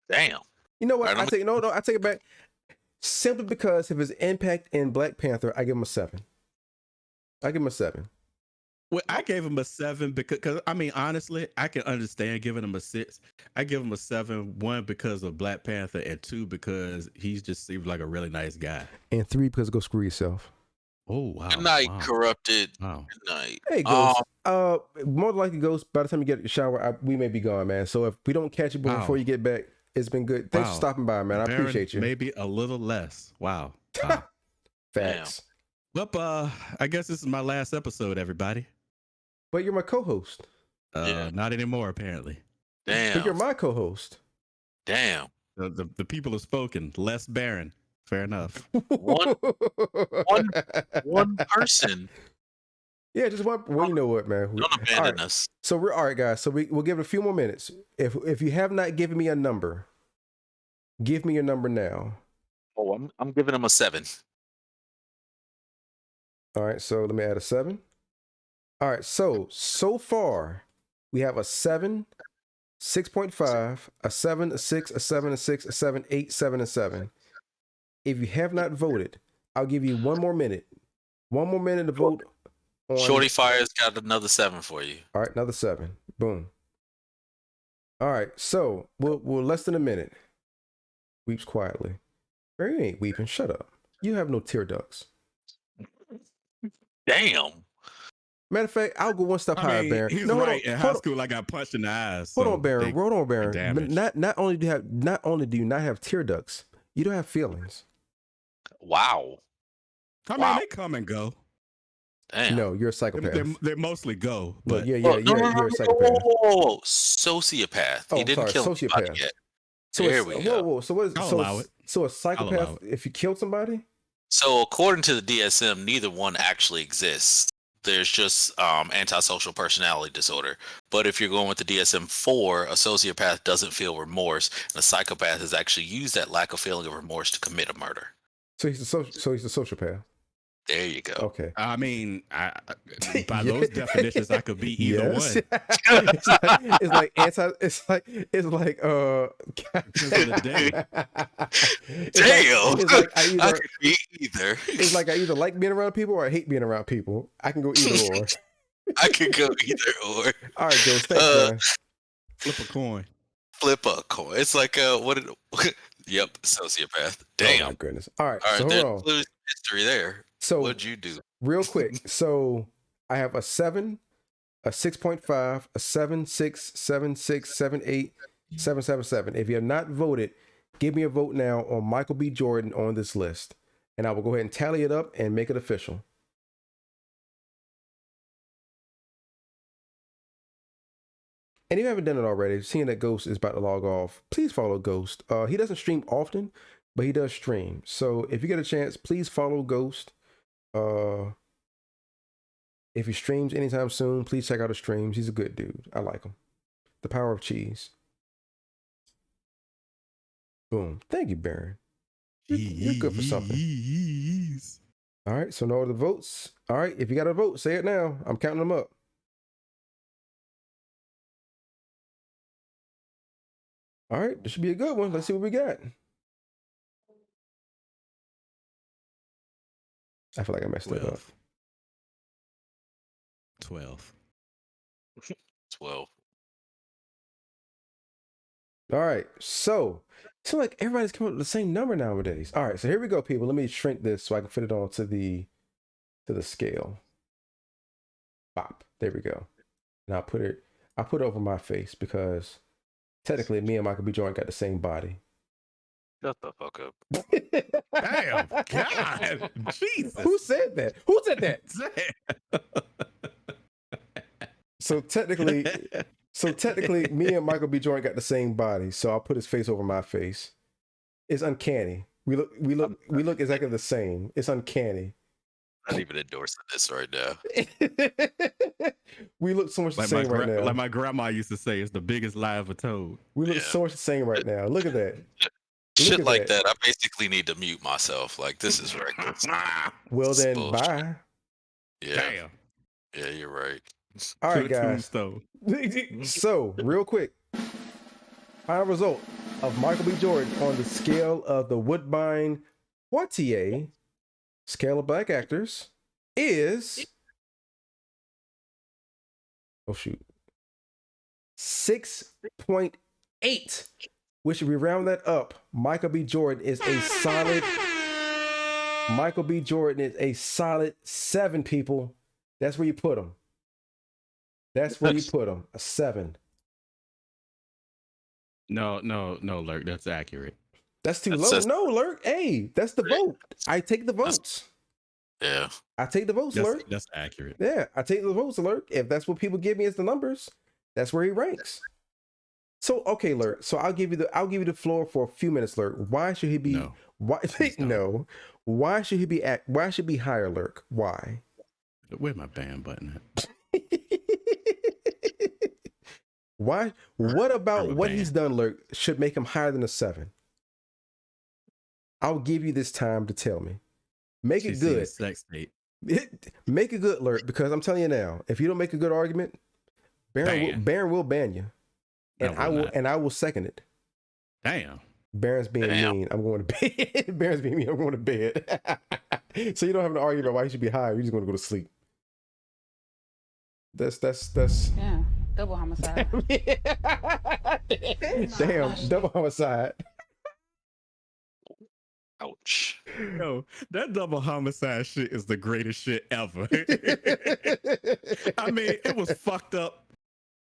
Damn. You know what? Right, I take it back. Simply because of his impact in Black Panther, I give him a 7. I give him a 7. Well, I gave him a 7 because I mean, honestly, I can understand giving him a 6. I give him a 7, 1 because of Black Panther, and 2 because he just seems like a really nice guy. And 3 because go screw yourself. Oh wow! Good night, wow. corrupted. Wow. Good night. Hey, Ghost. More than likely, Ghost. By the time you get a shower, we may be gone, man. So if we don't catch you before you get back, it's been good. Thanks for stopping by, man. I Baron, appreciate you. Maybe a little less. Wow. Wow. Facts. Well, I guess this is my last episode, everybody. But you're my co-host. Yeah. Not anymore, apparently. Damn. But you're my co-host. Damn. The people have spoken. Less Baron. Fair enough. One person. Yeah, just one. Well, you know what, man. Don't abandon us. So we're all right, guys. So we'll give it a few more minutes. If you have not given me a number, give me your number now. Oh, I'm giving him a 7. All right. So let me add a 7. All right. So far we have a 7, 6.5, a 7, a 6, a 7, a 6, a 7, 8, 7, and 7. If you have not voted, I'll give you one more minute. One more minute to vote. Shorty Fire's got another 7 for you. All right, another 7. Boom. All right, so we're less than a minute. Weeps quietly. Barry, you ain't weeping. Shut up. You have no tear ducts. Damn. Matter of fact, I'll go one step higher, Baron. He's No, right. In high school, I got punched in the eyes. Hold on, Baron. Hold on, Baron. damaged. Not only do you not have tear ducts, you don't have feelings. Wow. I mean, they come and go. Damn. No, you're a psychopath. They mostly go. But But yeah, No, you're a psychopath. whoa. Sociopath. Oh, He didn't kill sociopath. anybody yet. So There we go. whoa. So what is I'll allow it. So a allow psychopath it. if you killed somebody? So according to the DSM, neither one actually exists. There's just antisocial personality disorder. But if you're going with the DSM-4, a sociopath doesn't feel remorse, and a psychopath has actually used that lack of feeling of remorse to commit a murder. So he's a sociopath. There you go. Okay. I mean, by those definitions, I could be either Yes. one. it's like anti. It's like Because of the day. Damn. It's like I could be either. It's like I either like being around people or I hate being around people. I can go either or. I could go either or. All right, Ghost. Thanks, man. Flip a coin. Flip a coin. It's like yep, sociopath. Oh Damn. my goodness. All right. All right, So there's hold on. clearly history there. So What'd you do? real quick. So I have a 7, a 6.5, a 7, 6, 7, 6, 7, 8, 7, 7, 7. If you have not voted, give me a vote now on Michael B. Jordan on this list. And I will go ahead and tally it up and make it official. And if you haven't done it already, seeing that Ghost is about to log off, please follow Ghost. He doesn't stream often, but he does stream. So if you get a chance, please follow Ghost. If he streams anytime soon, please check out his streams. He's a good dude. I like him. The power of cheese. Boom. Thank you, Baron. You're good for something. All right. So no other votes. All right. If you got a vote, say it now. I'm counting them up. All right. This should be a good one. Let's see what we got. I feel like I messed it up. 12. 12. All right, so it seems like everybody's coming up with the same number nowadays. All right, so here we go, people. Let me shrink this so I can fit it on to the scale. Bop. There we go. And I'll put it over my face because Technically, me and Michael B. Jordan got the same body. Shut the fuck up. Damn, God, Jesus. Who said that? Who said that? So technically, me and Michael B. Jordan got the same body. So I'll put his face over my face. It's uncanny. We look exactly the same. It's uncanny. I'm not even endorsing this right now. We look so much the same right now. Like my grandma used to say, it's the biggest lie ever told. We look so much the same right now. Look at that. Shit at like that. I basically need to mute myself. Like, this is reckless. Well then, bye. Yeah. Damn. Yeah, you're right. All right, guys. So, real quick, final result of Michael B. Jordan on the scale of the Woodbine Poitier scale of black actors is 6.8. Which, if we round that up, Michael B. Jordan is a solid 7, people. That's where you put him. That's where you put him. A 7. No, Lurk, that's accurate. That's too low. No, Lurk. Hey, that's the vote. I take the votes. Yeah. I take the votes, Lurk. That's accurate. Yeah, I take the votes, Lurk. If that's what people give me as the numbers, that's where he ranks. So okay, Lurk. So I'll give you the floor for a few minutes, Lurk. Why should he be? No. Why no? Why should he be Why should he be higher, Lurk? Why? Where's my band button at? Why? What about what he's done, Lurk, should make him higher than a 7? I'll give you this time to tell me. Make it good. Sex tape. Make it good, Lurk, because I'm telling you now, if you don't make a good argument, Baron will ban you. And I will second it. Damn. Baron's being mean. I'm going to bed. Baron's being mean. I'm going to bed. So you don't have an argument about why you should be higher. You're just going to go to sleep. That's yeah. Double homicide. Damn, double homicide. Ouch. Yo, that double homicide shit is the greatest shit ever. I mean, it was fucked up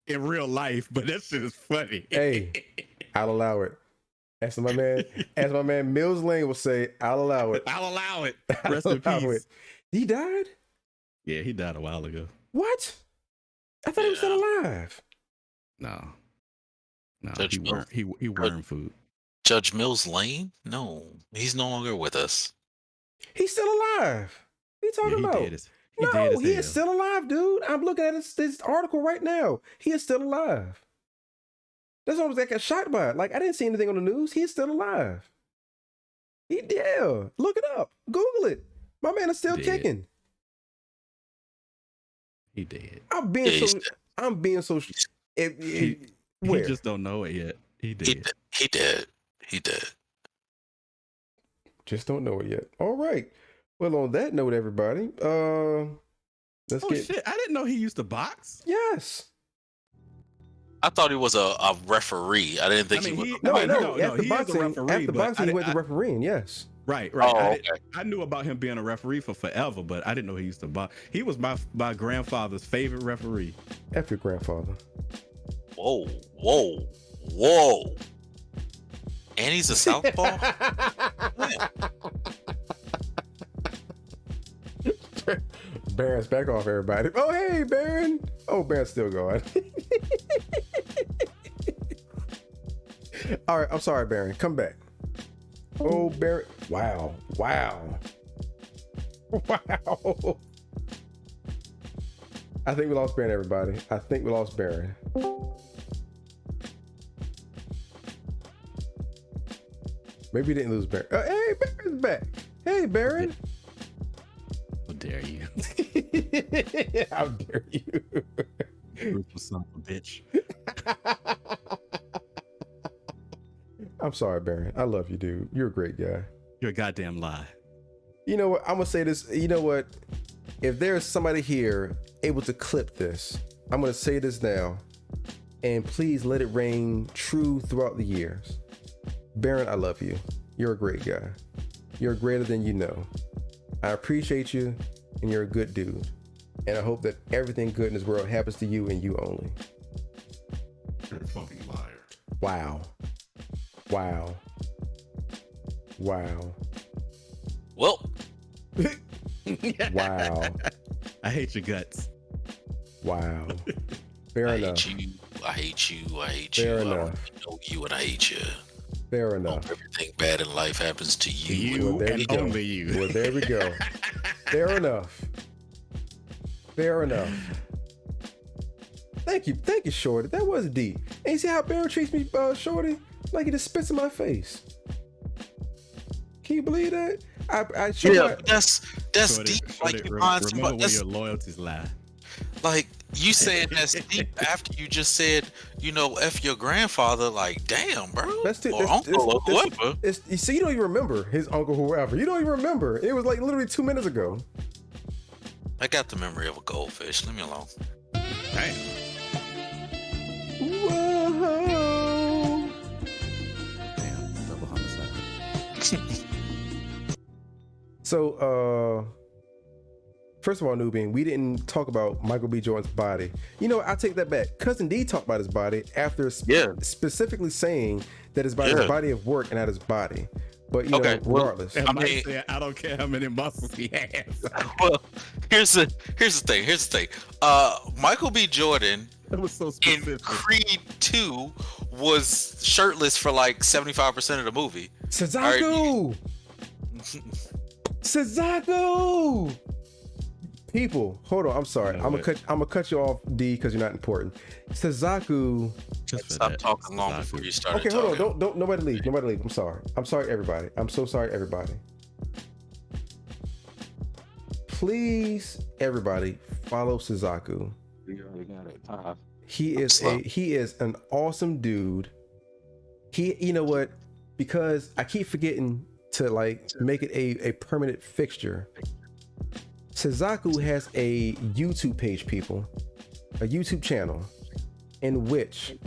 in real life, but that shit is funny. Hey, I'll allow it. As my man Mills Lane will say, I'll allow it. I'll allow it. Rest in peace. He died? Yeah, he died a while ago. What? I thought he was still alive. No, Judge he wormed food. Judge Mills Lane? No, he's no longer with us. He's still alive. What are you talking about? He is still alive, dude. I'm looking at this article right now. He is still alive. That's what I got shocked by. Like, I didn't see anything on the news. He is still alive. Look it up. Google it. My man is still kicking. He did. I'm being so. He just don't know it yet. He did. He did. Just don't know it yet. All right. Well, on that note, everybody, shit! I didn't know he used to box. Yes. I thought he was a referee. I didn't think he was. No. After boxing, he went to refereeing. Yes. Right. Oh, okay. I knew about him being a referee for forever, but I didn't know he used to box. He was my grandfather's favorite referee. F your grandfather. Whoa. And he's a southpaw? Baron's back off, everybody. Oh, hey, Baron. Oh, Baron's still going. All right, I'm sorry, Baron. Come back. Oh, Baron. Wow. I think we lost Baron, everybody. I think we lost Baron. Maybe we didn't lose Baron. Hey, Baron's back. Hey, Baron. How dare you? How dare you? Brutal son of a bitch. I'm sorry, Baron. I love you, dude. You're a great guy. You're a goddamn lie. You know what? I'm gonna say this. You know what? If there's somebody here able to clip this, I'm gonna say this now, and please let it ring true throughout the years. Baron, I love you. You're a great guy. You're greater than you know. I appreciate you, and you're a good dude. And I hope that everything good in this world happens to you and you only. You're a fucking liar. Wow. Wow. Wow. Well, Wow. I hate your guts. Wow. Fair I enough. hate you. I hate you. I hate Fair you. enough. I don't know you and I hate you. Fair enough. Hope everything bad in life happens to you. You Well, there we and go. only you. Well, there we go. Fair enough. Fair enough. Thank you, Shorty. That was deep. And you see how Baron treats me, Shorty? Like he just spits in my face. Can you believe that? I Yeah, that's Shorty, deep. Shorty, Like you find remember somebody. where That's, your loyalties lie. like you saying that's deep after you just said, F your grandfather. Like, damn, bro. Or uncle or whoever. You see, you don't even remember his uncle, whoever. You don't even remember. It was like literally 2 minutes ago. I got the memory of a goldfish. Leave me alone. Damn. Whoa. Damn. Double homicide. So, first of all, Nubian, we didn't talk about Michael B. Jordan's body. You know, I take that back. Cousin D talked about his body after specifically saying that his body is a body of work and not his body. But, you know, regardless. And Mike said, I don't care how many muscles he has. Well, here's the thing. Michael B. Jordan That was so in specific. Creed 2 was shirtless for like 75% of the movie. Suzaku! Suzaku! People, hold on. I'm sorry. I'm gonna cut you off, D, because you're not important. Suzaku. Stop talking long before you start. Okay, hold on. Don't nobody leave. Nobody leave. I'm sorry. I'm sorry, everybody. I'm so sorry, everybody. Please, everybody, follow Suzaku. We already got it. He is an awesome dude. You know what? Because I keep forgetting to like make it a permanent fixture. Suzaku has a YouTube page, people, a YouTube channel in which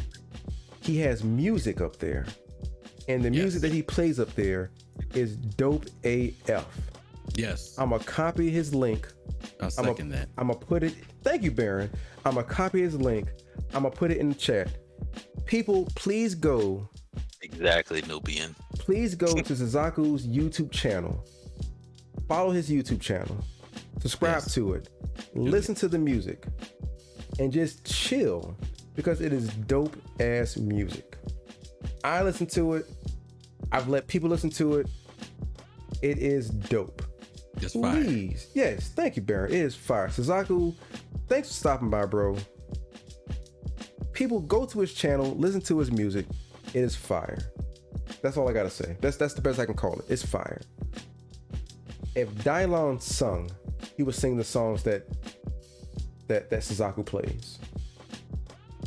he has music up there, and the music that he plays up there is dope AF. Yes. I'm gonna copy his link. I'll second that. I'm gonna put it. Thank you, Baron. I'm gonna copy his link. I'm gonna put it in the chat. People, please go. Exactly, Nubian. Please go to Suzaku's YouTube channel. Follow his YouTube channel. Subscribe to it. Listen to the music. And just chill. Because it is dope ass music. I listen to it. I've let people listen to it. It is dope. It's fire. Please. Yes. Thank you, Baron. It is fire. Suzaku, thanks for stopping by, bro. People, go to his channel. Listen to his music. It is fire. That's all I gotta say. That's the best I can call it. It's fire. If Dylon sung, he would sing the songs that Suzaku plays.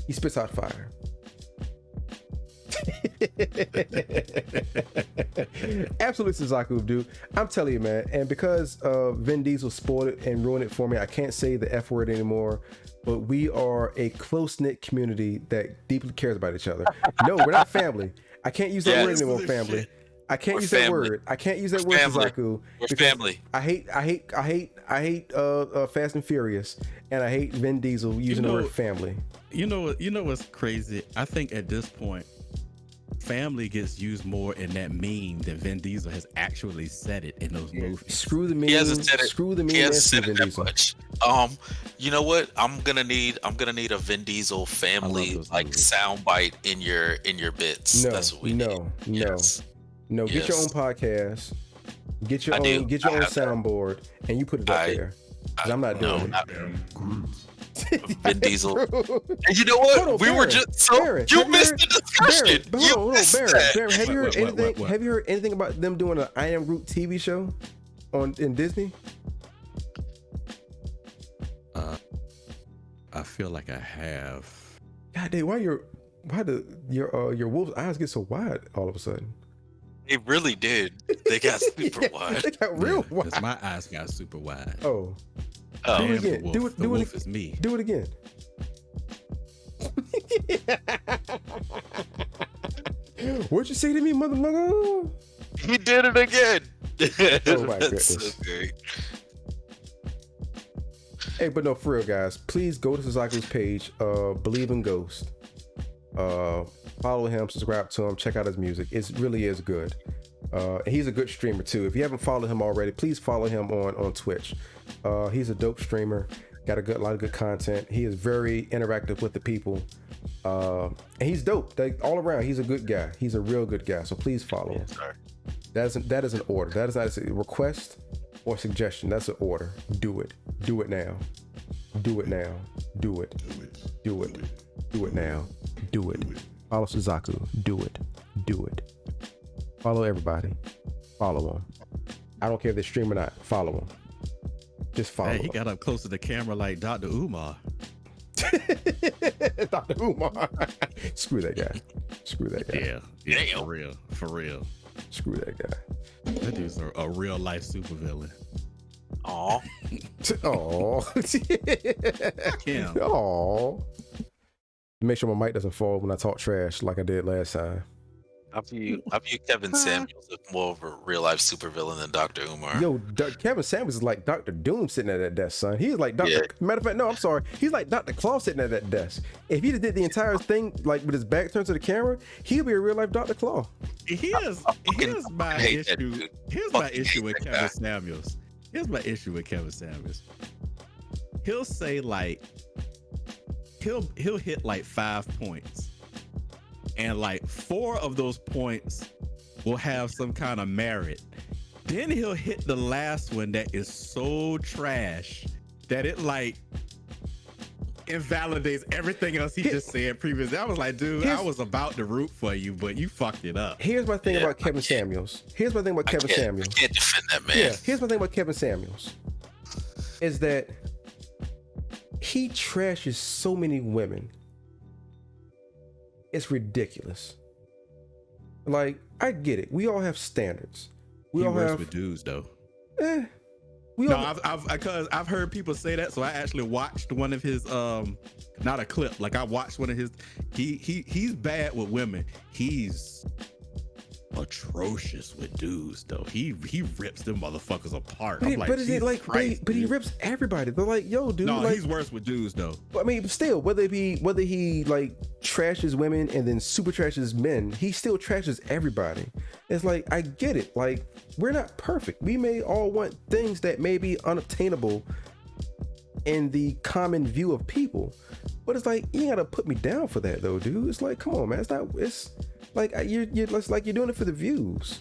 He spits out fire. Absolutely, Suzaku, dude. I'm telling you, man. And because Vin Diesel spoiled it and ruined it for me, I can't say the F word anymore. But we are a close-knit community that deeply cares about each other. No, we're not family. I can't use that word anymore, family. I can't use that word. I can't use that word, Suzaku. We're family. I hate Fast and Furious, and I hate Vin Diesel using the word family. You know what's crazy? I think at this point, family gets used more in that meme than Vin Diesel has actually said it in those movies. Screw the meme. He hasn't said it. Screw the meme. He hasn't said Vin it that Diesel. much. You know what? I'm gonna need a Vin Diesel family like soundbite in your bits. No, That's what we need. Yes. No. Get your own podcast. Get your I own. do. Get your I own have that. soundboard, and you put it up there. 'Cause I'm not doing it. Not Vin Diesel. And you know what? Hold on, we were Baron. just so Baron, you have you missed heard- the discussion. Baron, You hold on, missed Baron. that. Baron, have you heard anything? What? Have you heard anything about them doing an I Am Groot TV show in Disney? I feel like I have. God damn, why do your wolf's eyes get so wide all of a sudden? It really did. They got super wide. They got real wide. Because my eyes got super wide. Oh, Oh, Do it I am again. the wolf. Do it- The do it wolf ag- is me. do it again. What you say to me, mother? he did it again. Oh my That's goodness. so great. Hey, but no, for real, guys, please go to Suzaku's page, Believe in Ghost. Follow him, subscribe to him, check out his music. It really is good. He's a good streamer too. If you haven't followed him already, please follow him on Twitch. He's a dope streamer. Got a lot of good content. He is very interactive with the people. And he's dope. All around, he's a good guy. He's a real good guy. So please follow him. That is an order. That is not a request or suggestion. That's an order. Do it. Do it now. Do it now. Do it. Do it. Do it now. Do it. Follow Suzaku. Do it. Do it. Follow everybody. Follow him. I don't care if they stream or not. Follow him. Just follow him. He got up close to the camera like Dr. Umar. Dr. Umar. Screw that guy. Screw that guy. Yeah, for real. For real. Screw that guy. That dude's a real life supervillain. Aw. Yeah. Aw. Make sure my mic doesn't fall when I talk trash like I did last time. I view Kevin Samuels as more of a real life supervillain than Dr. Umar. Yo, Kevin Samuels is like Dr. Doom sitting at that desk, son. He's like Dr. Matter of fact, no, I'm sorry. He's like Dr. Claw sitting at that desk. If he just did the entire thing like with his back turned to the camera, he'd be a real life Dr. Claw. Here's my issue. Here's my issue with Kevin Samuels. Here's my issue with Kevin Samuels. He'll say like he'll hit like 5 points. And like 4 of those points will have some kind of merit. Then he'll hit the last one that is so trash that it like invalidates everything else he just said previously. I was like, dude, I was about to root for you, but you fucked it up. Here's my thing about Kevin Samuels. I can't defend that man. Yeah, here's my thing about Kevin Samuels. Is that he trashes so many women. It's ridiculous. Like, I get it. We all have standards. We all works have with dudes though. I've heard people say that, so I actually watched one of his not a clip. Like I watched one of his. He's bad with women. He's atrocious with dudes though. He rips them motherfuckers apart. But he rips everybody. They're like, yo, dude. No, like, he's worse with dudes though. I mean, still, whether he like trashes women and then super trashes men, he still trashes everybody. It's like, I get it. Like, we're not perfect. We may all want things that may be unobtainable in the common view of people, but it's like, you ain't gotta put me down for that though, dude. It's like, come on, man. It's like you're doing it for the views.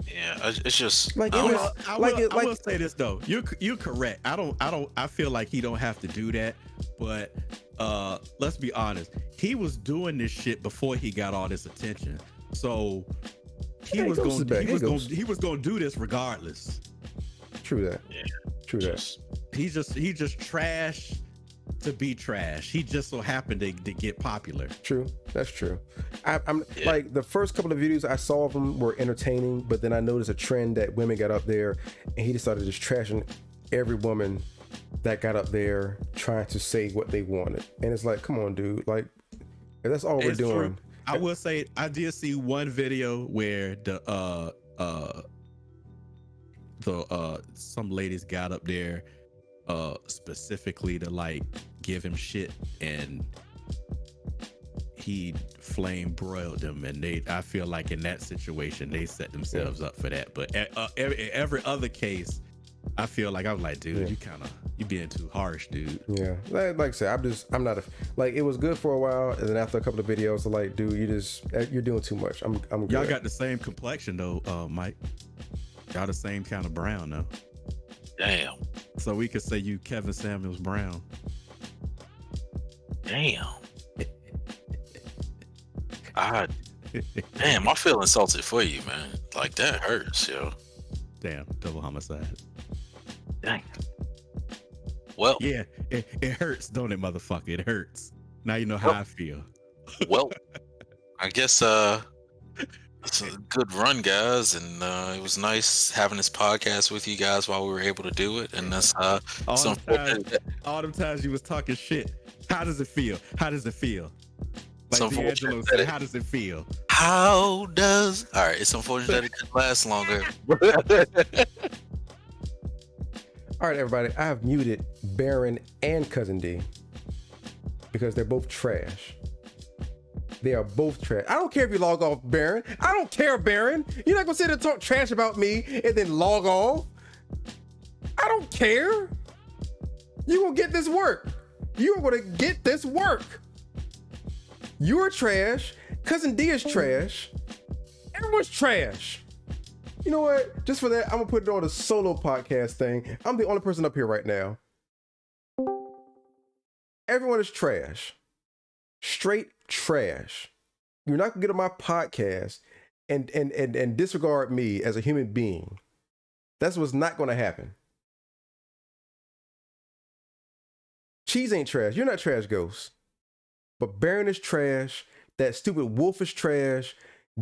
Yeah, it's just like I will say this though. You're correct. I feel like he don't have to do that, but let's be honest. He was doing this shit before he got all this attention. So he was going to do this regardless. True that. Yeah. True that. He just trash to be trash. He just so happened to get popular. True. That's true. I'm like, the first couple of videos I saw of him were entertaining, but then I noticed a trend that women got up there and he just started just trashing every woman that got up there trying to say what they wanted. And it's like, come on, dude. Like, if that's all we're doing. True. I will say I did see one video where some ladies got up there specifically to like give him shit, and he flame broiled them, and I feel like in that situation they set themselves up for that. But every other case, I feel like I was like, dude, you being too harsh, dude. Yeah, like I said, I'm not like, it was good for a while, and then after a couple of videos, I'm like, dude, you're doing too much. I'm good. Y'all got the same complexion though, Mike. Y'all the same kind of brown though. Damn. So we could say you Kevin Samuels Brown. Damn. Damn, I feel insulted for you, man. Like, that hurts, yo. Damn, double homicide. Dang. Well. Yeah, it hurts, don't it, motherfucker? It hurts. Now you know how I feel. Well, I guess it's a good run, guys, and it was nice having this podcast with you guys while we were able to do it. And that's all them times you was talking shit. How does it feel? How does it feel? Like D'Angelo said, how does it feel? All right, it's unfortunate that it didn't last longer. All right, everybody, I have muted Baron and Cousin D because they're both trash. They are both trash. I don't care if you log off, Baron. I don't care, Baron. You're not gonna sit there and talk trash about me and then log off. I don't care. You gonna get this work. You are gonna get this work. You're trash. Cousin D is trash. Everyone's trash. You know what? Just for that, I'm gonna put it on a solo podcast thing. I'm the only person up here right now. Everyone is trash. Straight trash. You're not gonna get on my podcast and disregard me as a human being. That's what's not gonna happen. Cheese ain't trash. You're not trash, Ghost. But Baron is trash. That stupid Wolf is trash.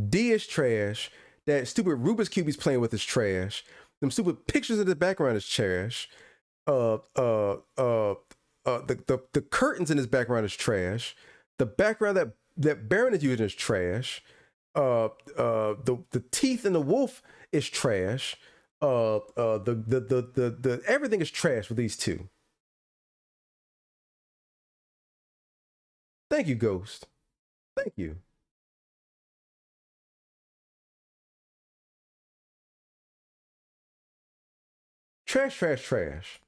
D is trash. That stupid Rubik's Cube he's playing with is trash. Them stupid pictures in the background is trash. The curtains in his background is trash. The background that Baron is using is trash. The teeth in the wolf is trash. The everything is trash with these two. Thank you, Ghost. Thank you. Trash, trash, trash.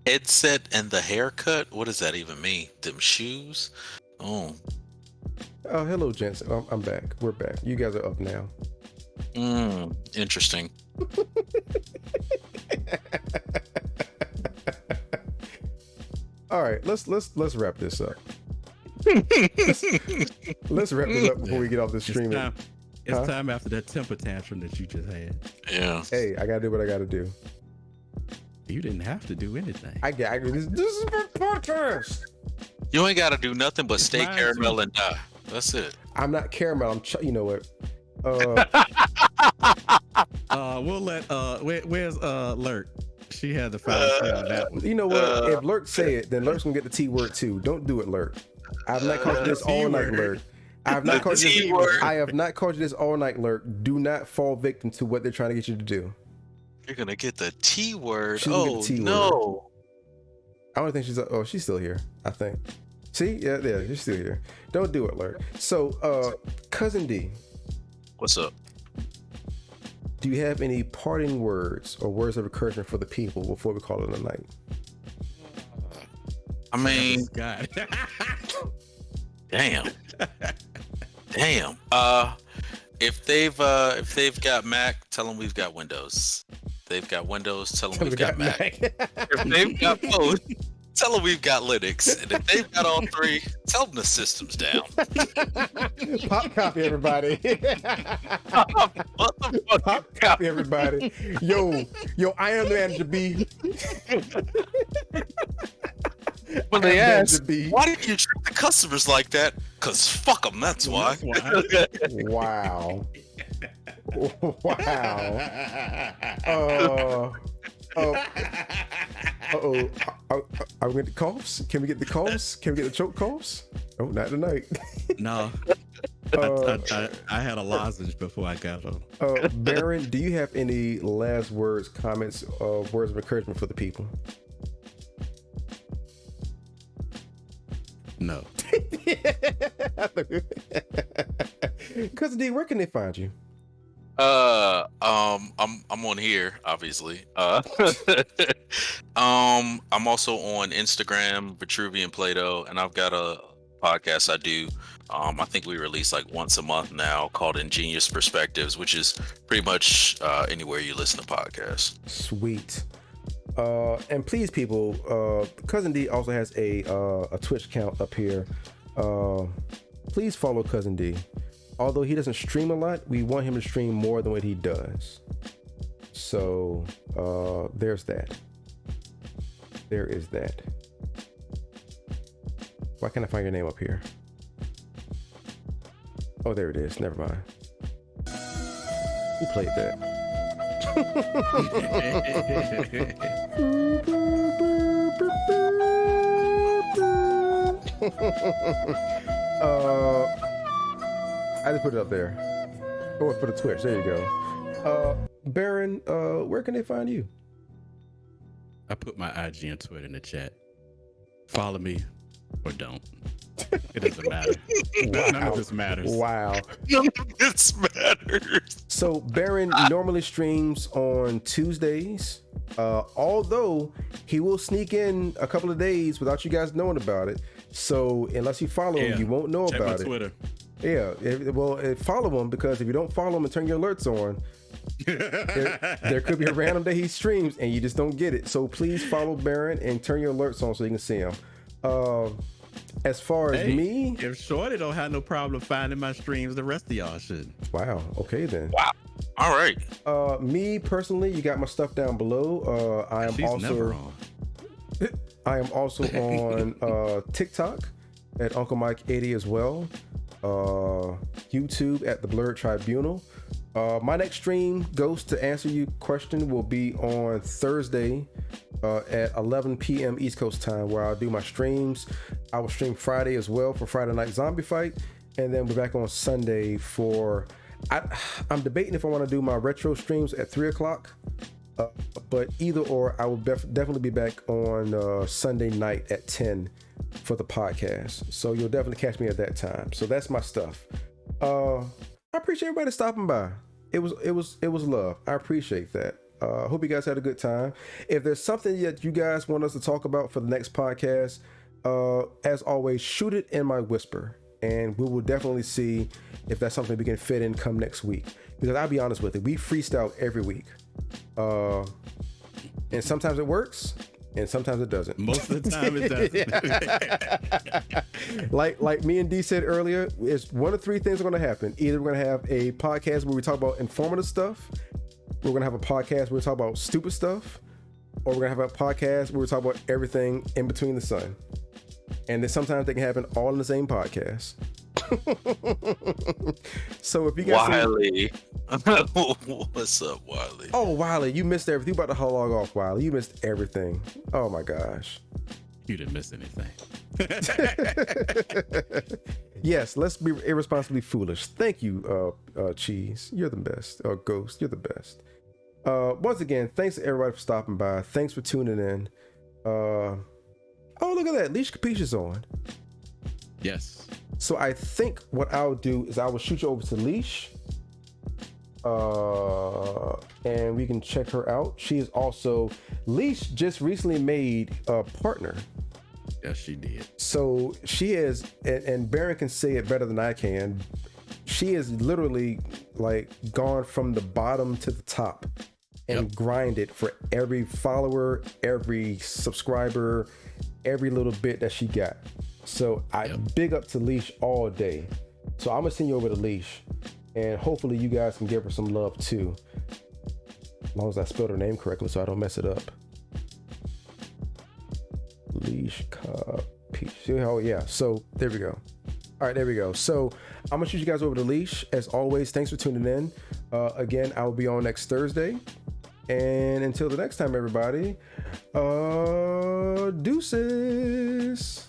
Headset and the haircut? What does that even mean? Them shoes? Oh. Oh, hello, gents. I'm back. We're back. You guys are up now. Interesting. All right, let's wrap this up. Let's wrap this up before we get off the streaming. It's time after that temper tantrum that you just had. Yeah. Hey, I gotta do what I gotta do. You didn't have to do anything. This is my podcast. You ain't got to do nothing but stay caramel and die. That's it. I'm not caramel. You know what? We'll let where's Lurk? She had the final say on that one. You know what? If Lurk say it, then Lurk's gonna get the T word too. Don't do it, Lurk. I've not called you this all night, Lurk. I have not called you this all night, Lurk. Do not fall victim to what they're trying to get you to do. You're gonna get the T word. Oh no! I don't think she's still here. I think. See, yeah, she's still here. Don't do it, Lurk. So, Cousin D, what's up? Do you have any parting words or words of encouragement for the people before we call it a night? I mean, God. damn. If they've got Mac, tell them we've got Windows. They've got Windows, tell them we've got Mac. If they've got both, tell them we've got Linux. And if they've got all three, tell them the system's down. Pop copy, everybody. Pop copy, everybody. Yo, I am the manager B. When they ask, why did you treat the customers like that? Because fuck them, that's why. Wow. Are we getting the coughs? Can we get the coughs? Can we get the choke coughs? Oh, not tonight. No. I had a lozenge before I got on. Baron, do you have any last words, comments, words of encouragement for the people? No. Cousin D, where can they find you? I'm on here, obviously. I'm also on Instagram, Vitruvian Plato, and I've got a podcast I do. I think we release like once a month now, called Ingenious Perspectives, which is pretty much anywhere you listen to podcasts. Sweet. And please, people, Cousin D also has a Twitch account up here. Please follow Cousin D. Although he doesn't stream a lot, we want him to stream more than what he does. So there's that. There is that. Why can't I find your name up here? Oh, there it is. Never mind. Who played that? I just put it up there. Oh, for the Twitch. There you go. Baron, where can they find you? I put my IG and Twitter in the chat. Follow me or don't. It doesn't matter. None of this matters. Wow. None of this matters. So Baron normally streams on Tuesdays, although he will sneak in a couple of days without you guys knowing about it. So unless you follow him, you won't know Check about my it. Twitter. Yeah, follow him, because if you don't follow him and turn your alerts on, there could be a random day he streams and you just don't get it. So please follow Baron and turn your alerts on so you can see him. As far as me, if Shorty don't have no problem finding my streams, the rest of y'all should. Wow. Okay then. Wow. All right. Me personally, you got my stuff down below. I am also on TikTok at Uncle Mike 80 as well. YouTube at the Blerd Tribunal. My next stream, Ghost, to answer your question, will be on Thursday at 11 p.m. East Coast time, where I'll do my streams. I will stream Friday as well for Friday Night Zombie Fight, and then we're back on Sunday for... I'm debating if I want to do my retro streams at 3 o'clock, but either or, I will definitely be back on Sunday night at 10 for the podcast. So you'll definitely catch me at that time. So that's my stuff. I appreciate everybody stopping by. It was love. I appreciate that. Hope you guys had a good time. If there's something that you guys want us to talk about for the next podcast, as always, shoot it in my whisper, and we will definitely see if that's something we can fit in come next week. Because I'll be honest with you, we freestyle every week, and sometimes it works, and sometimes it doesn't. Most of the time it doesn't. like me and D said earlier, it's one of three things are going to happen. Either we're going to have a podcast where we talk about informative stuff, we're going to have a podcast where we talk about stupid stuff, or we're going to have a podcast where we talk about everything in between the sun. And then sometimes they can happen all in the same podcast. So if you guys Wiley. What's up, Wiley? Oh, Wiley, you missed everything. You about to log off, Wiley. You missed everything. Oh my gosh. You didn't miss anything. Yes, let's be irresponsibly foolish. Thank you, Cheese. You're the best. Ghost, you're the best. Once again, thanks to everybody for stopping by. Thanks for tuning in. Oh, look at that. Leash Capiche is on. Yes. So I think what I'll do is I will shoot you over to Leash. And we can check her out. She is also... Leash just recently made a partner. Yes, she did. So she is, and Baron can say it better than I can, she is literally like gone from the bottom to the top and grinded for every follower, every subscriber, every little bit that she got. So I big up to Leash all day. So I'm gonna send you over to Leash, and hopefully you guys can give her some love too, as long as I spelled her name correctly so I don't mess it up. Leash Capiche. Oh yeah, so there we go. All right, there we go. So I'm gonna shoot you guys over to Leash. As always, thanks for tuning in. Again, I will be on next Thursday, and until the next time, everybody, deuces.